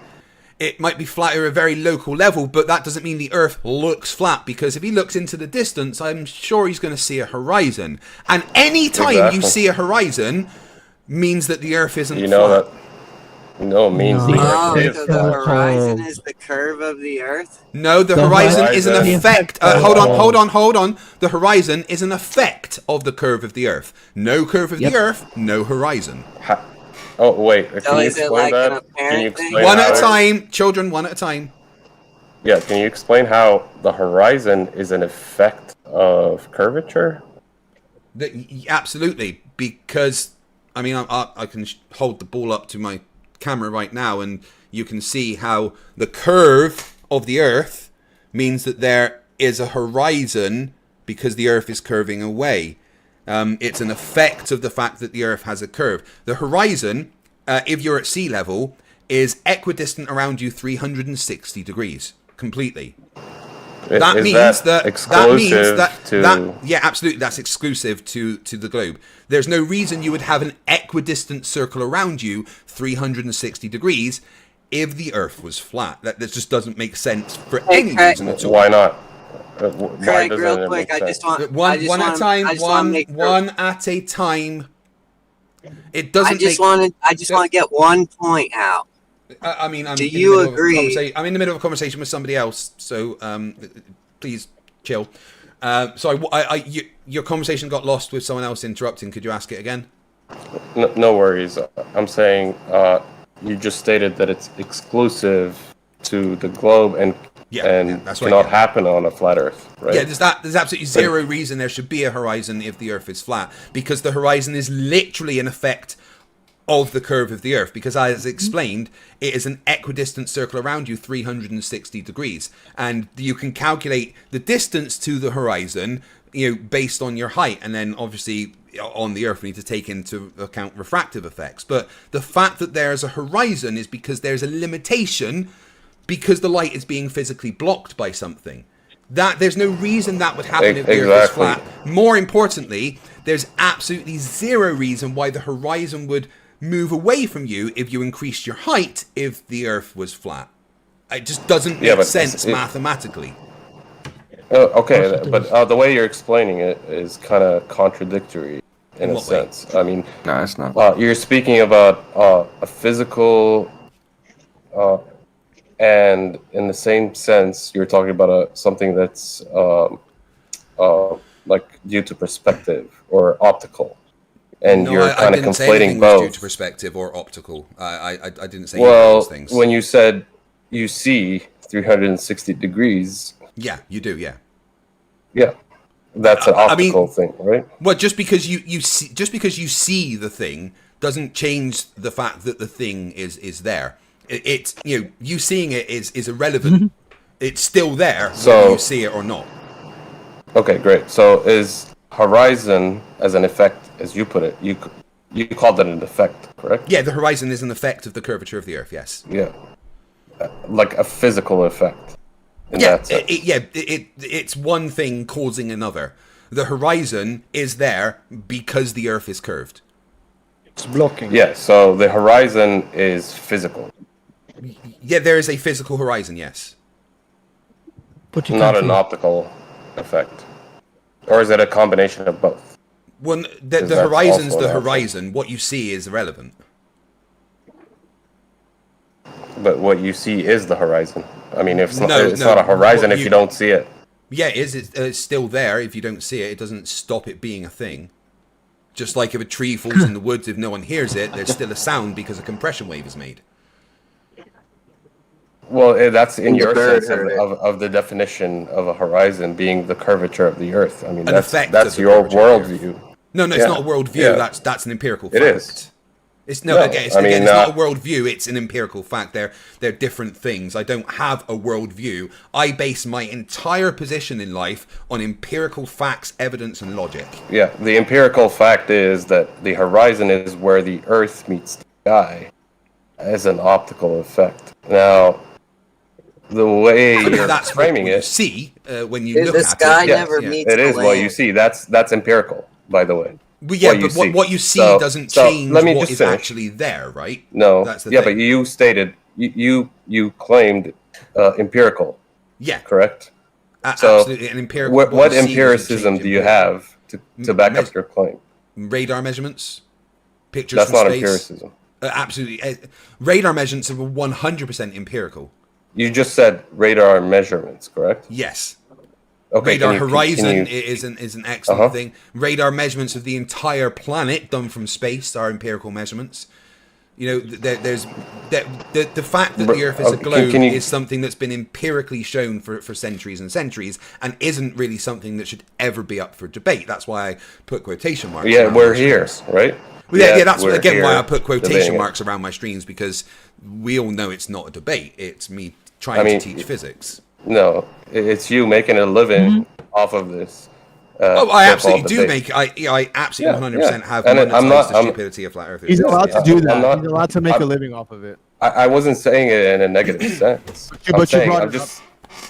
It might be flat at a very local level, but that doesn't mean the Earth looks flat, because if he looks into the distance, I'm sure he's going to see a horizon. And any time you Exactly. see a horizon means that the Earth isn't You know flat. that. No, it means the Oh, Earth is because the flat. horizon is the curve of the Earth? No, the The horizon is an horizon. effect. Hold on. The horizon is an effect of the curve of the Earth. No curve of the Earth, no horizon. Oh, wait. So Can you is it explain like an that? Can you apparent thing? explain One how at a it- time, children, one at a time. Yeah, can you explain how the horizon is an effect of curvature? Absolutely, because I mean, I can hold the ball up to my camera right now, and you can see how the curve of the Earth means that there is a horizon because the Earth is curving away. It's an effect of the fact that the Earth has a curve. The horizon, if you're at sea level, is equidistant around you 360 degrees completely. That Is means that exclusive to... yeah, absolutely, that's exclusive to the globe. There's no reason you would have an equidistant circle around you 360 degrees if the Earth was flat. That just doesn't make sense for any reason at all. Why not? Why Craig, doesn't real it quick, make I just sense? want One at a time. One at a time. It doesn't. I just want to get one point out. I mean, I'm Do in the you middle of a agree? I'm in the middle of a conversation with somebody else, so please chill. Your conversation got lost with someone else interrupting. Could you ask it again? No worries. I'm saying you just stated that it's exclusive to the globe and that's right, cannot happen on a flat Earth, right? Yeah, there's absolutely zero reason there should be a horizon if the Earth is flat, because the horizon is literally an effect of the curve of the Earth, because as explained, it is an equidistant circle around you 360 degrees, and you can calculate the distance to the horizon, based on your height, and then obviously on the Earth we need to take into account refractive effects. But the fact that there's a horizon is because there's a limitation, because the light is being physically blocked by something. That there's no reason that would happen if the Earth is flat. More importantly, there's absolutely zero reason why the horizon would move away from you if you increased your height if the Earth was flat. It just doesn't make sense mathematically. Okay, but the way you're explaining it is kind of contradictory in a sense. I mean, no, it's not. You're speaking about a physical, and in the same sense, you're talking about something that's like due to perspective or optical, and you're kind of conflating both. Due to perspective or optical. I didn't say those things. When you said you see 360 degrees. Yeah, you do. Yeah. Yeah, that's an optical thing, right? Well, just because you see the thing doesn't change the fact that the thing is there. It's you seeing it is irrelevant. It's still there whether you see it or not. Okay, great. So is horizon as an effect, as you put it, you called it an effect, correct? Yeah, the horizon is an effect of the curvature of the Earth. Yes. Yeah, like a physical effect. It's one thing causing another. The horizon is there because the Earth is curved. It's blocking. Yeah, so the horizon is physical. Yeah, there is a physical horizon, yes. But not an optical effect. Or is it a combination of both? Well, the horizon's the horizon. What you see is irrelevant. But what you see is the horizon. I mean, it's not a horizon if you don't see it. Yeah, it is. It's still there. If you don't see it, it doesn't stop it being a thing. Just like if a tree falls in the woods, if no one hears it, there's still a sound because a compression wave is made. Well, that's in your sense of the definition of a horizon being the curvature of the Earth. I mean, that's your worldview. No, it's not a worldview. Yeah. That's an empirical fact. It is. It's not a worldview. It's an empirical fact. They're different things. I don't have a worldview. I base my entire position in life on empirical facts, evidence, and logic. Yeah, the empirical fact is that the horizon is where the Earth meets the sky as an optical effect. Now, the way you're framing it, see when you look at it, the sky never meets the land. It is what you see. That's empirical, by the way. Well, yeah, what you see doesn't change what is actually there, right? No. That's the thing. But you stated you claimed empirical. Yeah. Correct. Absolutely, an empirical. What empiricism do you have to back up your claim? Radar measurements, pictures That's from not space. Empiricism. Absolutely, radar measurements are 100% empirical. You just said radar measurements, correct? Yes. Okay, radar horizon is an excellent thing. Radar measurements of the entire planet done from space are empirical measurements. There's the fact that the Earth is a globe is something that's been empirically shown for centuries and centuries, and isn't really something that should ever be up for debate. That's why I put quotation marks. Yeah, we're here, right? Well, yeah, that's again why I put quotation marks around my streams, because we all know it's not a debate. It's me trying to teach physics. No, it's you making a living off of this. I absolutely do make. I absolutely 100% have monetized the stupidity of flat earthers. He's allowed to do that. He's allowed to make a living off of it. I wasn't saying it in a negative sense.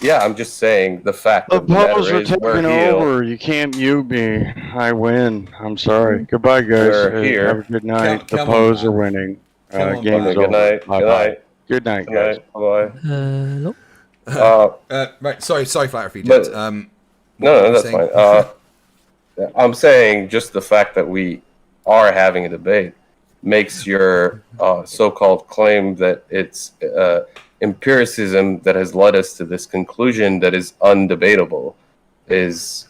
I'm just saying the fact the of the matter polls are is taking over. You can't mute me. I win. I'm sorry. Goodbye, guys. We're here. Have a good night. The polls are winning. Game's over. Good night. Bye. Good night, guys. Bye. Hello. Right. Sorry, Flat Earth Egypt. No, that's fine. I'm saying just the fact that we are having a debate makes your so-called claim that it's empiricism that has led us to this conclusion that is undebatable is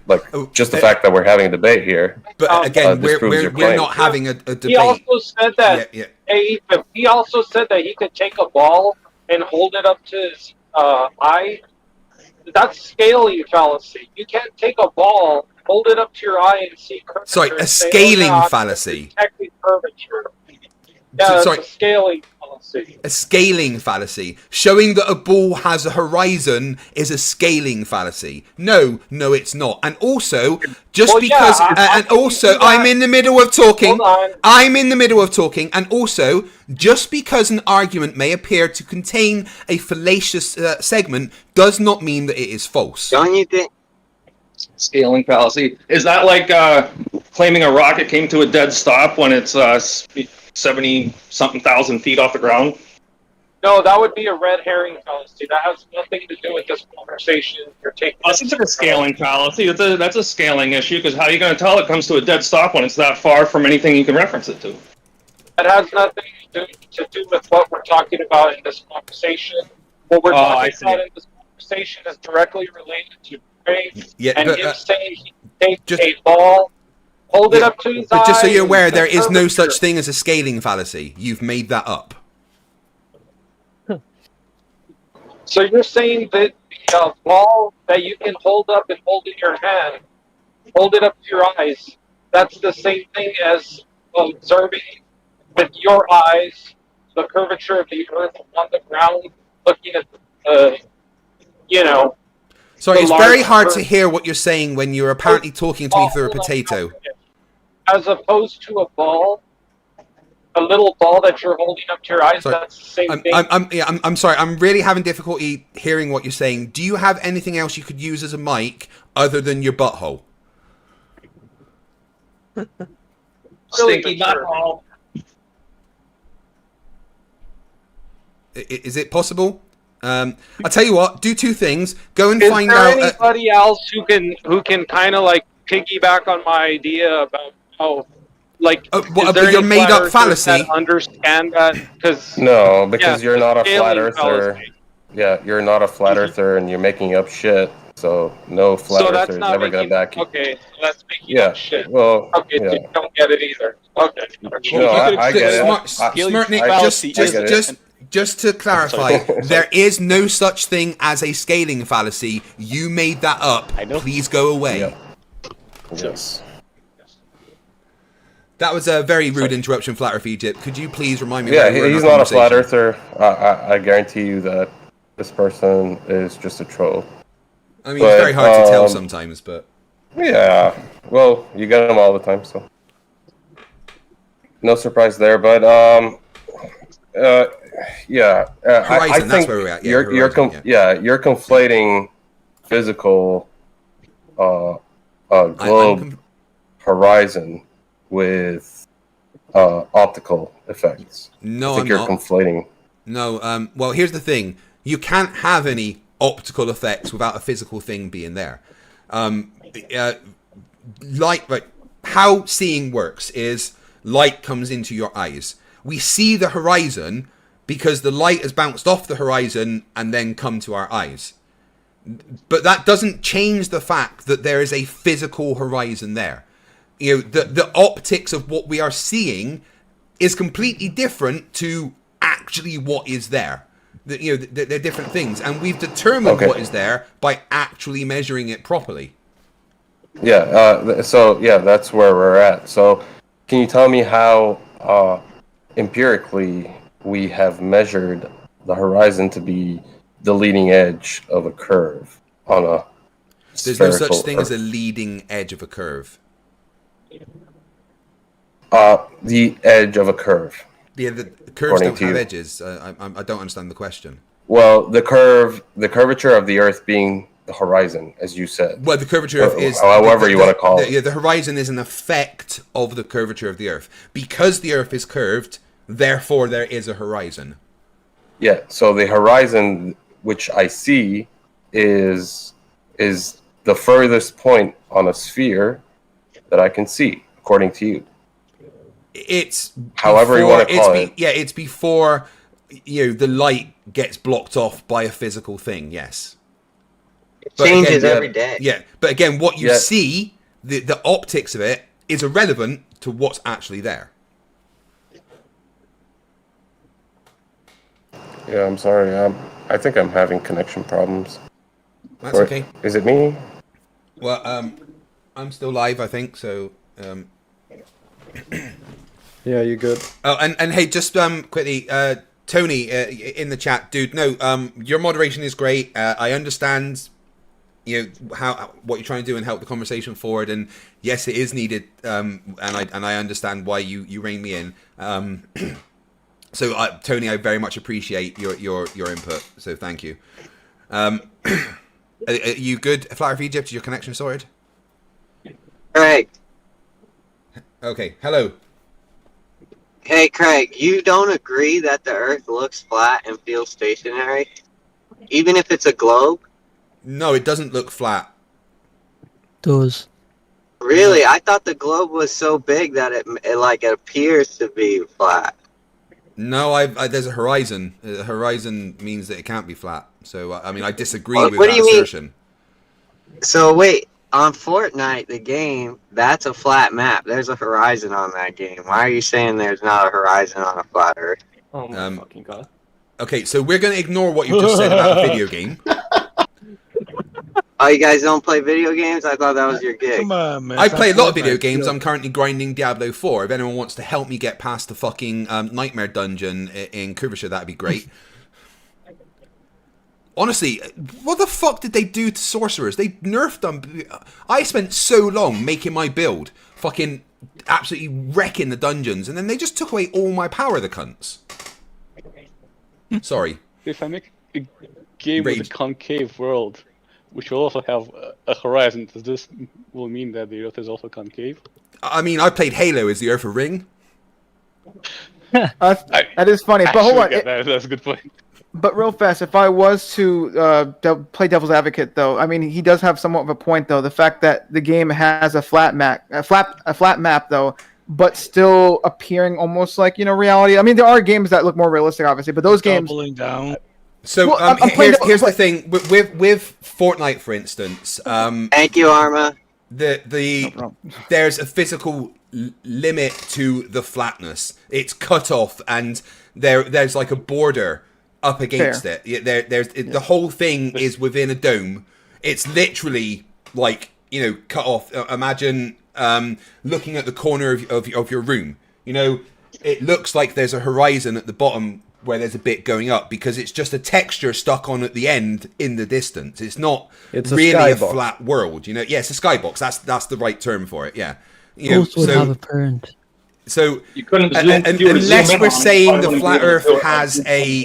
like just the fact that we're having a debate here. But again, we're not having a debate. He also said that. He also said that he could take a ball and hold it up to his eye. That's scaling fallacy. You can't take a ball, hold it up to your eye, and see curvature. Sorry, a scaling fallacy. Detecting curvature. Yeah, sorry. it's a scaling fallacy. A scaling fallacy. Showing that a ball has a horizon is a scaling fallacy. No, it's not. And also, I'm in the middle of talking. I'm in the middle of talking. And also, just because an argument may appear to contain a fallacious segment does not mean that it is false. Don't you think? Scaling fallacy. Is that like claiming a rocket came to a dead stop when it's 70-something thousand feet off the ground? No, that would be a red herring fallacy. That has nothing to do with this conversation you're taking. It's a scaling fallacy. That's a scaling issue, because how are you going to tell it comes to a dead stop when it's that far from anything you can reference it to? That has nothing to do with what we're talking about in this conversation. What we're talking about in this conversation is directly related to Craig and him saying he takes a ball, hold it up to his eye. Just so you're aware, there is no such thing as a scaling fallacy. You've made that up. So you're saying that the ball that you can hold up and hold in your hand, hold it up to your eyes, that's the same thing as observing with your eyes the curvature of the earth on the ground, looking at Sorry, it's very hard to hear what you're saying when you're apparently talking to me through a potato. As opposed to a ball, a little ball that you're holding up to your eyes, that's the same thing. I'm sorry, I'm really having difficulty hearing what you're saying. Do you have anything else you could use as a mic other than your butthole? Stinky butthole. Is it possible? I'll tell you what, do two things. Go and find out. Is there anybody else who can kind of like piggyback on my idea about how, like, your made-up fallacy? Understand that? Because you're not a flat earther. Fallacy. Yeah, you're not a flat earther, and you're making up shit. So no flat earther is never gonna back you. Okay, so that's making up shit. Well, okay, so you don't get it either. Okay. No, I get it. Just to clarify, there is no such thing as a scaling fallacy. You made that up. Please go away. Yeah. Yes. That was a very rude interruption, Flat Earth Egypt. Could you please remind me? Yeah, he's not a flat earther. I guarantee you that this person is just a troll. I mean, it's very hard to tell sometimes, but... Yeah, well, you get them all the time, so... No surprise there, but, yeah. Horizon, I think that's where we're at. Yeah, you're conflating physical globe horizon with optical effects. No, I think you're conflating. No, well, here's the thing. You can't have any optical effects without a physical thing being there. How seeing works is light comes into your eyes. We see the horizon because the light has bounced off the horizon and then come to our eyes. But that doesn't change the fact that there is a physical horizon there. You know, the optics of what we are seeing is completely different to actually what is there. They're different things, and we've determined what is there by actually measuring it properly. Yeah. So yeah, that's where we're at. So, can you tell me how empirically we have measured the horizon to be the leading edge of a curve on a There's no such thing as a leading edge of a curve. The edge of a curve. Yeah, the curves don't have edges. I don't understand the question. Well, the curvature of the Earth being the horizon, as you said. Well, the curvature of is however you want to call it. Yeah, the horizon is an effect of the curvature of the Earth. Because the Earth is curved, therefore there is a horizon. Yeah. So the horizon, which I see, is the furthest point on a sphere that I can see, according to you. It's however you want to call it. Yeah, it's before the light gets blocked off by a physical thing. Yes, it changes every day. Yeah, but again, what you see, the optics of it, is irrelevant to what's actually there. Yeah, I'm sorry. I think I'm having connection problems. That's okay. Is it me? Well, I'm still live, I think. So. Yeah, you good? Oh, and hey, just quickly, Tony in the chat, dude. No, your moderation is great. I understand, what you're trying to do and help the conversation forward. And yes, it is needed. And I understand why you rein me in. So Tony, I very much appreciate your input. So thank you. Are you good, Flat Earth Egypt? Is your connection sorted? Craig. Okay. Hello. Hey, Craig. You don't agree that the Earth looks flat and feels stationary, even if it's a globe? No, it doesn't look flat. Does. Really? I thought the globe was so big that it appears to be flat. No, there's a horizon. A horizon means that it can't be flat. So, I disagree with what that do you assertion. Mean? So, wait. On Fortnite, the game, that's a flat map. There's a horizon on that game. Why are you saying there's not a horizon on a flat Earth? Oh my fucking god. Okay, so we're going to ignore what you just said about a video game. Oh, you guys don't play video games? I thought that was your gig. Come on, man. I play a lot of video games. I'm currently grinding Diablo 4. If anyone wants to help me get past the fucking Nightmare Dungeon in Curvature, that'd be great. Honestly, what the fuck did they do to sorcerers? They nerfed them. I spent so long making my build, fucking absolutely wrecking the dungeons, and then they just took away all my power, the cunts. Sorry. If I make a game with a concave world, which will also have a horizon, does this will mean that the Earth is also concave? I played Halo. Is the Earth a ring? That is funny, but hold on. That's a good point. But real fast, if I was to play devil's advocate, though, he does have somewhat of a point, though. The fact that the game has a flat map, though, but still appearing almost like reality. There are games that look more realistic, obviously, but those games. Doubling down. So here's the thing with Fortnite, for instance. Thank you, Arma. There's a physical limit to the flatness. It's cut off, and there's like a border up against it. The whole thing is within a dome. It's literally like cut off. Imagine looking at the corner of your room. It looks like there's a horizon at the bottom where there's a bit going up because it's just a texture stuck on at the end in the distance. It's not really a flat world. Yeah, it's a skybox. That's the right term for it. Yeah. Both would have a parent. So you couldn't unless we're saying the flat Earth has a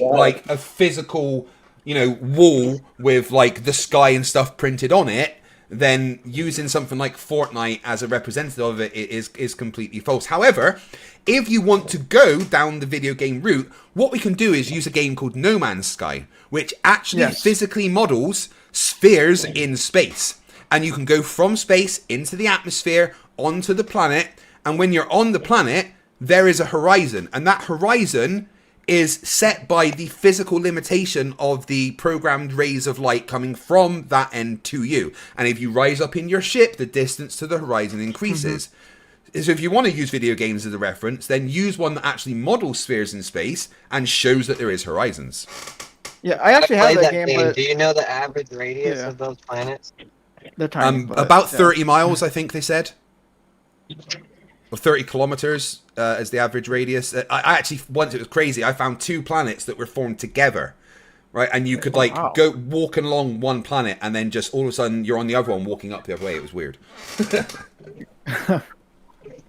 physical, wall with like the sky and stuff printed on it, then using something like Fortnite as a representative of it is completely false. However, if you want to go down the video game route, what we can do is use a game called No Man's Sky, which actually physically models spheres in space. And you can go from space into the atmosphere, onto the planet, and when you're on the planet, there is a horizon. And that horizon is set by the physical limitation of the programmed rays of light coming from that end to you. And if you rise up in your ship, the distance to the horizon increases. So if you want to use video games as a reference, then use one that actually models spheres in space and shows that there is horizons. Yeah, I actually have that game. But... Do you know the average radius of those planets? They're tiny, about 30 miles, I think they said. Or 30 kilometers as the average radius. I actually, once it was crazy, I found 2 planets that were formed together. Right, and you could go walking along one planet and then just all of a sudden you're on the other one walking up the other way. It was weird.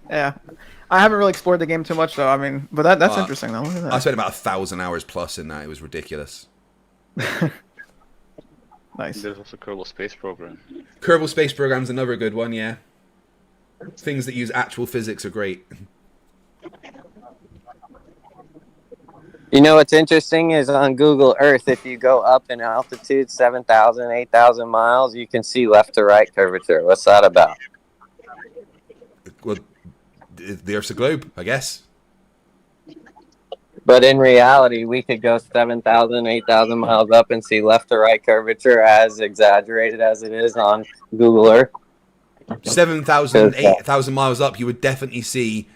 Yeah, I haven't really explored the game too much though. But that's interesting though. Look at that. I spent about 1,000 hours plus in that. It was ridiculous. Nice. There's also Kerbal Space Program. Kerbal Space Program's another good one. Yeah, things that use actual physics are great. What's interesting is on Google Earth, if you go up in altitude 7,000, 8,000 miles, you can see left to right curvature. What's that about? Well, the Earth's a globe, I guess. But in reality, we could go 7,000, 8,000 miles up and see left to right curvature as exaggerated as it is on Google Earth. 7,000, 8,000 miles up, you would definitely see.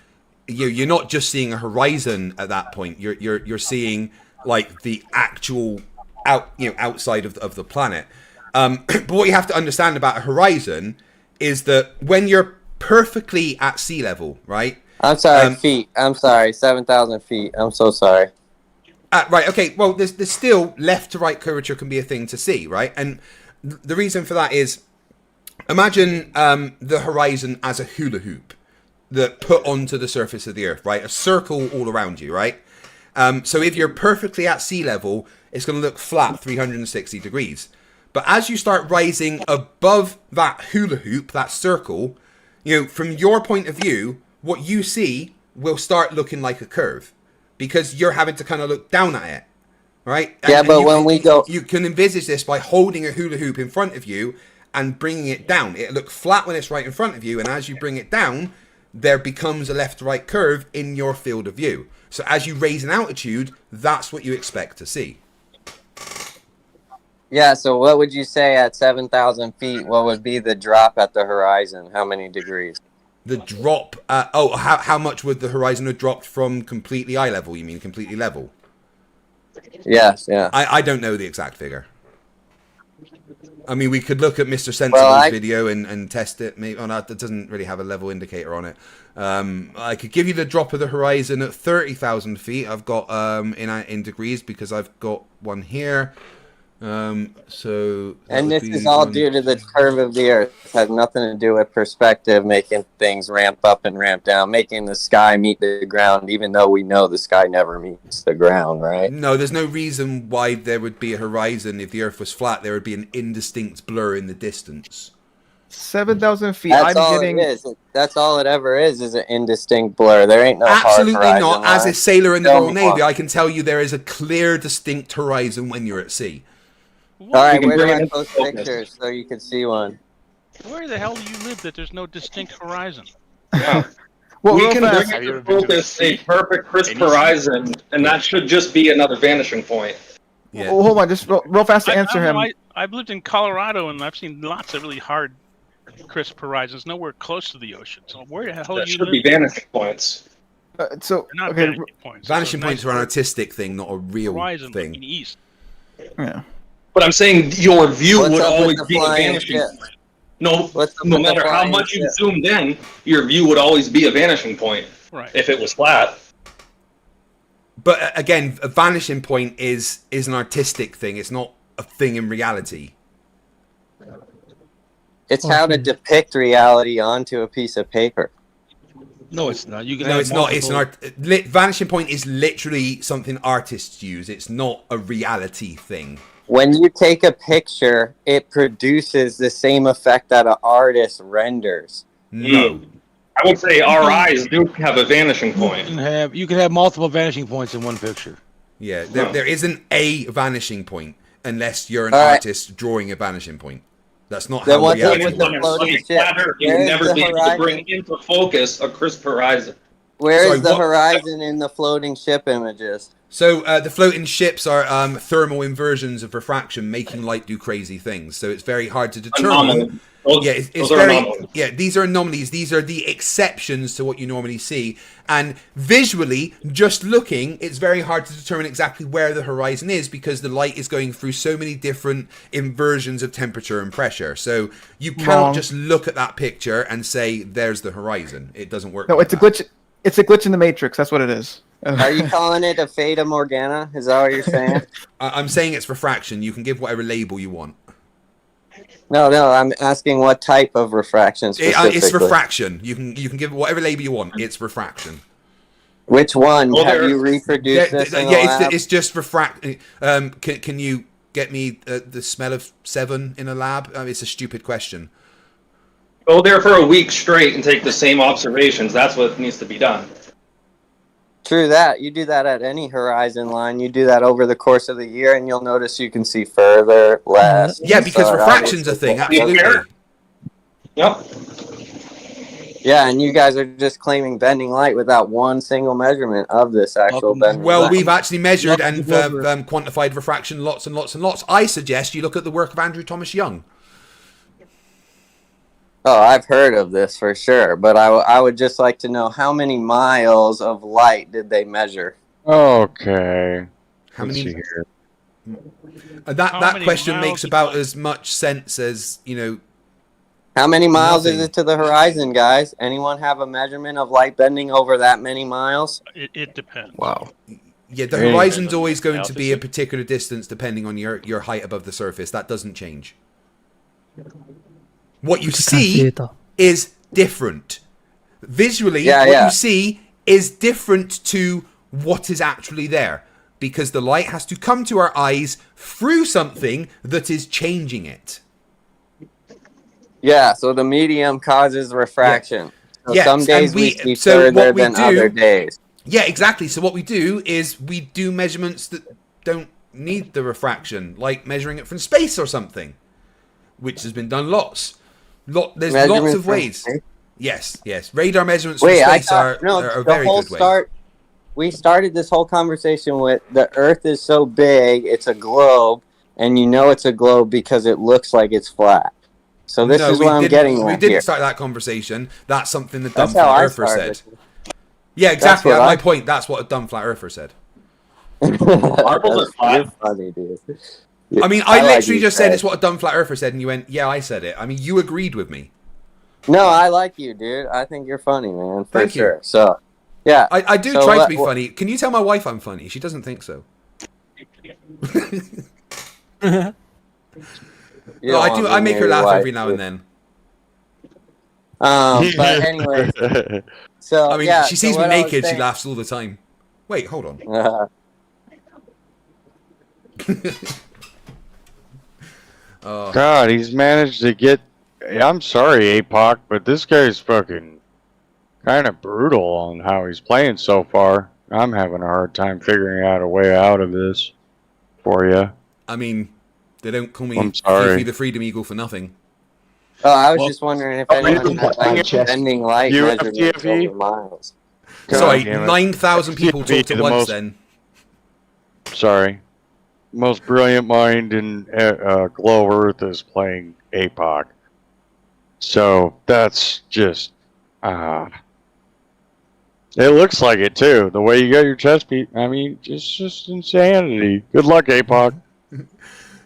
You're not just seeing a horizon at that point. You're seeing like the actual outside of the planet. But what you have to understand about a horizon is that when you're perfectly at sea level, right? I'm sorry, feet. I'm sorry, 7,000 feet. I'm so sorry. Right, okay, well, there's still left to right curvature can be a thing to see, right? And the reason for that is, imagine the horizon as a hula hoop that put onto the surface of the Earth, right? A circle all around you, right? So if you're perfectly at sea level, it's going to look flat 360 degrees. But as you start rising above that hula hoop, that circle, you know, from your point of view, what you see will start looking like a curve because you're having to kind of look down at it, right? Yeah, but when we go... You can envisage this by holding a hula hoop in front of you and bringing it down. It'll look flat when it's right in front of you, and as you bring it down, there becomes a left-to-right curve in your field of view. So as you raise in altitude, that's what you expect to see. Yeah, so what would you say at 7,000 feet? What would be the drop at the horizon? How many degrees? The drop... how much would the horizon have dropped from completely eye level? You mean completely level? Yes, yeah. I don't know the exact figure. I mean, we could look at Mr. Sensible's video and test it. Maybe, that doesn't really have a level indicator on it. I could give you the drop of the horizon at 30,000 feet. I've got in degrees because I've got one here. So and this is all due to the curve of the Earth. It has nothing to do with perspective, making things ramp up and ramp down, making the sky meet the ground, even though we know the sky never meets the ground, right? No, there's no reason why there would be a horizon. If the Earth was flat, there would be an indistinct blur in the distance. 7,000 feet. That's all it is. That's all it ever is an indistinct blur. There ain't no absolutely hard not. line. As a sailor in the Royal Navy, I can tell you there is a clear, distinct horizon when you're at sea. All right, where do I post pictures so you can see one? Where the hell do you live that there's no distinct horizon? Yeah. Well, we real can fast- bring into focus a perfect crisp horizon, and that should just be another vanishing point. Yeah. Well, hold on, just real fast to answer him. I've lived in Colorado and I've seen lots of really hard, crisp horizons, nowhere close to the ocean. So where the hell That do you should live? be vanishing points. So They're not okay, vanishing points. Vanishing points are an artistic thing, not a real Horizon thing. looking east. yeah. But I'm saying your view What's would up with always the be a flying vanishing ship? point. No, What's up no with the matter how flying much you ship? zoomed in, your view would always be a vanishing point. Right. If it was flat. But again, a vanishing point is an artistic thing. It's not a thing in reality. It's how to depict reality onto a piece of paper. No, it's not. You can No, have it's not. It's an multiple- vanishing point is literally something artists use. It's not a reality thing. When you take a picture, it produces the same effect that an artist renders. No. I would say our eyes do have a vanishing point. You can have multiple vanishing points in one picture. Yeah, there isn't a vanishing point unless you're an All right. artist drawing a vanishing point. That's not Then how what's up reality with the works. floating ship? You would Where's never the be able to horizon? bring into focus a crisp horizon. Where Sorry, is the what? horizon in the floating ship images? So the floating ships are thermal inversions of refraction, making light do crazy things. So it's very hard to determine. Anomaly. Those- Yeah, it's those are very. anomalies. Yeah, these are anomalies. These are the exceptions to what you normally see. And visually, just looking, it's very hard to determine exactly where the horizon is because the light is going through so many different inversions of temperature and pressure. So you cannot Wrong. just look at that picture and say, "There's the horizon." It doesn't work. No, like it's a that. glitch. It's a glitch in the matrix. That's what it is. Are you calling it a Fata Morgana? Is that what you're saying? I'm saying it's refraction. You can give whatever label you want. No, I'm asking what type of refraction specifically. It's refraction. You can give it whatever label you want. It's refraction. Which one? Well, Have there- you reproduced this in the Yeah, lab? it's just refract. Can you get me the smell of 7 in a lab? It's a stupid question. Go there for a week straight and take the same observations. That's what needs to be done. True that. You do that at any horizon line. You do that over the course of the year, and you'll notice you can see further, less. Yeah, because So refraction's a thing. Absolutely. Yep. Yeah, and you guys are just claiming bending light without one single measurement of this actual bending Well, light. we've actually measured and quantified refraction lots and lots and lots. I suggest you look at the work of Andrew Thomas Young. Oh, I've heard of this for sure, but I would just like to know how many miles of light did they measure? Okay. How Let's many? see here. That How that many question miles makes of about light? as much sense as How many miles Nothing. is it to the horizon, guys? Anyone have a measurement of light bending over that many miles? It depends. Wow. Yeah, the Hey. horizon's always going to be a particular distance depending on your height above the surface. That doesn't change. What you see is different. Visually, what you see is different to what is actually there. Because the light has to come to our eyes through something that is changing it. Yeah, so the medium causes refraction. So Yes, some days and we see so further what we than do- other days. Yeah, exactly. So what we do is we do measurements that don't need the refraction, like measuring it from space or something, which has been done lots. There's lots Measurements of from ways. space? Yes. Radar measurements Wait, from I space thought are a the very whole good way. start. We started this whole conversation with the Earth is so big, it's a globe, and you know it's a globe because it looks like it's flat. So this is what I'm getting We at didn't here. start that conversation. That's something the dumb That's how flat I earther started. said. Yeah, exactly. That's At what my I- point, that's what a dumb flat earther said. Marbles are flat. You're funny, dude. I mean, I like literally you, just said Craig. it's what a dumb flat earther said, and you went, "Yeah, I said it." I mean, you agreed with me. No, I like you, dude. I think you're funny, man. For Thank you. sure. So, yeah. I do So try to what- be funny. Can you tell my wife I'm funny? She doesn't think so. You No, don't I want do. me I make near her your laugh wife, every now and dude. then. But anyways, so I mean, yeah, she sees so me what I was naked. She saying- laughs all the time. Wait, hold on. Oh. God, he's managed to get. I'm sorry, APOC, but this guy's fucking kind of brutal on how he's playing so far. I'm having a hard time figuring out a way out of this for you. I mean, they don't call me I'm sorry. Fifi the Freedom Eagle for nothing. Oh, I was just wondering if anyone had like chest. bending light You measurements FTFE? over miles. Sorry, damn it. 9,000 people FTFE, talked at the once. most- Then Sorry. Most brilliant mind in Glow Earth is playing APOC. So that's just. It looks like it too. The way you got your chest beat. I mean, just insanity. Good luck, APOC.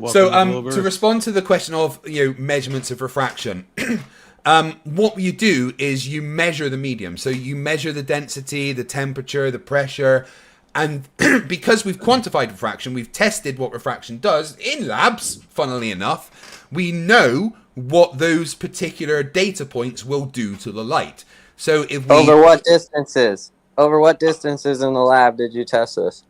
So, to respond to the question of measurements of refraction, what you do is you measure the medium. So you measure the density, the temperature, the pressure, and because we've quantified refraction, we've tested what refraction does in labs. Funnily enough, we know what those particular data points will do to the light. So if we Over what distances? Over what distances in the lab did you test this?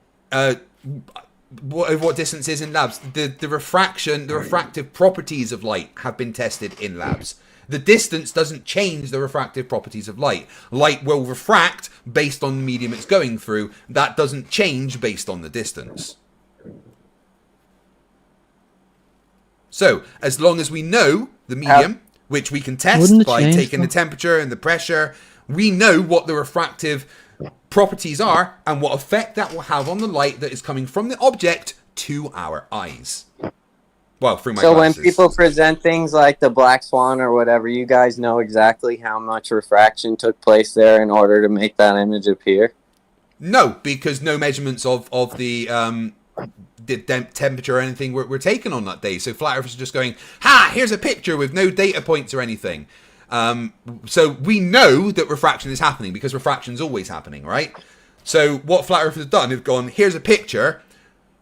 what distances in labs? The refraction, the refractive properties of light have been tested in labs. The distance doesn't change the refractive properties of light. Light will refract based on the medium it's going through. That doesn't change based on the distance. So, as long as we know the medium, which we can test Wouldn't it by change taking the though? temperature and the pressure, we know what the refractive properties are and what effect that will have on the light that is coming from the object to our eyes. Well, through my So glasses. when people present things like the black swan or whatever, you guys know exactly how much refraction took place there in order to make that image appear? No, because no measurements of the temperature or anything were taken on that day. So flat earthers are just going, ha, here's a picture with no data points or anything. So we know that refraction is happening because refraction's always happening, right? So what flat earthers have done is gone, here's a picture,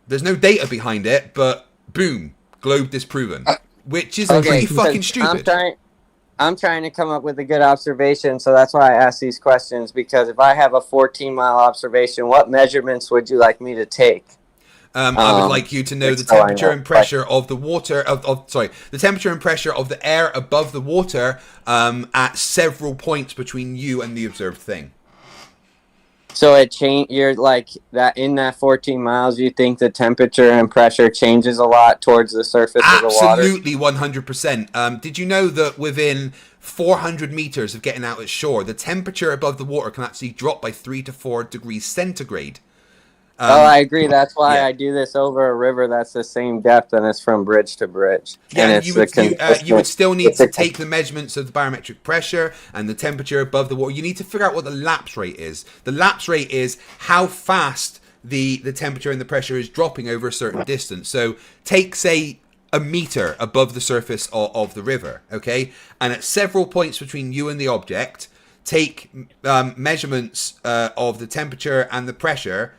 there's no data behind it, but boom, globe disproven. Which is pretty fucking stupid. I'm trying to come up with a good observation, so that's why I ask these questions, because if I have a 14-mile observation, what measurements would you like me to take? I would like you to know the temperature and pressure of the water, the temperature and pressure of the air above the water at several points between you and the observed thing. So you're like that in that 14 miles, you think the temperature and pressure changes a lot towards the surface of the water? Absolutely, 100%. Did you know that within 400 meters of getting out at shore, the temperature above the water can actually drop by 3 to 4 degrees centigrade? I agree. That's why I do this over a river that's the same depth and it's from bridge to bridge. Yeah, and and it's you would still need to take the measurements of the barometric pressure and the temperature above the water. You need to figure out what the lapse rate is. The lapse rate is how fast the temperature and the pressure is dropping over a certain distance. So take, say, a meter above the surface of the river, okay? And at several points between you and the object, take measurements of the temperature and the pressure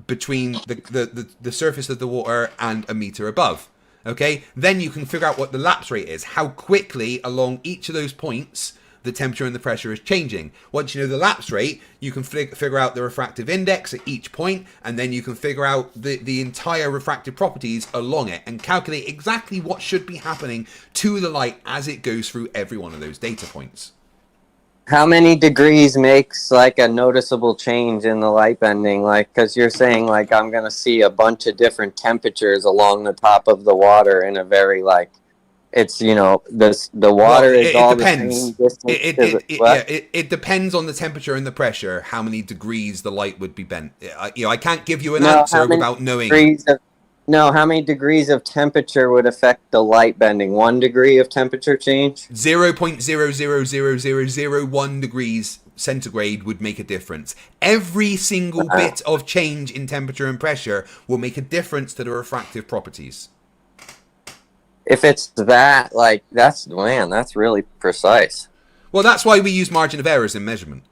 between the surface of the water and a meter above, okay? Then you can figure out what the lapse rate is, how quickly along each of those points the temperature and the pressure is changing. Once you know the lapse rate, you can figure out the refractive index at each point, and then you can figure out the entire refractive properties along it and calculate exactly what should be happening to the light as it goes through every one of those data points. How many degrees makes like a noticeable change in the light bending? Like, because you're saying like I'm gonna see a bunch of different temperatures along the top of the water in a very like, it's, you know, the water is all depends. the same distance. It depends on the temperature and the pressure, how many degrees the light would be bent. I can't give you an answer without knowing. How many degrees of temperature would affect the light bending? 1 degree of temperature change? 0.000001 degrees centigrade would make a difference. Every single bit of change in temperature and pressure will make a difference to the refractive properties. If it's that, like, that's really precise. Well, that's why we use margin of errors in measurement.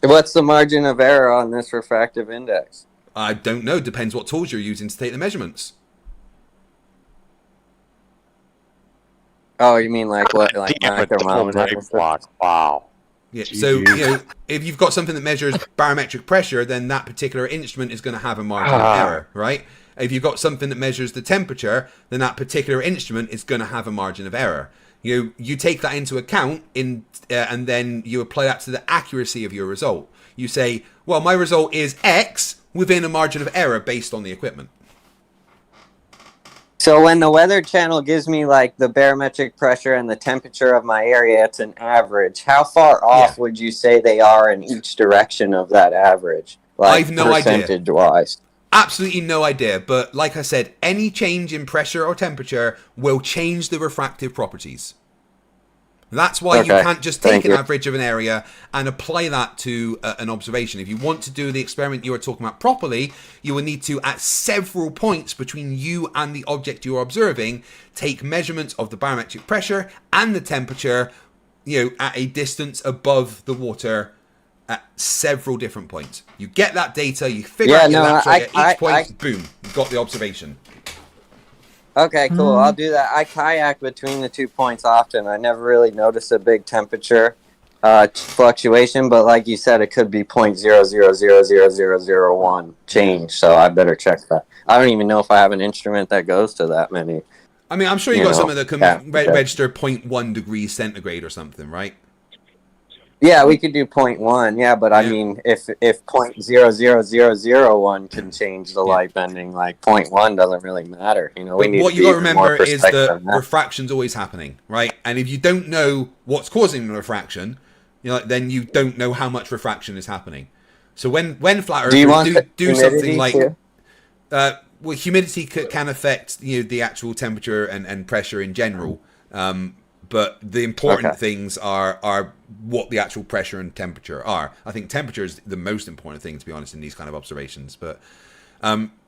What's the margin of error on this refractive index? I don't know. Depends what tools you're using to take the measurements. Oh, you mean like what? Like micrometers? Wow. Yeah. So if you've got something that measures barometric pressure, then that particular instrument is going to have a margin of error, right? If you've got something that measures the temperature, then that particular instrument is going to have a margin of error. You take that into account and then you apply that to the accuracy of your result. You say, well, my result is X within a margin of error based on the equipment. So when the weather channel gives me like the barometric pressure and the temperature of my area, it's an average. How far off would you say they are in each direction of that average? Like, I've no idea. Percentage-wise. Absolutely no idea, but like I said, any change in pressure or temperature will change the refractive properties. That's why you can't just take an average of an area and apply that to an observation. If you want to do the experiment you were talking about properly, you will need to, at several points between you and the object you are observing, take measurements of the barometric pressure and the temperature, at a distance above the water at several different points. You get that data, you figure out your lapse rate at each point, boom, you've got the observation. Okay, cool. I'll do that. I kayak between the 2 points often. I never really notice a big temperature fluctuation, but like you said, it could be 0.000001 change, so I better check that. I don't even know if I have an instrument that goes to that many. I mean, I'm sure you got something that can register 0.1 degrees centigrade or something, right? Yeah, we could do 0.1. Yeah, but I mean, if 0.00001 can change the light bending, like 0.1 doesn't really matter. We need what you got to remember is that refraction's always happening, right? And if you don't know what's causing the refraction, then you don't know how much refraction is happening. So when flat earthers do something like, humidity can affect the actual temperature and pressure in general. But the important things are what the actual pressure and temperature are. I think temperature is the most important thing, to be honest, in these kind of observations. But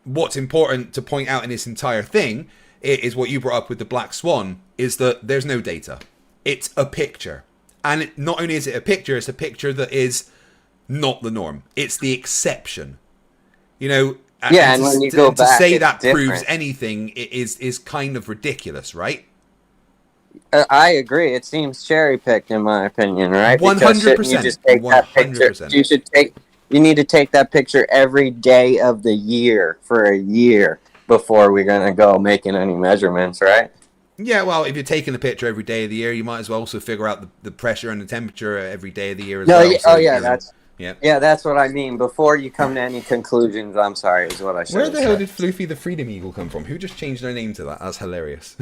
what's important to point out in this entire thing is what you brought up with the black swan, is that there's no data. It's a picture. And not only is it a picture, it's a picture that is not the norm. It's the exception. And when you go back, to say that different. Proves anything is kind of ridiculous, right? I agree. It seems cherry picked, in my opinion, right? 100%. You just take that picture. You need to take that picture every day of the year for a year before we're gonna go making any measurements, right? Yeah, well, if you're taking a picture every day of the year, you might as well also figure out the pressure and the temperature every day of the year as well. That's what I mean. Before you come to any conclusions, I'm sorry, is what I said. Where the hell did Floofy the Freedom Eagle come from? Who just changed their name to that? That's hilarious.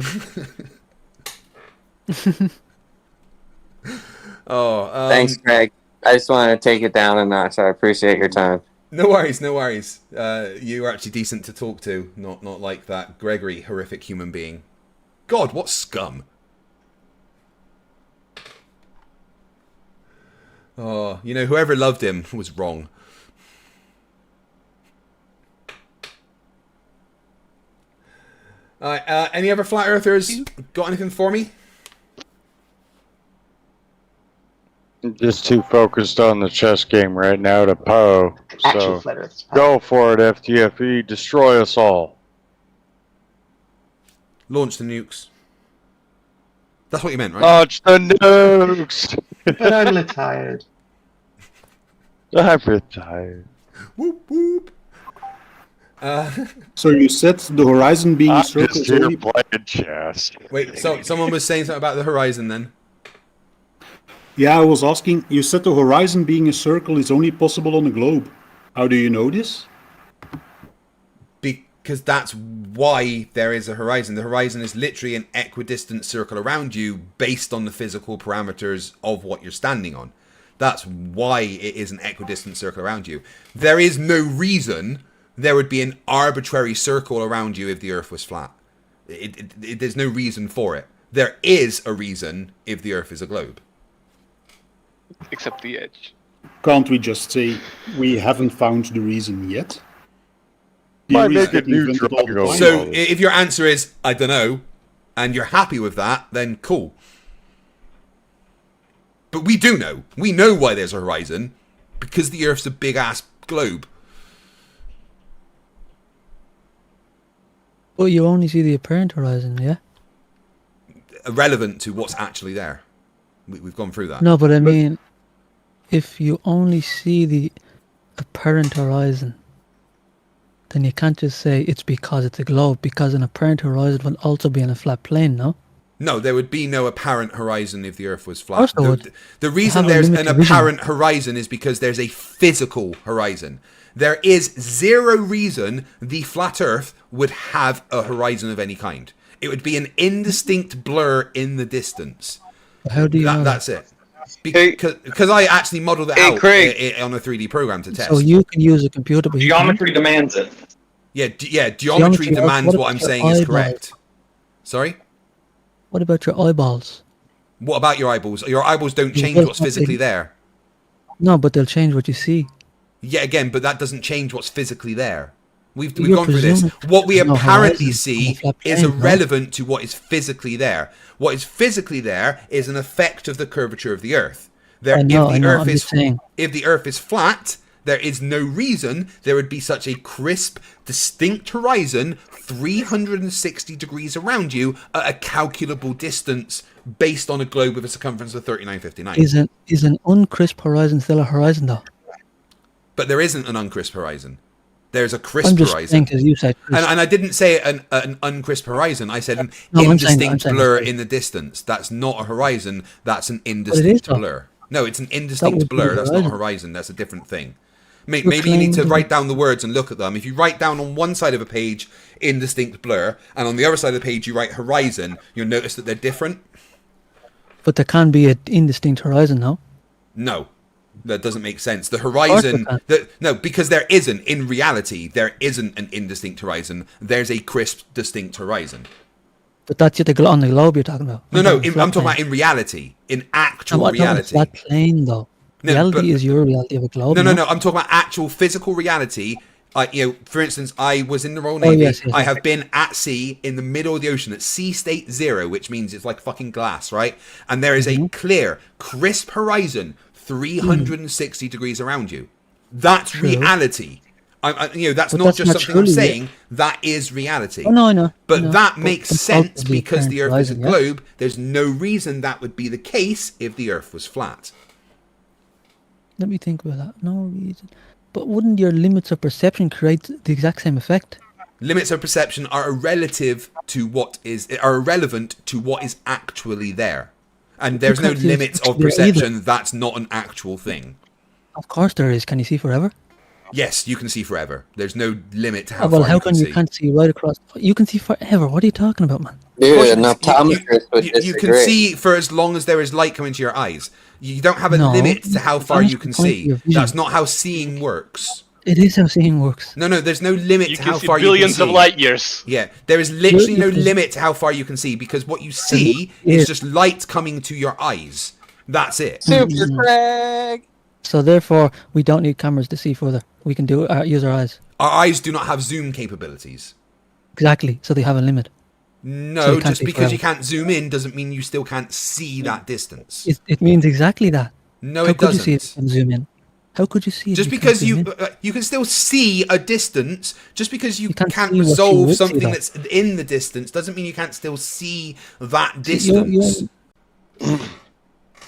Thanks, Greg. I just wanted to take it down a notch. I appreciate your time. No worries. You were actually decent to talk to, not like that Gregory horrific human being. God, what scum. Whoever loved him was wrong. Any other flat earthers got anything for me? Just too focused on the chess game right now to Poe. Actual So flat Earths. go for it, FTFE. Destroy us all. Launch the nukes. That's what you meant, right? Launch the nukes. But I'm retired. I'm retired. Whoop whoop. So you said the horizon being a circle just is here only... playing chess. Wait, so someone was saying something about the horizon then? Yeah, I was asking, you said the horizon being a circle is only possible on a globe. How do you know this? Because that's why there is a horizon. The horizon is literally an equidistant circle around you based on the physical parameters of what you're standing on. That's why it is an equidistant circle around you. There is no reason there would be an arbitrary circle around you if the Earth was flat. There's no reason for it. There is a reason if the Earth is a globe. Except the edge. Can't we just say we haven't found the reason yet? Might Theories make get a new invented all the drug time. So if your answer is, I don't know, and you're happy with that, then cool. But we do know. We know why there's a horizon. Because the Earth's a big-ass globe. But you only see the apparent horizon, yeah? Irrelevant to what's actually there. We've gone through that. No, but I mean, if you only see the apparent horizon, then you can't just say it's because it's a globe, because an apparent horizon would also be in a flat plane, no? No, there would be no apparent horizon if the Earth was flat. Of course there would. The reason Have a there's an limited vision. apparent horizon is because there's a physical horizon. There is zero reason the flat Earth would have a horizon of any kind. It would be an indistinct blur in the distance. How do you know That's it. Because I actually modeled it out on a 3D program to test. So you can use a computer, but Geometry demands it. Yeah, geometry Geometry, demands what what I'm about saying your is eyeballs? correct. Sorry? What about your eyeballs? What about your eyeballs? Your eyeballs don't You change will what's have physically to- there. No, but they'll change what you see. Yeah, again, but that doesn't change what's physically there. We've You're gone through this. presuming What we there's no apparently horizon on see a flat is plane, no? irrelevant to what is physically there. What is physically there is an effect of the curvature of the Earth. I know, I'm If just saying. the Earth is flat, there is no reason there would be such a crisp, distinct horizon 360 degrees around you at a calculable distance based on a globe with a circumference of 3959. Is an uncrisp horizon still a horizon, though? But there isn't an uncrisp horizon. There's a crisp I'm just horizon. saying because you said crisp. And I didn't say an uncrisp horizon. I said an No, I'm saying indistinct that. blur in the distance. That's not a horizon. That's an is, indistinct though. blur. No, it's an indistinct would be blur. a That's not a horizon. horizon. That's a different thing. Maybe you need to write down the words and look at them. If you write down on one side of a page indistinct blur, and on the other side of the page you write horizon, you'll notice that they're different. But there can be an indistinct horizon, no? No, that doesn't make sense. The course horizon, it can. no, because there isn't. In reality, there isn't an indistinct horizon. There's a crisp, distinct horizon. But that's on the globe you're talking about. No, talking I'm talking plane. about in reality, in actual I'm talking about reality. flat plane, though. No, Reality but- is your reality of a globe. No, I'm talking about actual physical reality. For instance, I was in the Royal Oh, Navy. yes. I have been at sea in the middle of the ocean at sea state 0, which means it's like fucking glass, right? And there is Mm-hmm. a clear, crisp horizon 360 degrees around you. That's True. reality. That's But not that's just not something I'm truly it. saying. That is reality. Oh, no, I know. But I know. that But makes it's sense also the because the apparent Earth is a horizon, yeah? globe. There's no reason that would be the case if the Earth was flat. Let me think about that. No reason. But wouldn't your limits of perception create the exact same effect? Limits of perception are irrelevant to what is actually there. And there's no can't see limits what's of there either. perception. That's not an actual thing. Of course there is. Can you see forever? Yes, you can see forever. There's no limit to Oh, how well, far how you come can you see. can't see right across? You can see forever. What are you talking about, man? Dude, an optometrist would You can disagree. see for as long as there is light coming to your eyes. You don't have a No, limit to how far that's you the can point of see. your vision. That's not how seeing works. It is how seeing works. No, there's no limit You to can how see far billions you of can see. light years. Yeah, there is literally You no can- limit to how far you can see because what you see is just light coming to your eyes. That's it. Super Craig! So therefore, we don't need cameras to see further. We can use our eyes. Our eyes do not have zoom capabilities. Exactly. So they have a limit. No, just because you can't zoom in doesn't mean you still can't see that distance. It means exactly that. No, How it could doesn't. you see it if you can zoom in? How could you see it? Just if you because can't zoom in? you can still see a distance, just because you can't see what you resolve would see, something though. that's in the distance doesn't mean you can't still see that distance.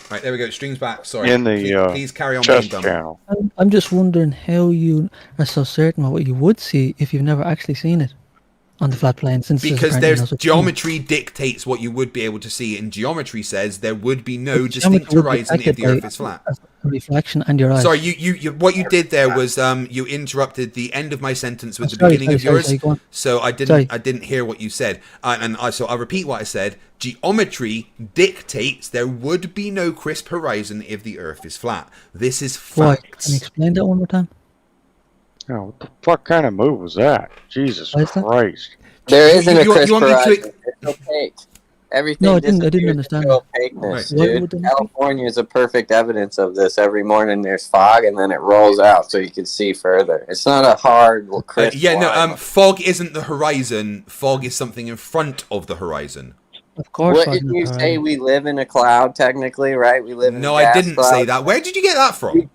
Right, there we go. Stream's back. Sorry. In the please carry on. chess being dumb. channel. I'm just wondering how you are so certain about what you would see if you've never actually seen it on the flat plane. Since Because there's geometry dictates what you would be able to see, and geometry says there would be no distinct horizon if the Earth is flat. Reflection and your eyes. Sorry, you what you did there was you interrupted the end of my sentence with the beginning of yours, so I didn't hear what you said, so I'll repeat what I said. Geometry dictates there would be no crisp horizon if the Earth is flat. This is Why? facts. Can you explain that one more time? Oh, what the fuck kind of move was that? Jesus Christ. There isn't a crisp want me horizon. It's opaque. Everything No, I didn't understand that. opaqueness, What dude. would it be? California is a perfect evidence of this. Every morning there's fog, and then it rolls out so you can see further. It's not a hard, crisp line. Fog isn't the horizon. Fog is something in front of the horizon. Of course. What did you say? We live in a cloud, technically, right? We live in No, a gas I didn't cloud. say that. Where did you get that from?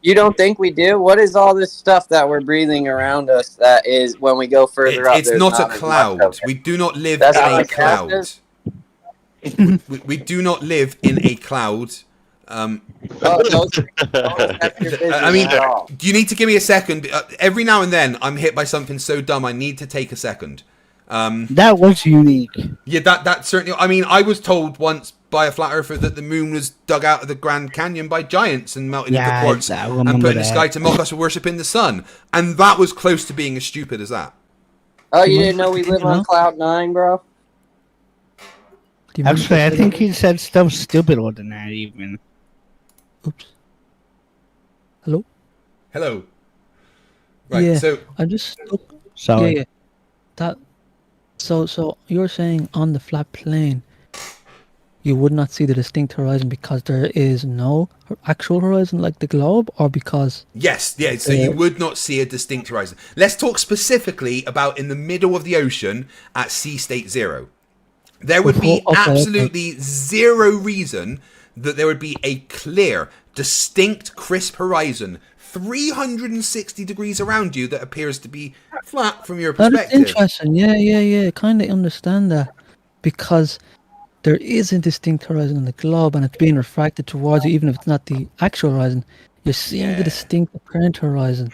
You don't think we do? What is all this stuff that we're breathing around us that is when we go further up? It's there's not a as much cloud. of it? We do not live That's in not a what gas cloud. is? we do not live in a cloud. I mean, do you need to give me a second? Every now and then, I'm hit by something so dumb, I need to take a second. That was unique. Yeah, that certainly. I mean, I was told once by a flat earther that the moon was dug out of the Grand Canyon by giants and melted into quartz I and remember put in the that. sky to mock us for worshipping the sun, and that was close to being as stupid as that. Oh, you didn't know we live on Cloud 9, bro? Actually, I think he said stuff stupider than that, even. Oops. Hello? Hello. Right, yeah, so I'm just Sorry. Yeah. That. So you're saying on the flat plane, you would not see the distinct horizon because there is no actual horizon like the globe, or because yes, yeah. So you would not see a distinct horizon. Let's talk specifically about in the middle of the ocean at sea state 0. There would be absolutely zero reason that there would be a clear, distinct, crisp horizon 360 degrees around you that appears to be flat from your perspective. That's interesting. Yeah. Kind of understand that, because there is a distinct horizon on the globe, and it's being refracted towards you, even if it's not the actual horizon. You're seeing the distinct apparent horizon,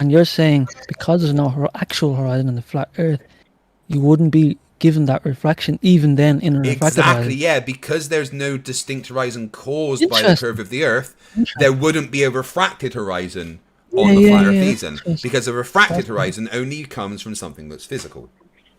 and you're saying because there's no actual horizon on the flat Earth, you wouldn't be given that refraction even then in a refracted horizon. Exactly, yeah, because there's no distinct horizon caused by the curve of the Earth, there wouldn't be a refracted horizon on the flat Earth because a refracted horizon only comes from something that's physical.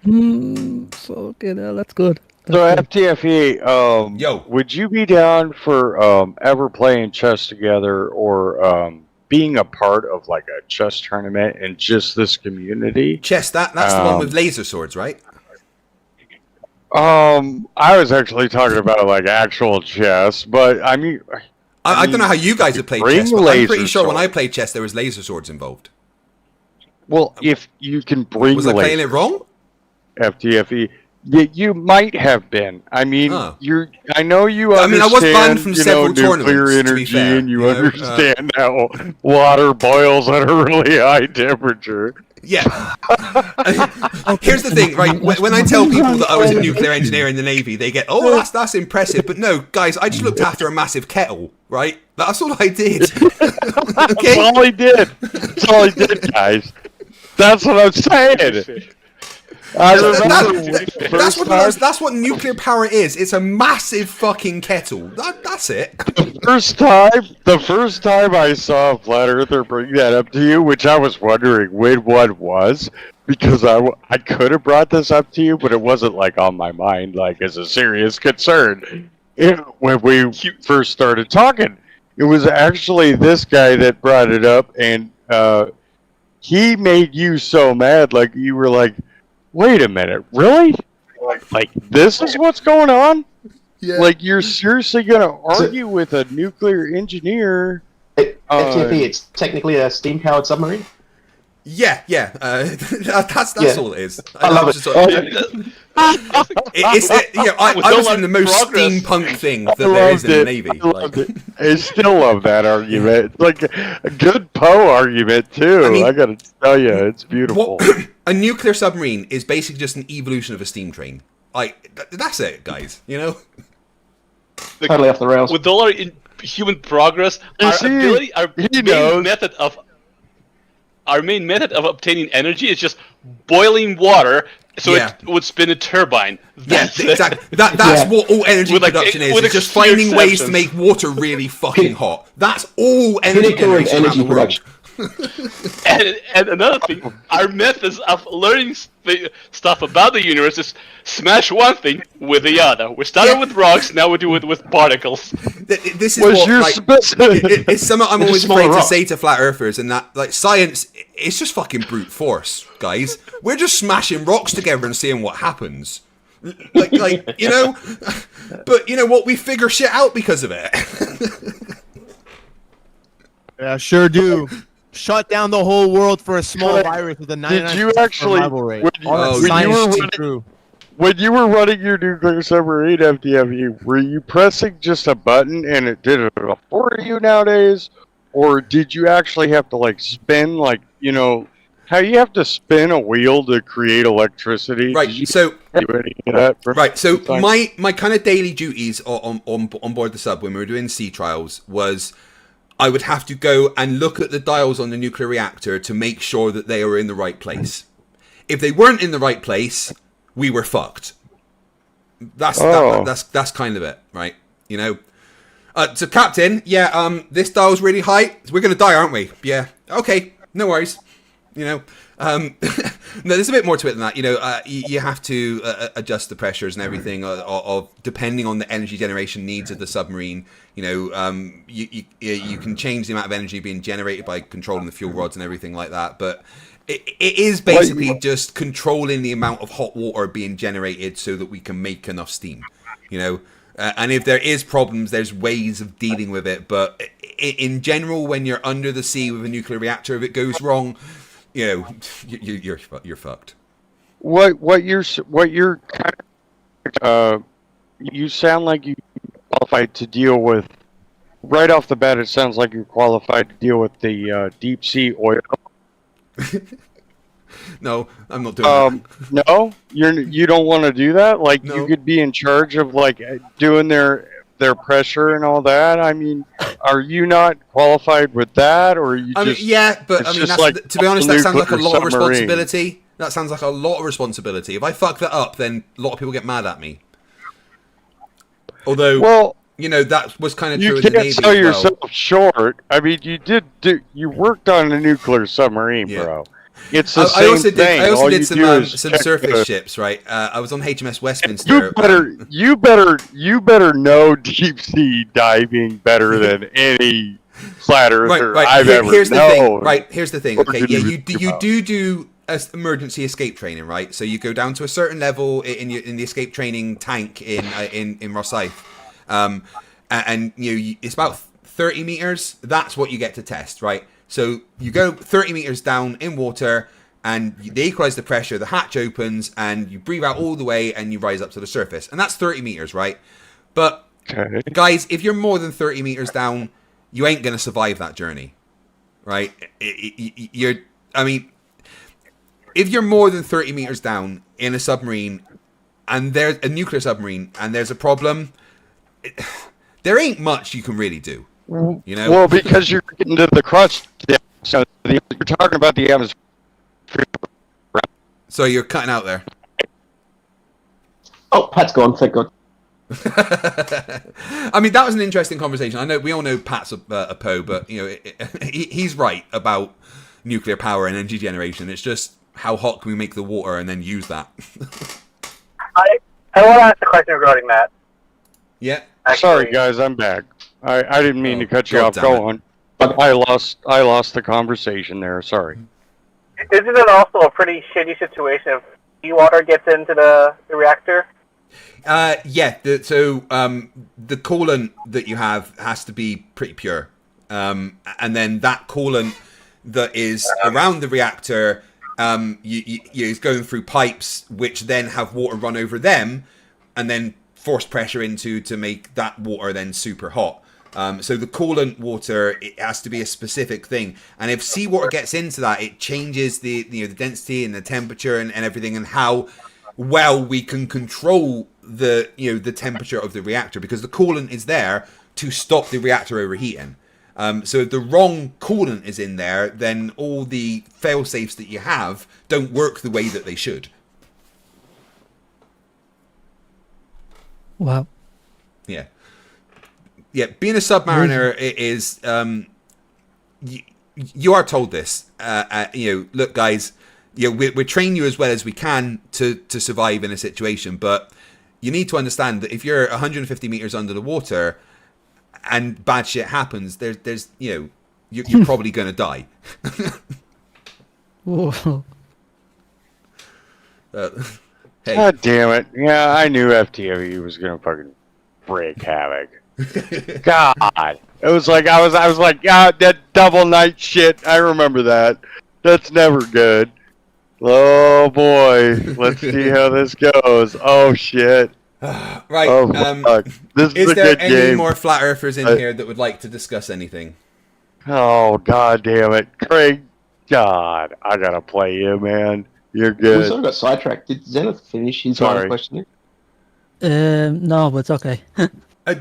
Okay, that's good. So FTFE, would you be down for ever playing chess together, or being a part of like a chess tournament in just this community? Chess, that's the one with laser swords, right? I was actually talking about like actual chess, but I mean, I don't know how you guys have played chess, but I'm pretty sure when I played chess, there was laser swords involved. Well, if you can bring, was I playing it wrong? FTFE, you might have been. I mean, I know you understand. I mean, I was banned from several nuclear tournaments, energy, to be fair. and you understand how water boils at a really high temperature. Yeah. Here's the thing, right? When I tell people that I was a nuclear engineer in the Navy, they get, "Oh, that's impressive." But no, guys, I just looked after a massive kettle, right? That's all I did. Okay? That's all he did. That's all he did, guys. That's what I'm saying. That's what nuclear power is. It's a massive fucking kettle. That's it. The first time I saw a flat earther bring that up to you, which I was wondering when one was, because I could have brought this up to you, but it wasn't like on my mind, like as a serious concern. When we first started talking, it was actually this guy that brought it up, and he made you so mad, like you were like, wait a minute, really? Like this is what's going on? Yeah. Like you're seriously gonna argue with a nuclear engineer? FTFE, it's technically a steam-powered submarine. Yeah. That's all it is. I love it. I was in the most steampunk thing that there is in the Navy. I still love that argument. It's like a good Poe argument too. I gotta tell you, it's beautiful. A nuclear submarine is basically just an evolution of a steam train. That's it, guys. You know. Totally off the rails. With all our human progress, our main method of obtaining energy is just boiling water, so it would spin a turbine. Exactly. That's what all energy production is. It's just finding ways to make water really fucking hot. That's all energy generation around the world. and another thing, our methods of learning stuff about the universe is smash one thing with the other. We started with rocks, now we do it with particles. This is it's something I'm always afraid to say to flat earthers, and that science, it's just fucking brute force, guys. We're just smashing rocks together and seeing what happens. But you know what? We figure shit out because of it. Yeah, sure do. Shut down the whole world for a small virus with a 99% survival rate. When you were running your nuclear submarine FTFE, were you pressing just a button and it did it for you nowadays? Or did you actually have to spin how you have to spin a wheel to create electricity? Right, so do any of that my kind of daily duties on board the sub when we were doing sea trials was I would have to go and look at the dials on the nuclear reactor to make sure that they were in the right place. If they weren't in the right place, we were fucked. That's kind of it, right? You know. So Captain, this dial's really high. We're gonna die, aren't we? Yeah. Okay. No worries. You know. No, there's a bit more to it than that. You know, you have to adjust the pressures and everything of depending on the energy generation needs of the submarine. You know, you can change the amount of energy being generated by controlling the fuel rods and everything like that. But it is basically just controlling the amount of hot water being generated so that we can make enough steam. You know, and if there is problems, there's ways of dealing with it. But in general, when you're under the sea with a nuclear reactor, if it goes wrong, you know, you're fucked. What you're kind of you sound like you qualified to deal with right off the bat. It sounds like you're qualified to deal with the deep sea oil. No, I'm not doing that. No, you don't want to do that. You could be in charge of doing their pressure and all that. I mean, are you not qualified with that, or are you to be honest, that sounds like a lot of responsibility. That sounds like a lot of responsibility. If I fuck that up, then a lot of people get mad at me. Although, you know, that was kind of true in the Navy. You can't sell yourself short. I mean, you worked on a nuclear submarine, bro. It's the same thing. I also did some surface ships, right? I was on HMS Westminster. You better know deep sea diving better than any flat earther I've ever known. Here's the thing. Okay, yeah, you do emergency escape training, right? So you go down to a certain level in the escape training tank in Rosyth, and it's about 30 meters. That's what you get to test, right? So you go 30 meters down in water, and they equalize the pressure, the hatch opens, and you breathe out all the way, and you rise up to the surface. And that's 30 meters, right? But, guys, if you're more than 30 meters down, you ain't going to survive that journey, right? If you're more than 30 meters down in a submarine, and there's a nuclear submarine, and there's a problem, there ain't much you can really do. You know? Well, because you're getting to the crust. So you're talking about the atmosphere. So you're cutting out there. Oh, Pat's gone. Thank God. I mean, that was an interesting conversation. I know we all know Pat's a Poe, but you know he's right about nuclear power and energy generation. It's just how hot can we make the water and then use that. I want to ask a question regarding that. Yeah. Actually, sorry, guys, I'm back. I didn't mean to cut you off. Go on. I lost the conversation there. Sorry. Isn't it also a pretty shitty situation if seawater gets into the reactor? Yeah. So the coolant that you have has to be pretty pure, and then that coolant that is around the reactor It's going through pipes which then have water run over them, and then force pressure into to make that water then super hot. So the coolant water, it has to be a specific thing, and if seawater gets into that, it changes the the density and the temperature and everything, and how well we can control the the temperature of the reactor, because the coolant is there to stop the reactor overheating. So if the wrong coolant is in there, then all the fail-safes that you have don't work the way that they should. Wow. Yeah. Yeah, being a submariner is... you are told this. Look, guys, we train you as well as we can to survive in a situation, but you need to understand that if you're 150 meters under the water and bad shit happens, there's you're probably going to die. Whoa. Hey. God damn it. Yeah, I knew FTFE was going to fucking break havoc. God. It was like, I was like, that double night shit. I remember that. That's never good. Oh boy. Let's see how this goes. Oh shit. Right. Oh, fuck. This is a there good any game. more flat earthers in here that would like to discuss anything? Oh, god damn it. Craig, God, I gotta play you, man. You're We good. sort of got sidetracked. Did Zenith finish his line of Sorry. questioning? No, but it's okay.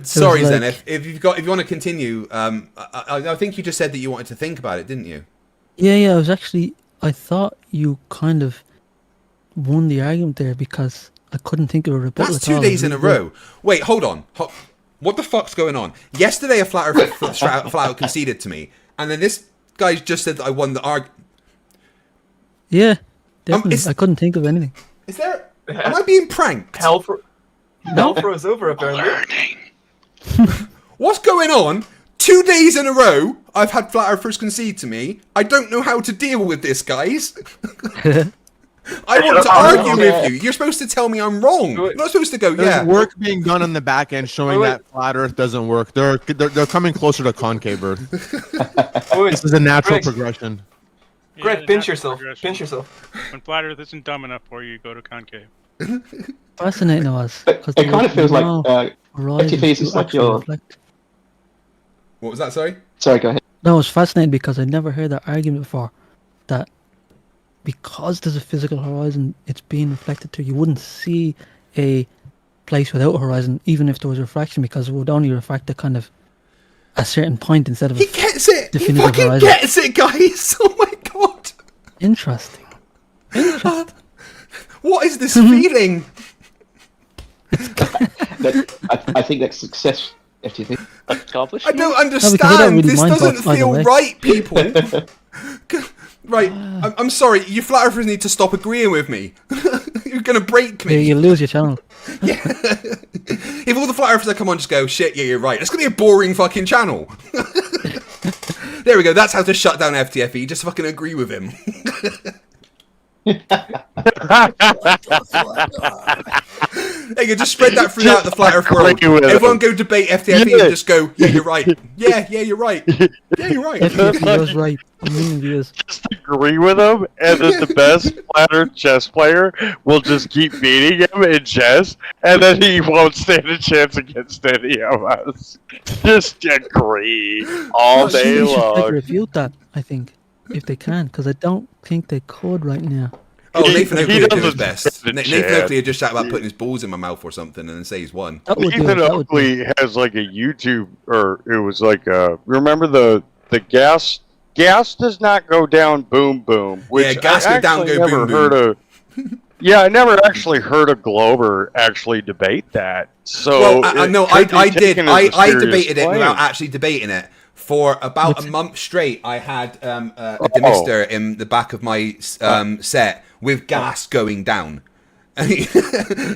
Sorry, like- Zenith. If you want to continue, I think you just said that you wanted to think about it, didn't you? Yeah, I thought you kind of won the argument there because I couldn't think of a rebuttal. That's at 2 all. days in a row. Wait, hold on. What the fuck's going on? Yesterday, a flat earth flat out conceded to me, and then this guy just said that I won the argument. Yeah, definitely. I couldn't think of anything. Is there? Am I being pranked? Hell froze over apparently. What's going on? 2 days in a row, I've had flat earthers concede to me. I don't know how to deal with this, guys. I want to argue with you. You're supposed to tell me I'm wrong. You're not supposed to go, There's yeah. work being done on the back end showing that flat Earth doesn't work. They're coming closer to concave Earth. This is a natural progression. Greg, pinch yourself. Pinch yourself. When flat Earth isn't dumb enough for you, go to concave. Fascinating it was. It kind of feels like FTFE is like your... What was that, sorry? Sorry, go ahead. No, it was fascinating because I'd never heard that argument before. That because there's a physical horizon, it's being reflected to. You wouldn't see a place without a horizon, even if there was refraction, because it would only refract at kind of a certain point instead of. He gets it. He definitive fucking horizon. gets it, guys. Oh my god. Interesting. What is this feeling? I think that's success, FTFE. Accomplished? I don't No, because I understand. don't really This mind doesn't box either feel way. right, people. Right, I'm sorry. You flat earthers need to stop agreeing with me. You're gonna break me. You lose your channel. If all the flat earthers that come on just go, shit, yeah, you're right. It's gonna be a boring fucking channel. There we go. That's how to shut down FTFE. Just fucking agree with him. There you go, just spread that throughout the flat earth world. Everyone go debate FTFE and just go, yeah, you're right. Yeah, you're right. Yeah, you're right. FTFE was right. A million views. Just agree with him, and then the best flat Earth chess player will just keep beating him in chess, and then he won't stand a chance against any of us. Just agree all day They should long. refute that, I think, if they can, because I don't think they could right now. Oh, Nathan He Oakley would do his doesn't best. stand a Nathan chance. Oakley would just shout about putting his balls in my mouth or something and then say he's won. Nathan Oakley has like a YouTube, or it was like remember the gas does not go down boom boom, which Yeah, gas I go down, actually go never boom, heard boom. Yeah, I never actually heard a Glober actually debate that. So Well, I it no, could be I did. taken as a I serious debated it claim. without actually debating it. For about a month straight, I had a demister in the back of my set with gas going down.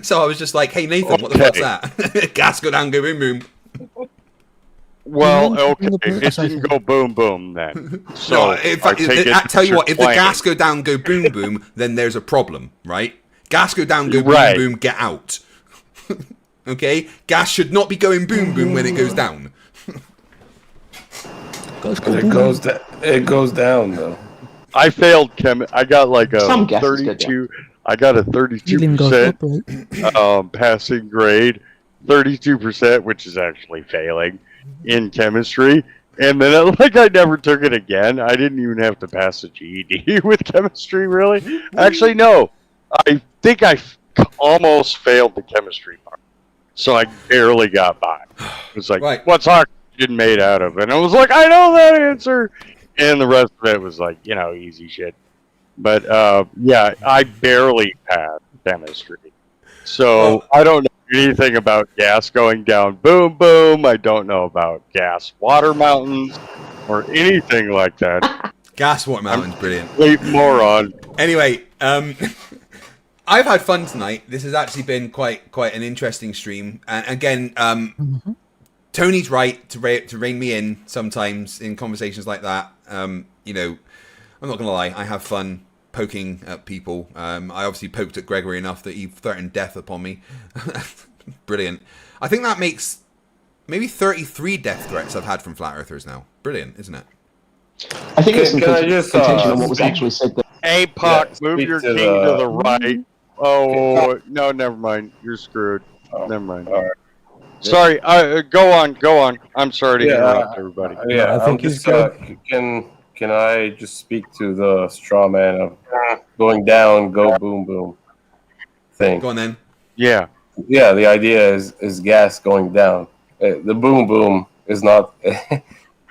So I was just like, hey, Nathan, what the fuck's that? Gas go down, go boom, boom. Well, okay, it didn't go boom boom then. So No, in fact, I take it I tell you you're what, if the playing. gas go down, go boom, boom, then there's a problem, right? Gas go down, go Right. boom, boom, get out. Okay? Gas should not be going boom, boom when it goes down. It goes down though. I failed chem. I got like a Some gases go down. 32. I got a Helium goes up, 32% right? passing grade, 32%, which is actually failing in chemistry. And then I never took it again. I didn't even have to pass a GED with chemistry, really. Actually, no. I think I almost failed the chemistry part. So I barely got by. It was like, Right. what's oxygen made out of? And I was like, I know that answer. And the rest of it was like, easy shit. But, yeah, I barely passed chemistry. So I don't know anything about gas going down, boom, boom. I don't know about gas water mountains or anything like that. Gas water mountains, brilliant. Complete moron. Anyway, I've had fun tonight. This has actually been quite an interesting stream. And again, Tony's right to rein me in sometimes in conversations like that. I'm not gonna lie, I have fun poking at people. I obviously poked at Gregory enough that he threatened death upon me. Brilliant. I think that makes maybe 33 death threats I've had from flat earthers now. Brilliant, isn't it? I think there's some Can I just, contention on what was actually said there. APOC, move speak your to king to the right. Oh, no, never mind. You're screwed. Never mind. Sorry, go on. I'm sorry to interrupt everybody. Yeah, I think he's good. Can I just speak to the straw man of going down, go boom boom thing? Go on then. Yeah. Yeah, the idea is gas going down. The boom boom is not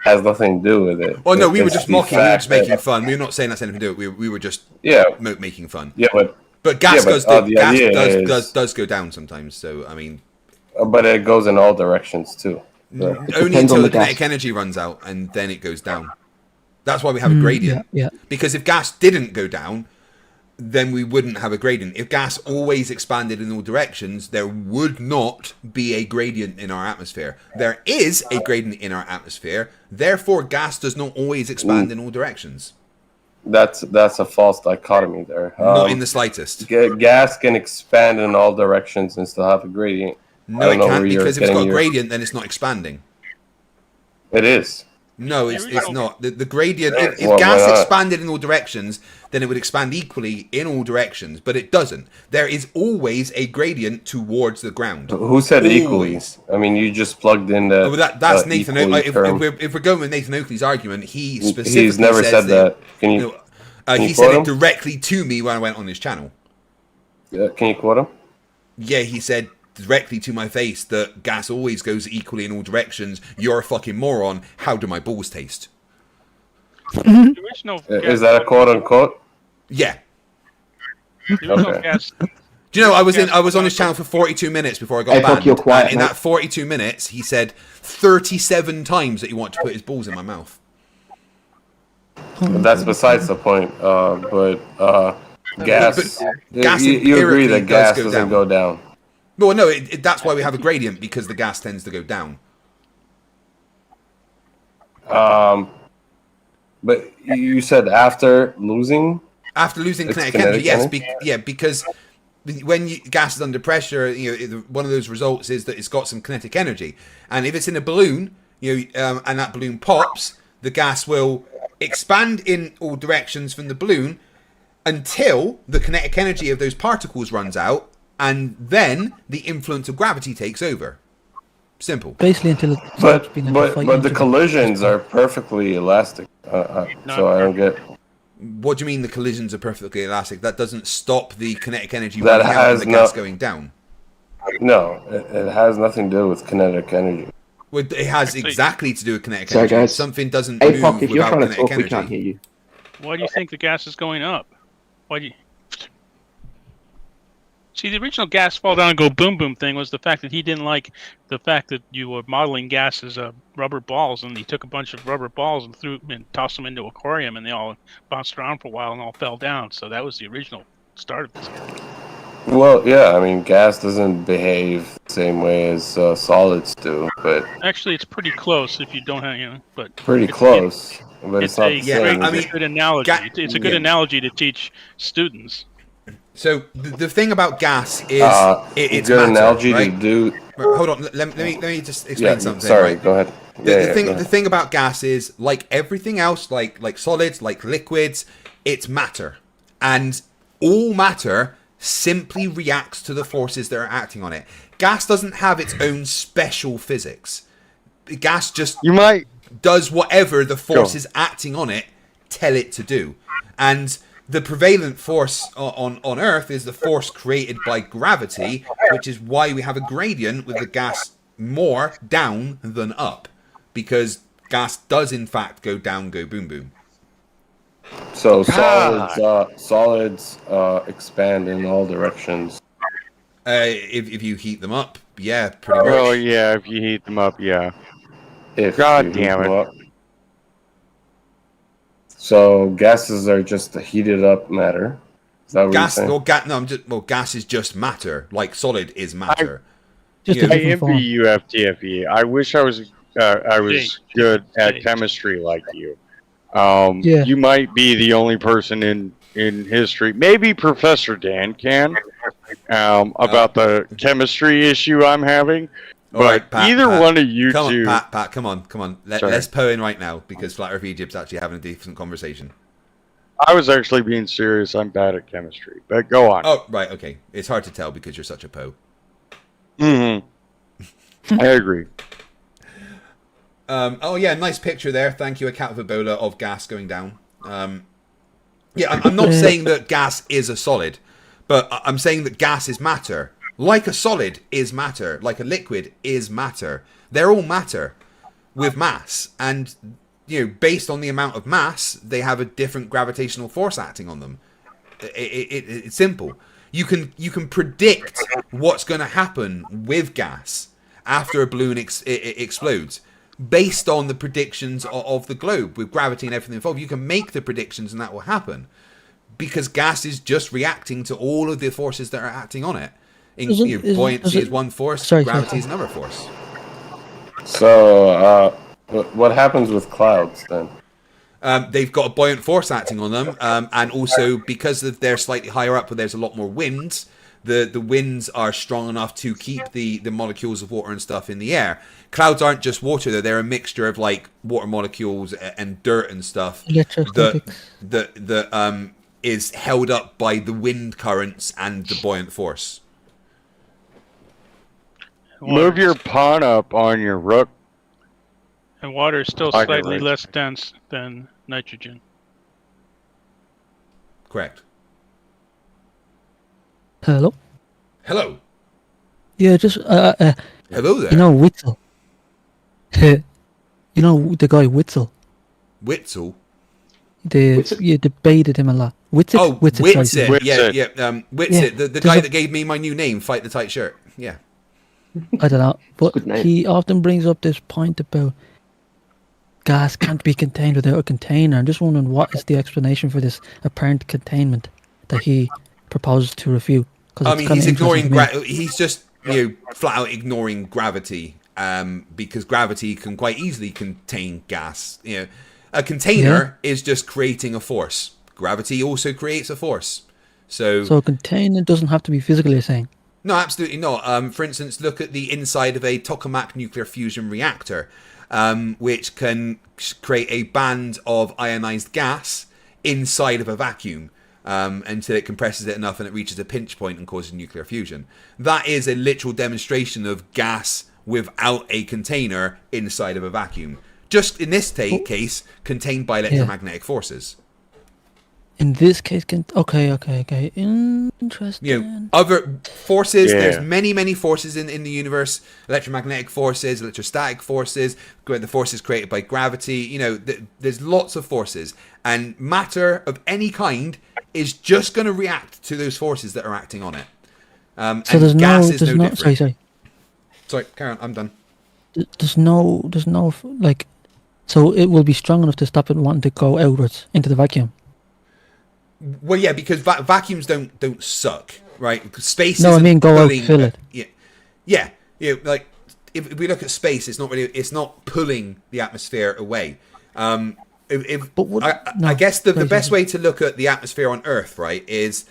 has nothing to do with it. Oh no, we were It's just the mocking. We were fact just making that- fun. We were not saying that's anything to do with it. We were just making fun. Yeah, but gas the idea does go down sometimes. So I mean, but it goes in all directions too. So. Only until the kinetic energy runs out, and then it goes down. That's why we have a gradient. Yeah. Because if gas didn't go down, then we wouldn't have a gradient. If gas always expanded in all directions, there would not be a gradient in our atmosphere. There is a gradient in our atmosphere. Therefore, gas does not always expand in all directions. That's a false dichotomy there. Not in the slightest. Gas can expand in all directions and still have a gradient. No, it can't, because if it's got a gradient, then it's not expanding. It is. No, it's not. The gradient, if Well, gas expanded in all directions, then it would expand equally in all directions, but it doesn't. There is always a gradient towards the ground. Who said always. equally? I mean, you just plugged in the. Oh, that's Nathan. equally If term. we're going with Nathan Oakley's argument, he specifically He's never says said that. Can you? Can you he quote said him? it directly to me when I went on his channel. Can you quote him? Yeah, he said directly to my face that gas always goes equally in all directions. You're a fucking moron. How do my balls taste? Is that a quote unquote? Yeah. Okay. Do you know I was on his channel for 42 minutes before I got Hey, fuck, banned. you're quiet, and in mate. that 42 minutes, he said 37 times that he wanted to put his balls in my mouth. But that's besides the point. Gas. Gas you agree that empirically gas does go doesn't down. go down. Well, no, that's why we have a gradient, because the gas tends to go down. But you said after losing. After losing It's kinetic energy, kinetic yes, because when gas is under pressure, one of those results is that it's got some kinetic energy, and if it's in a balloon, and that balloon pops, the gas will expand in all directions from the balloon until the kinetic energy of those particles runs out, and then the influence of gravity takes over. Simple. Basically, until it But starts being able to fight the into collisions are perfectly elastic. So I don't get. What do you mean the collisions are perfectly elastic? That doesn't stop the kinetic energy That running out has and the gas no- going down. No, it has nothing to do with kinetic energy. Well, it has exactly to do with kinetic Sorry, energy. guys. Something doesn't Hey, move Puck, if you're without trying to kinetic talk, we can't energy. hear you. Why do you think the gas is going up? Why do you... See, the original gas fall down and go boom boom thing was the fact that he didn't like the fact that you were modeling gas as rubber balls, and he took a bunch of rubber balls and tossed them into an aquarium, and they all bounced around for a while and all fell down. So that was the original start of this. Well, yeah, I mean, gas doesn't behave the same way as solids do, but Actually, it's pretty close if you don't have, but pretty it's- close. But it's not the a same. great, good analogy. It's a good analogy to teach students. So the thing about gas is it's good matter, analogy right? to do. Hold on. Let me just explain something. Sorry, right? go ahead. The thing about gas is, like everything else, like solids, like liquids, it's matter, and all matter simply reacts to the forces that are acting on it. Gas doesn't have its own special physics. Gas just does whatever the forces acting on it tell it to do, and the prevalent force on Earth is the force created by gravity, which is why we have a gradient with the gas more down than up, because gas does in fact go down, go boom boom. So solids expand in all directions. If you heat them up, yeah, pretty much. Well, yeah, if you heat them up, yeah. God damn it. So gases are just heated up matter. Is that what you're saying? Gas is just matter. Like solid is matter. I envy you, FTFE. I wish I was good at chemistry like you. You might be the only person in history, maybe Professor Dan can, about the chemistry issue I'm having. But right, Pat, either one of you come two... on, Pat, come on. Let's poe in right now, because Flat Earth Egypt's actually having a decent conversation. I was actually being serious. I'm bad at chemistry, but go on. Oh, right, okay. It's hard to tell because you're such a poe. Mm-hmm. I agree. Oh, yeah, nice picture there. Thank you, a cat of Ebola of gas going down. Yeah, I'm not saying that gas is a solid, but I'm saying that gas is matter. Like a solid is matter, like a liquid is matter. They're all matter with mass, and based on the amount of mass, they have a different gravitational force acting on them. It's simple. You can predict what's going to happen with gas after a balloon explodes, based on the predictions of the globe with gravity and everything involved. You can make the predictions, and that will happen because gas is just reacting to all of the forces that are acting on it. Buoyancy is one force, gravity is another force. So, what happens with clouds then? They've got a buoyant force acting on them, and also because they're slightly higher up, where there's a lot more winds, the winds are strong enough to keep the molecules of water and stuff in the air. Clouds aren't just water; they're a mixture of like water molecules and dirt and stuff that is held up by the wind currents and the buoyant force. Move your pawn up on your rook. And water is still slightly less dense than nitrogen. Correct. Hello? Hello. Yeah, just hello there. Witzel. The guy Witzel. Witzel? You debated him a lot. Witzel? Oh, Witzel. Yeah. Witzel, Yeah, the guy that gave me my new name, Fight the Tight Shirt. Yeah. I don't know, but he often brings up this point about gas can't be contained without a container. I'm just wondering what is the explanation for this apparent containment that he proposes to refute. I mean, he's ignoring he's just flat out ignoring gravity, because gravity can quite easily contain gas. A container is just creating a force. Gravity also creates a force. So a container doesn't have to be physical, you're saying? No, absolutely not. For instance, look at the inside of a tokamak nuclear fusion reactor, which can create a band of ionized gas inside of a vacuum until it compresses it enough and it reaches a pinch point and causes nuclear fusion. That is a literal demonstration of gas without a container inside of a vacuum. Just in this case, contained by electromagnetic forces. In this case, okay. Interesting. Other forces, there's many forces in the universe. Electromagnetic forces, electrostatic forces, the forces created by gravity. There's lots of forces. And matter of any kind is just going to react to those forces that are acting on it. So and gas is no different. Sorry, carry on, I'm done. There's no, so it will be strong enough to stop it wanting to go outwards into the vacuum. Well, yeah, because vacuums don't suck, right? Space. No, I mean go out, fill it. Yeah. Like if we look at space, it's not pulling the atmosphere away. I guess the best way to look at the atmosphere on Earth, right, is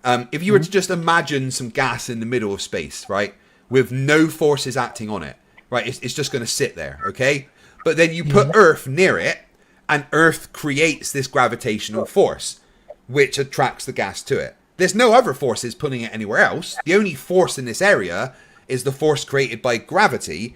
if you were to just imagine some gas in the middle of space, right? with no forces acting on it, right? It's just going to sit there, okay? But then you put Earth near it, and Earth creates this gravitational force, which attracts the gas to it. There's no other forces pulling it anywhere else. The only force in this area is the force created by gravity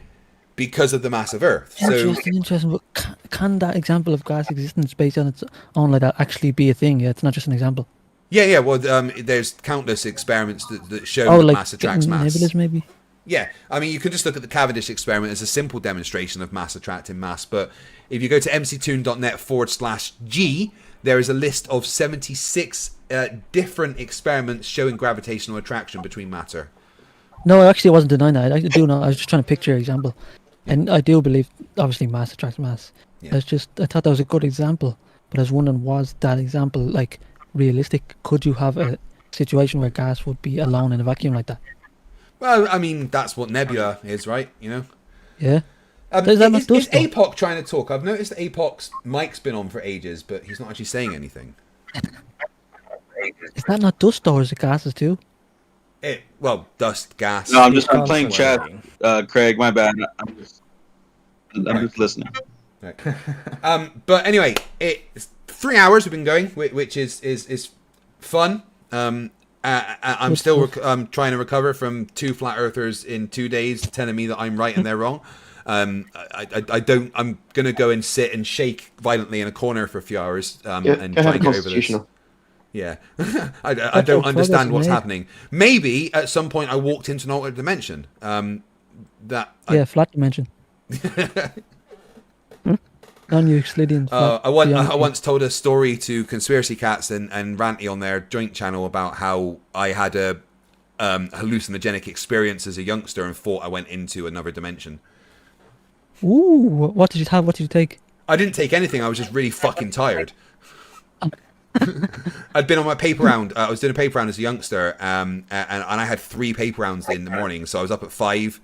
because of the mass of Earth. Interesting. But can that example of gas existence based on its own like that actually be a thing? Yeah, it's not just an example. Yeah. Well, there's countless experiments that show that like mass attracts mass. Nebulas, maybe. Yeah, I mean, you can just look at the Cavendish experiment as a simple demonstration of mass attracting mass. But if you go to mctoon.net/G, there is a list of 76 different experiments showing gravitational attraction between matter. No, actually, I wasn't denying that. I do know. I was just trying to picture an example, and I do believe obviously mass attracts mass. Yeah. I thought that was a good example, but I was wondering, was that example like realistic? Could you have a situation where gas would be alone in a vacuum like that? Well, I mean, that's what nebula is, right? You know. Yeah. Is APOC trying to talk? I've noticed that APOC's mic's been on for ages, but he's not actually saying anything. Is that not dust or is it gases too? Dust, gas. No, I'm playing chess, Craig. My bad. I'm just listening. Right. But anyway, it's 3 hours we've been going, which is fun. I'm still trying to recover from 2 flat earthers in 2 days telling me that I'm right and they're wrong. I'm gonna go and sit and shake violently in a corner for a few hours and try and get over this. Yeah, I don't understand what's happening. Maybe at some point I walked into an alternate dimension. Flat dimension. Non-Euclidean. I once told a story to Conspiracy Cats and Ranty on their joint channel about how I had a hallucinogenic experience as a youngster and thought I went into another dimension. Ooh, what did you have? What did you take? I didn't take anything. I was just really fucking tired. I'd been on my paper round. I was doing a paper round as a youngster, and I had 3 paper rounds in the morning. So I was up at 5,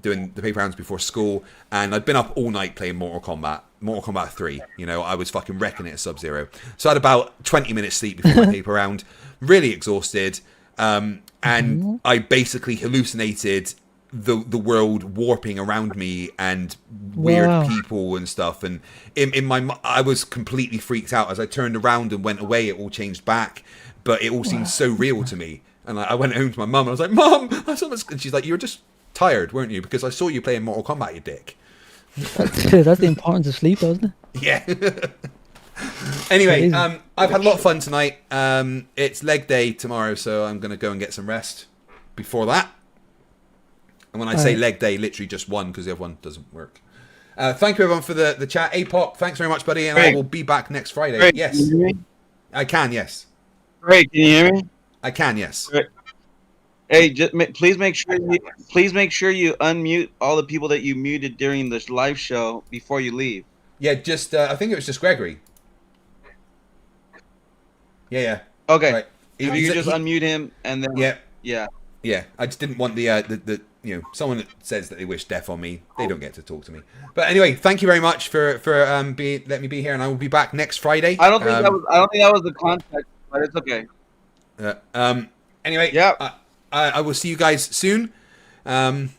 doing the paper rounds before school, and I'd been up all night playing Mortal Kombat 3. You know, I was fucking wrecking it at Sub-Zero. So I had about 20 minutes sleep before my paper round. Really exhausted, and I basically hallucinated the world warping around me and weird people and stuff, and I was completely freaked out. As I turned around and went away, it all changed back, but it all seemed so real to me. And I went home to my mum and I was like, "Mum," and she's like, "You were just tired, weren't you? Because I saw you playing Mortal Kombat, you dick." That's the importance of sleep, isn't it? Yeah. Anyway, I've had a lot of fun tonight. It's leg day tomorrow, so I'm gonna go and get some rest before that. And when I say leg day, literally just one, because the other one doesn't work. Thank you, everyone, for the chat. APOC, thanks very much, buddy. And Greg, I will be back next Friday. Greg, yes. Can you hear me? I can, yes. Greg, can you hear me? I can, yes. Greg. Hey, please make sure you unmute all the people that you muted during this live show before you leave. Yeah, just I think it was just Gregory. Yeah. Okay. Right. If you could just unmute him and then Yeah, I just didn't want the someone that says that they wish death on me, they don't get to talk to me. But anyway, thank you very much for letting me be here, and I will be back next Friday. I don't think that was the context, but it's okay. Anyway, I will see you guys soon, and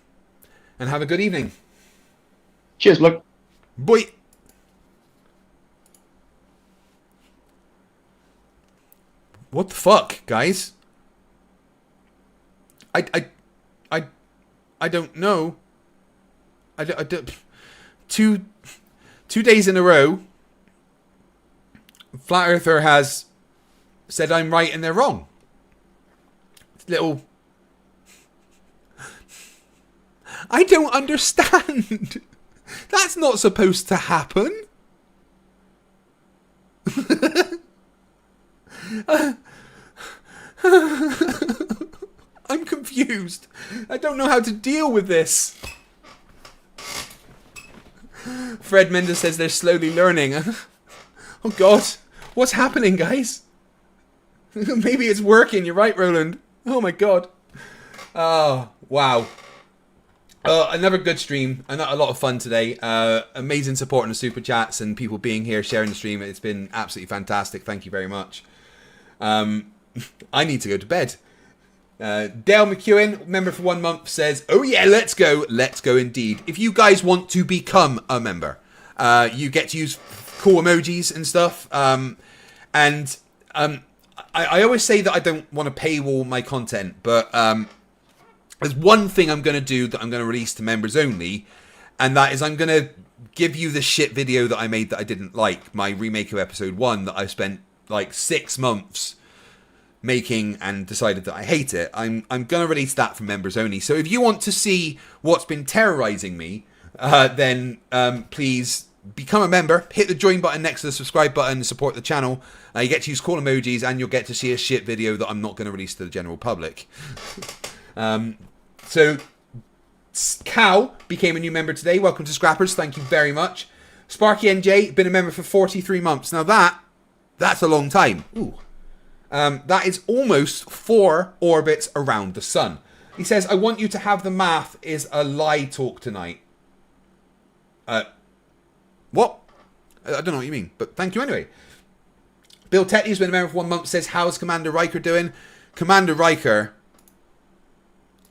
have a good evening. Cheers, look. Boy. What the fuck, guys? I don't know. I don't. Two days in a row, Flat Earther has said I'm right and they're wrong. Little. I don't understand. That's not supposed to happen. I'm confused. I don't know how to deal with this. Fred Mendes says they're slowly learning. Oh God, what's happening, guys? Maybe it's working. You're right, Roland. Oh my God. Oh, wow. Another good stream. A lot of fun today. Amazing support in the super chats and people being here sharing the stream. It's been absolutely fantastic. Thank you very much. I need to go to bed. Dale McEwen, member for 1 month, says, "Oh yeah, let's go. Let's go indeed. If you guys want to become a member, you get to use cool emojis and stuff. I always say that I don't want to paywall my content, but there's one thing I'm going to do that I'm going to release to members only, and that is I'm going to give you the shit video that I made that I didn't like, my remake of episode 1 that I spent like 6 months making and decided that I hate it. I'm going to release that for members only. So if you want to see what's been terrorizing me, then please become a member, hit the join button next to the subscribe button, support the channel. You get to use cool emojis, and you'll get to see a shit video that I'm not going to release to the general public. So Cow became a new member today. Welcome to Scrappers. Thank you very much. Sparky NJ, been a member for 43 months. Now that's a long time. Ooh. That is almost 4 orbits around the sun. He says, "I want you to have the math is a lie talk tonight." What? I don't know what you mean, but thank you anyway. Bill Tetty's been a member for 1 month, says, "How's Commander Riker doing?" Commander Riker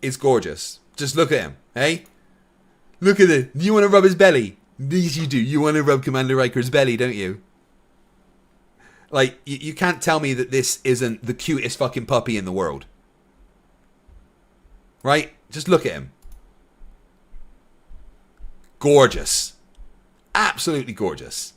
is gorgeous. Just look at him, hey? Look at it. Do you want to rub his belly? Yes, you do. You want to rub Commander Riker's belly, don't you? Like, you can't tell me that this isn't the cutest fucking puppy in the world. Right? Just look at him. Gorgeous. Absolutely gorgeous.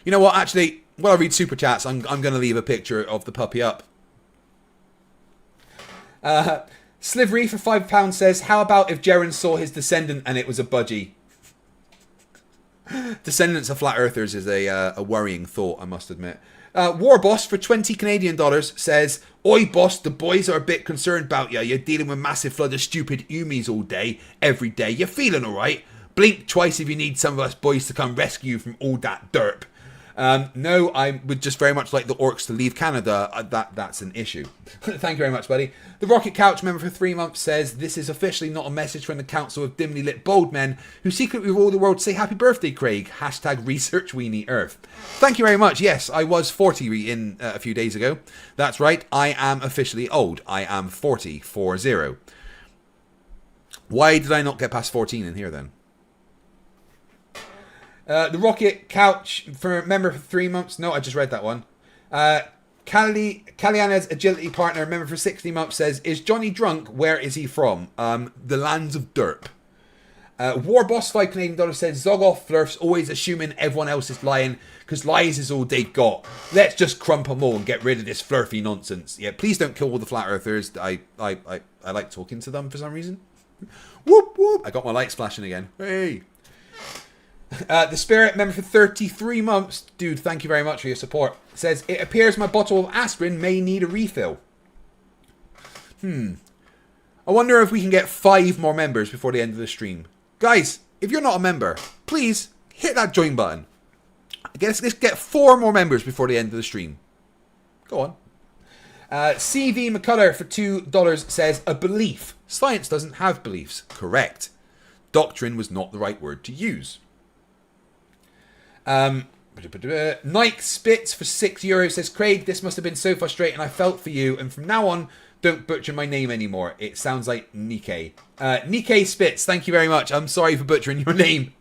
You know what? Actually, while I read super chats, I'm going to leave a picture of the puppy up. Slivery for £5 says, "How about if Jaren saw his descendant and it was a budgie?" Descendants of flat earthers is a worrying thought, I must admit. War Boss for $20 says, "Oi boss, the boys are a bit concerned about you. You're dealing with massive flood of stupid umis all day, every day. You're feeling alright? Blink twice if you need some of us boys to come rescue you from all that derp." No, I would just very much like the orcs to leave Canada. That's an issue. Thank you very much, buddy. The Rocket Couch member for 3 months says, "This is officially not a message from the Council of Dimly Lit Bold Men who secretly rule the world to say happy birthday, Craig. Hashtag Research Weenie Earth." Thank you very much. Yes, I was 40 in a few days ago. That's right. I am officially old. I am 40. Why did I not get past 14 in here then? The Rocket Couch for member for 3 months. No, I just read that one. Kaliana's agility partner, member for 60 months, says, "Is Johnny drunk? Where is he from?" The lands of derp. War Boss $5 says, "Zog off, Flerfs, always assuming everyone else is lying, because lies is all they've got. Let's just crump them all and get rid of this flirfy nonsense." Yeah, please don't kill all the flat earthers. I like talking to them for some reason. Whoop whoop! I got my light splashing again. Hey. The Spirit, member for 33 months, dude, thank you very much for your support, says, "It appears my bottle of aspirin may need a refill." I wonder if we can get 5 more members before the end of the stream. Guys, if you're not a member, please hit that join button. Let's get 4 more members before the end of the stream. Go on. CV McCullough for $2 says, "A belief. Science doesn't have beliefs." Correct. Doctrine was not the right word to use. Nike Spitz for €6 says, "Craig, this must have been so frustrating. I felt for you, and from now on, don't butcher my name anymore. It sounds like Nikkei." Nikkei Spitz, thank you very much. I'm sorry for butchering your name.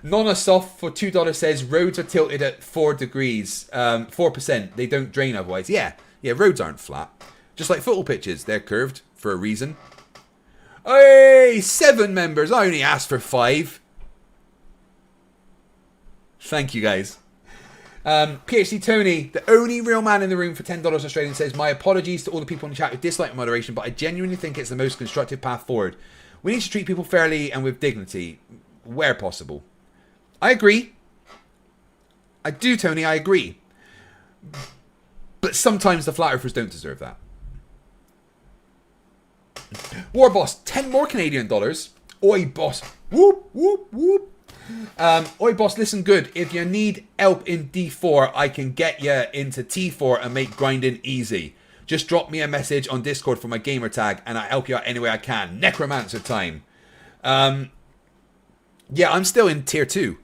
Nonasoft for $2 says, "Roads are tilted at 4 degrees, 4%. They don't drain otherwise." Yeah, roads aren't flat. Just like football pitches, they're curved for a reason. Hey, 7 members. I only asked for 5. Thank you, guys. PhD Tony, the only real man in the room for $10 Australian, says, "My apologies to all the people in the chat who dislike moderation, but I genuinely think it's the most constructive path forward. We need to treat people fairly and with dignity, where possible." I agree. I do, Tony, I agree. But sometimes the flat earthers don't deserve that. War Boss, 10 more Canadian dollars. Oi, boss. Whoop, whoop, whoop. Oi boss, listen good. If you need help in D4, I can get you into T4 and make grinding easy. Just drop me a message on Discord for my gamer tag and I'll help you out any way I can. Necromancer time. Yeah, I'm still in tier 2.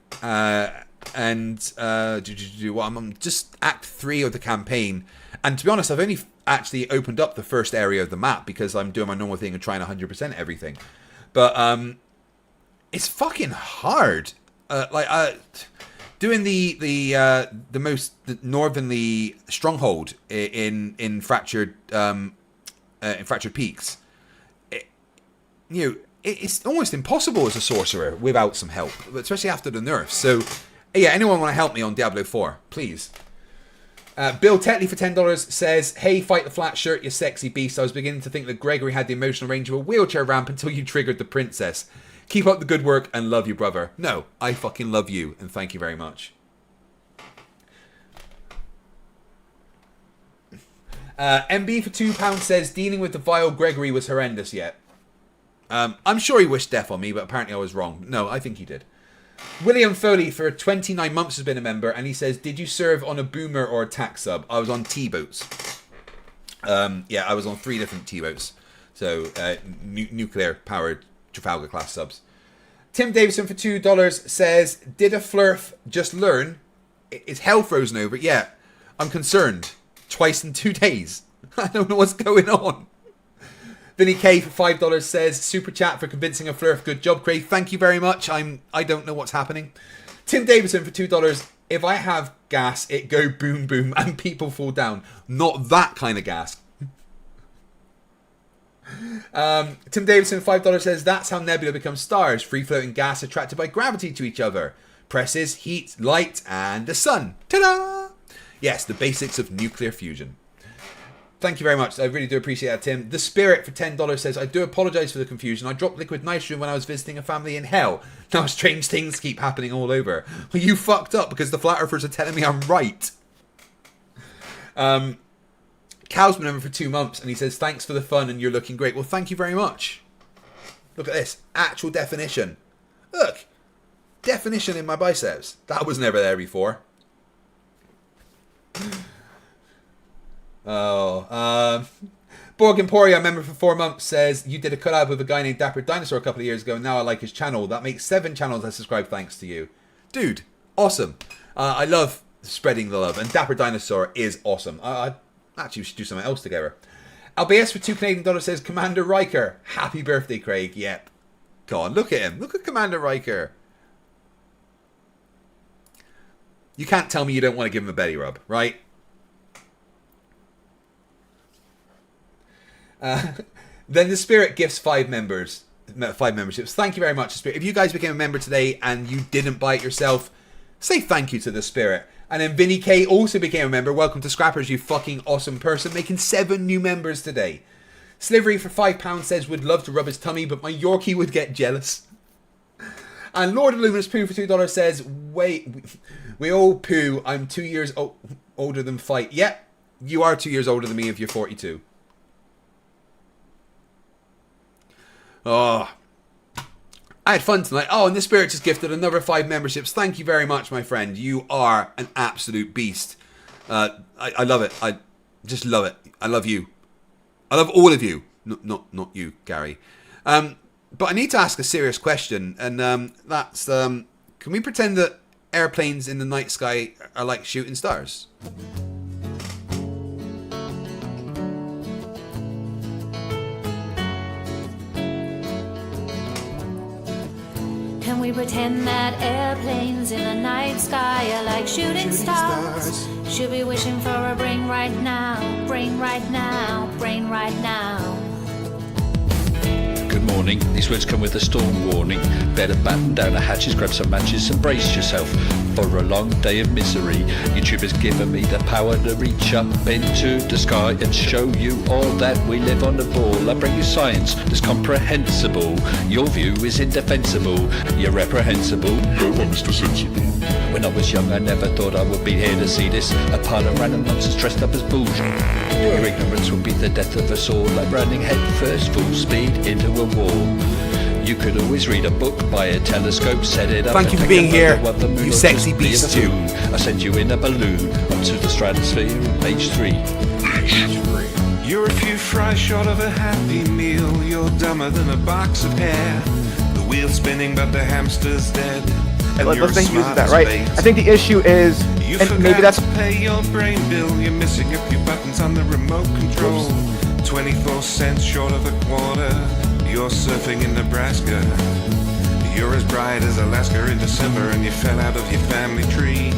and I'm just Act 3 of the campaign. And to be honest, I've only actually opened up the first area of the map because I'm doing my normal thing and trying 100% everything. But it's fucking hard. Doing the most northerly stronghold in Fractured Peaks. It's almost impossible as a sorcerer without some help, especially after the nerfs. So, yeah, anyone want to help me on Diablo 4, please? Bill Tetley for $10 says, "Hey, fight the flat shirt, you sexy beast. I was beginning to think that Gregory had the emotional range of a wheelchair ramp until you triggered the princess. Keep up the good work and love you, brother." No, I fucking love you and thank you very much. MB for £2 says, "Dealing with the vile Gregory was horrendous yet." I'm sure he wished death on me, but apparently I was wrong. No, I think he did. William Foley for 29 months has been a member, and he says, "Did you serve on a boomer or a tack sub?" I was on T-boats. Yeah, I was on 3 different T-boats. So, nuclear-powered Trafalgar class subs. Tim Davison for $2 says, "Did a Flerf just learn? Is hell frozen over?" Yeah, I'm concerned. Twice in 2 days. I don't know what's going on. Vinny K for $5 says, "Super chat for convincing a Flerf. Good job, Craig. Thank you very much. I don't know what's happening." Tim Davison for $2. "If I have gas, it go boom boom and people fall down. Not that kind of gas." Tim Davidson, $5 says, "That's how nebula becomes stars. Free-floating gas attracted by gravity to each other. Presses, heat, light, and the sun. Ta-da!" Yes, the basics of nuclear fusion. Thank you very much. I really do appreciate that, Tim. The Spirit for $10 says, "I do apologise for the confusion. I dropped liquid nitrogen when I was visiting a family in hell. Now strange things keep happening all over." Well, you fucked up because the flat earthers are telling me I'm right. Cal's been over for 2 months and he says, "Thanks for the fun and you're looking great." Well, thank you very much. Look at this. Actual definition. Look. Definition in my biceps. That was never there before. Borg Emporia, member for 4 months, says, "You did a collab with a guy named Dapper Dinosaur a couple of years ago. Now I like his channel. That makes 7 channels I subscribe thanks to you." Dude, awesome. I love spreading the love. And Dapper Dinosaur is awesome. Actually, we should do something else together. LBS for $2 Canadian says, "Commander Riker. Happy birthday, Craig." Yep. God, look at him. Look at Commander Riker. You can't tell me you don't want to give him a belly rub, right? Then the Spirit gifts 5 memberships. Thank you very much, the Spirit. If you guys became a member today and you didn't buy it yourself, say thank you to the Spirit. And then Vinny K also became a member. Welcome to Scrappers, you fucking awesome person, making 7 new members today. Slivery for £5 says, "Would love to rub his tummy, but my Yorkie would get jealous." And Lord of Luminous Poo for $2 says, "Wait, we all poo. I'm 2 years older than Fight." Yep, you are 2 years older than me if you're 42. Oh, I had fun tonight. Oh, and the Spirit just gifted another 5 memberships. Thank you very much, my friend. You are an absolute beast. I love it. I just love it. I love you. I love all of you. Not you, Gary. But I need to ask a serious question, and that's, can we pretend that airplanes in the night sky are like shooting stars? Can we pretend that airplanes in the night sky are like shooting stars? Should be wishing for a brain right now, brain right now, brain right now. Good morning. These words come with a storm warning. Better batten down the hatches, grab some matches and brace yourself for a long day of misery. YouTube has given me the power to reach up into the sky and show you all that we live on the ball. I bring you science that's comprehensible. Your view is indefensible. You're reprehensible. Go on, Mr. Sensible. When I was young, I never thought I would be here to see this. A pile of random nonsense dressed up as bullshit. Your ignorance will be the death of us all, like running head first, full speed into a wall. You could always read a book, buy a telescope, set it up. Thank you for being here, you sexy beast too. I send you in a balloon up to the stratosphere in page 3. You're a few fries short of a happy meal. You're dumber than a box of hair. The wheel's spinning but the hamster's dead. let's say he uses that, right? I think the issue is, and maybe that's. Pay your brain bill. You're missing a few buttons on the remote control. 24 cents short of a quarter. You're surfing in Nebraska. You're as bright as Alaska in December, and you fell out of your family tree.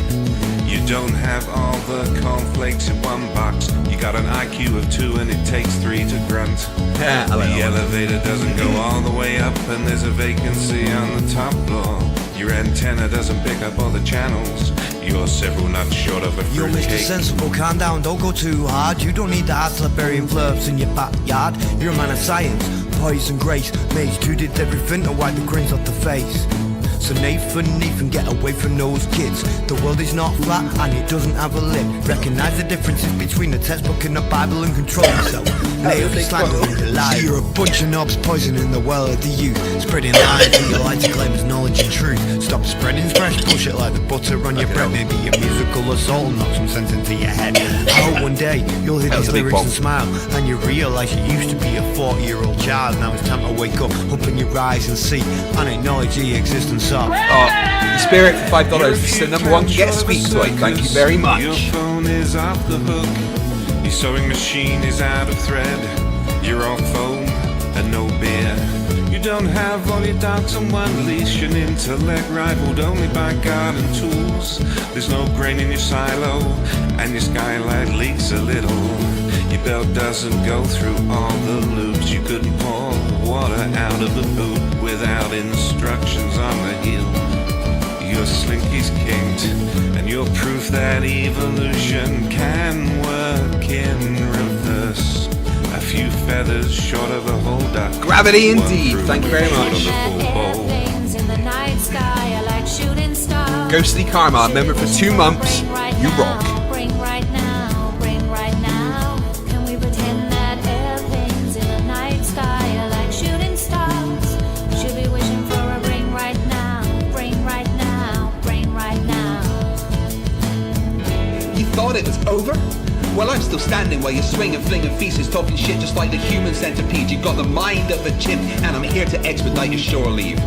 You don't have all the cornflakes in one box. You got an IQ of 2 and it takes 3 to grunt. The elevator doesn't go all the way up, and there's a vacancy on the top floor. Your antenna doesn't pick up all the channels. You're several nuts short of a You're Mr. fruitcake. Sensible, calm down, don't go too hard. You don't need the Asylum burying Flerfs in your backyard. You're a man of science, poise and grace. Mage 2 did everything to wipe the grins off the face. So Nathan, get away from those kids. The world is not flat and it doesn't have a lip. Recognize the differences between the textbook and the Bible and control yourself. Nails, slander and lie. You're a bunch of knobs poisoning the well of the youth. Spreading lies that you like to claim as knowledge and truth. Stop spreading fresh bullshit like the butter on your bread. Maybe a musical assault will knock some sense into your head. I hope one day you'll hear these lyrics and smile, and you realise you used to be a 40-year-old child. Now it's time to wake up, open your eyes and see and acknowledge the existence of. Oh, Spirit for $5. This is the number one Get a Speak toy. Thank you very much. Your phone is off the hook. Your sewing machine is out of thread. You're all foam and no beer. You don't have all your dogs on one leash. An intellect rivaled only by garden tools. There's no grain in your silo, and your skylight leaks a little. Your belt doesn't go through all the loops. You couldn't pour water out of a boot without instructions on the heel. Your slinky's kinked, and you're proof that evolution can work in reverse. A few feathers short of a whole duck. Gravity indeed. Thank you very much. Ghostly Karma, member for 2 months. You rock. Thought it was over? Well, I'm still standing while you're swinging, flinging feces, talking shit just like the human centipede. You've got the mind of a chimp, and I'm here to expedite your shore leave.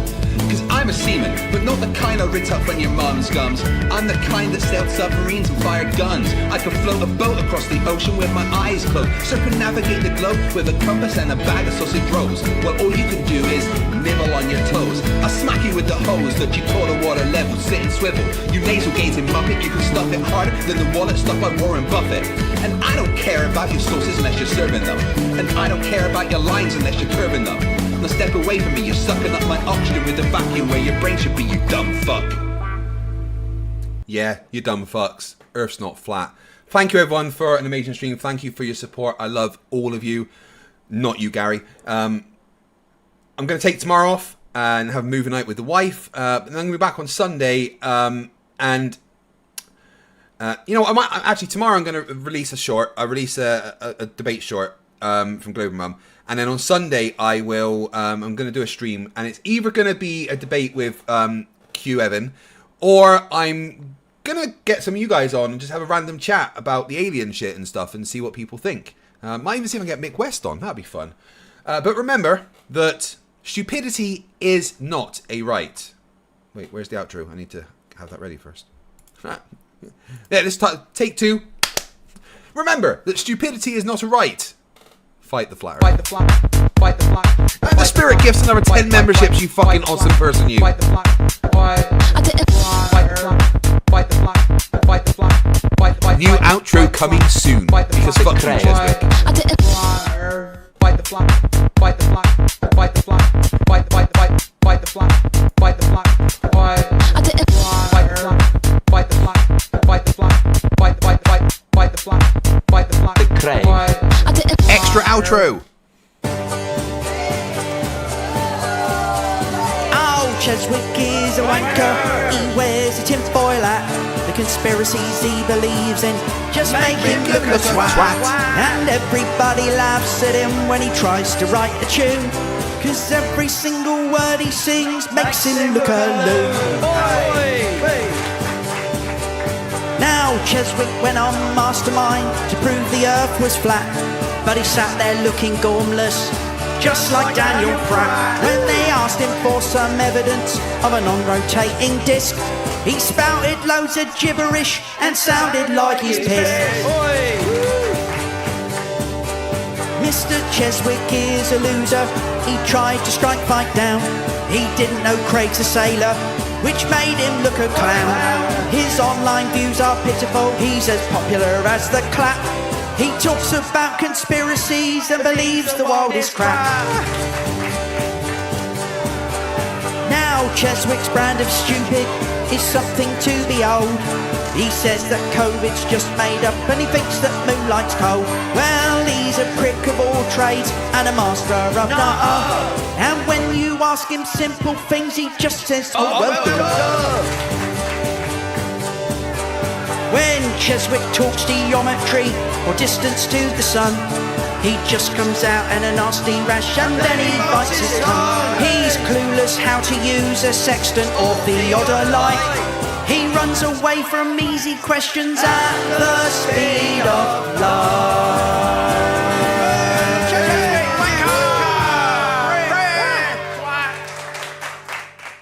Cause I'm a seaman, but not the kind I writ up when your mom's gums. I'm the kind that sailed submarines and fired guns. I could float a boat across the ocean with my eyes closed, circumnavigate the globe with a compass and a bag of sausage rolls. Well, all you can do is nibble on your toes. I'll smack you with the hose that you call a water level, sit and swivel. You nasal gazing muppet, you can stuff it harder than the wallet stuffed by Warren Buffett. And I don't care about your sources unless you're serving them. And I don't care about your lines unless you're curving them. Now step away from me, you're sucking up my oxygen with the vacuum where your brain should be, you dumb fuck. Yeah, you dumb fucks. Earth's not flat. Thank you everyone for an amazing stream. Thank you for your support. I love all of you. Not you, Gary. I'm going to take tomorrow off and have a movie night with the wife. And then I'm going to be back on Sunday. You know, I might actually tomorrow I'm going to release a short. I release a debate short from Global Mum. And then on Sunday, I will. I'm going to do a stream, and it's either going to be a debate with Q Evan, or I'm going to get some of you guys on and just have a random chat about the alien shit and stuff, and see what people think. Might even see if I can get Mick West on. That'd be fun. But remember that stupidity is not a right. Wait, where's the outro? I need to have that ready first. Yeah, let's take 2. Remember that stupidity is not a right. Fight the flat. Fight the flat. Fight the flat. And the Spirit gifts another 10 memberships, you fucking awesome person, you. Fight the flat. Fight the flat. Fight the flat. Fight the flat. New outro coming soon. Because fuck you, Cheswick. Fight the flat. Fight the flat. Fight the flat. Fight the flat. Fight the flat. Fight the flat. Fight the flat. Fight the flat. Fight the flat. Fight the flat. Fight the flat. Fight the flat. Extra outro. Oh, Cheswick is a wanker. He wears a tinfoil hat. The conspiracies he believes in just make him look a twat. And everybody laughs at him when he tries to write a tune, cause every single word he sings makes him look a loon. Now Cheswick went on Mastermind to prove the earth was flat, but he sat there looking gormless just like Daniel Pratt. When they asked him for some evidence of a non-rotating disc, he spouted loads of gibberish and sounded like he's pissed. Mr. Cheswick is a loser. He tried to strike fight down. He didn't know Craig's a sailor, which made him look a clown. His online views are pitiful. He's as popular as the clap. He talks about conspiracies and believes the world is crap. Now Cheswick's brand of stupid is something to behold. He says that COVID's just made up and he thinks that moonlight's cold. Well, he's a prick of all trades and a master of none. And when you ask him simple things, he just says, When Cheswick talks geometry or distance to the sun, he just comes out in a nasty rash and then he bites his tongue. He's clueless how to use a sextant or theodolite. He runs away from easy questions at the speed of light.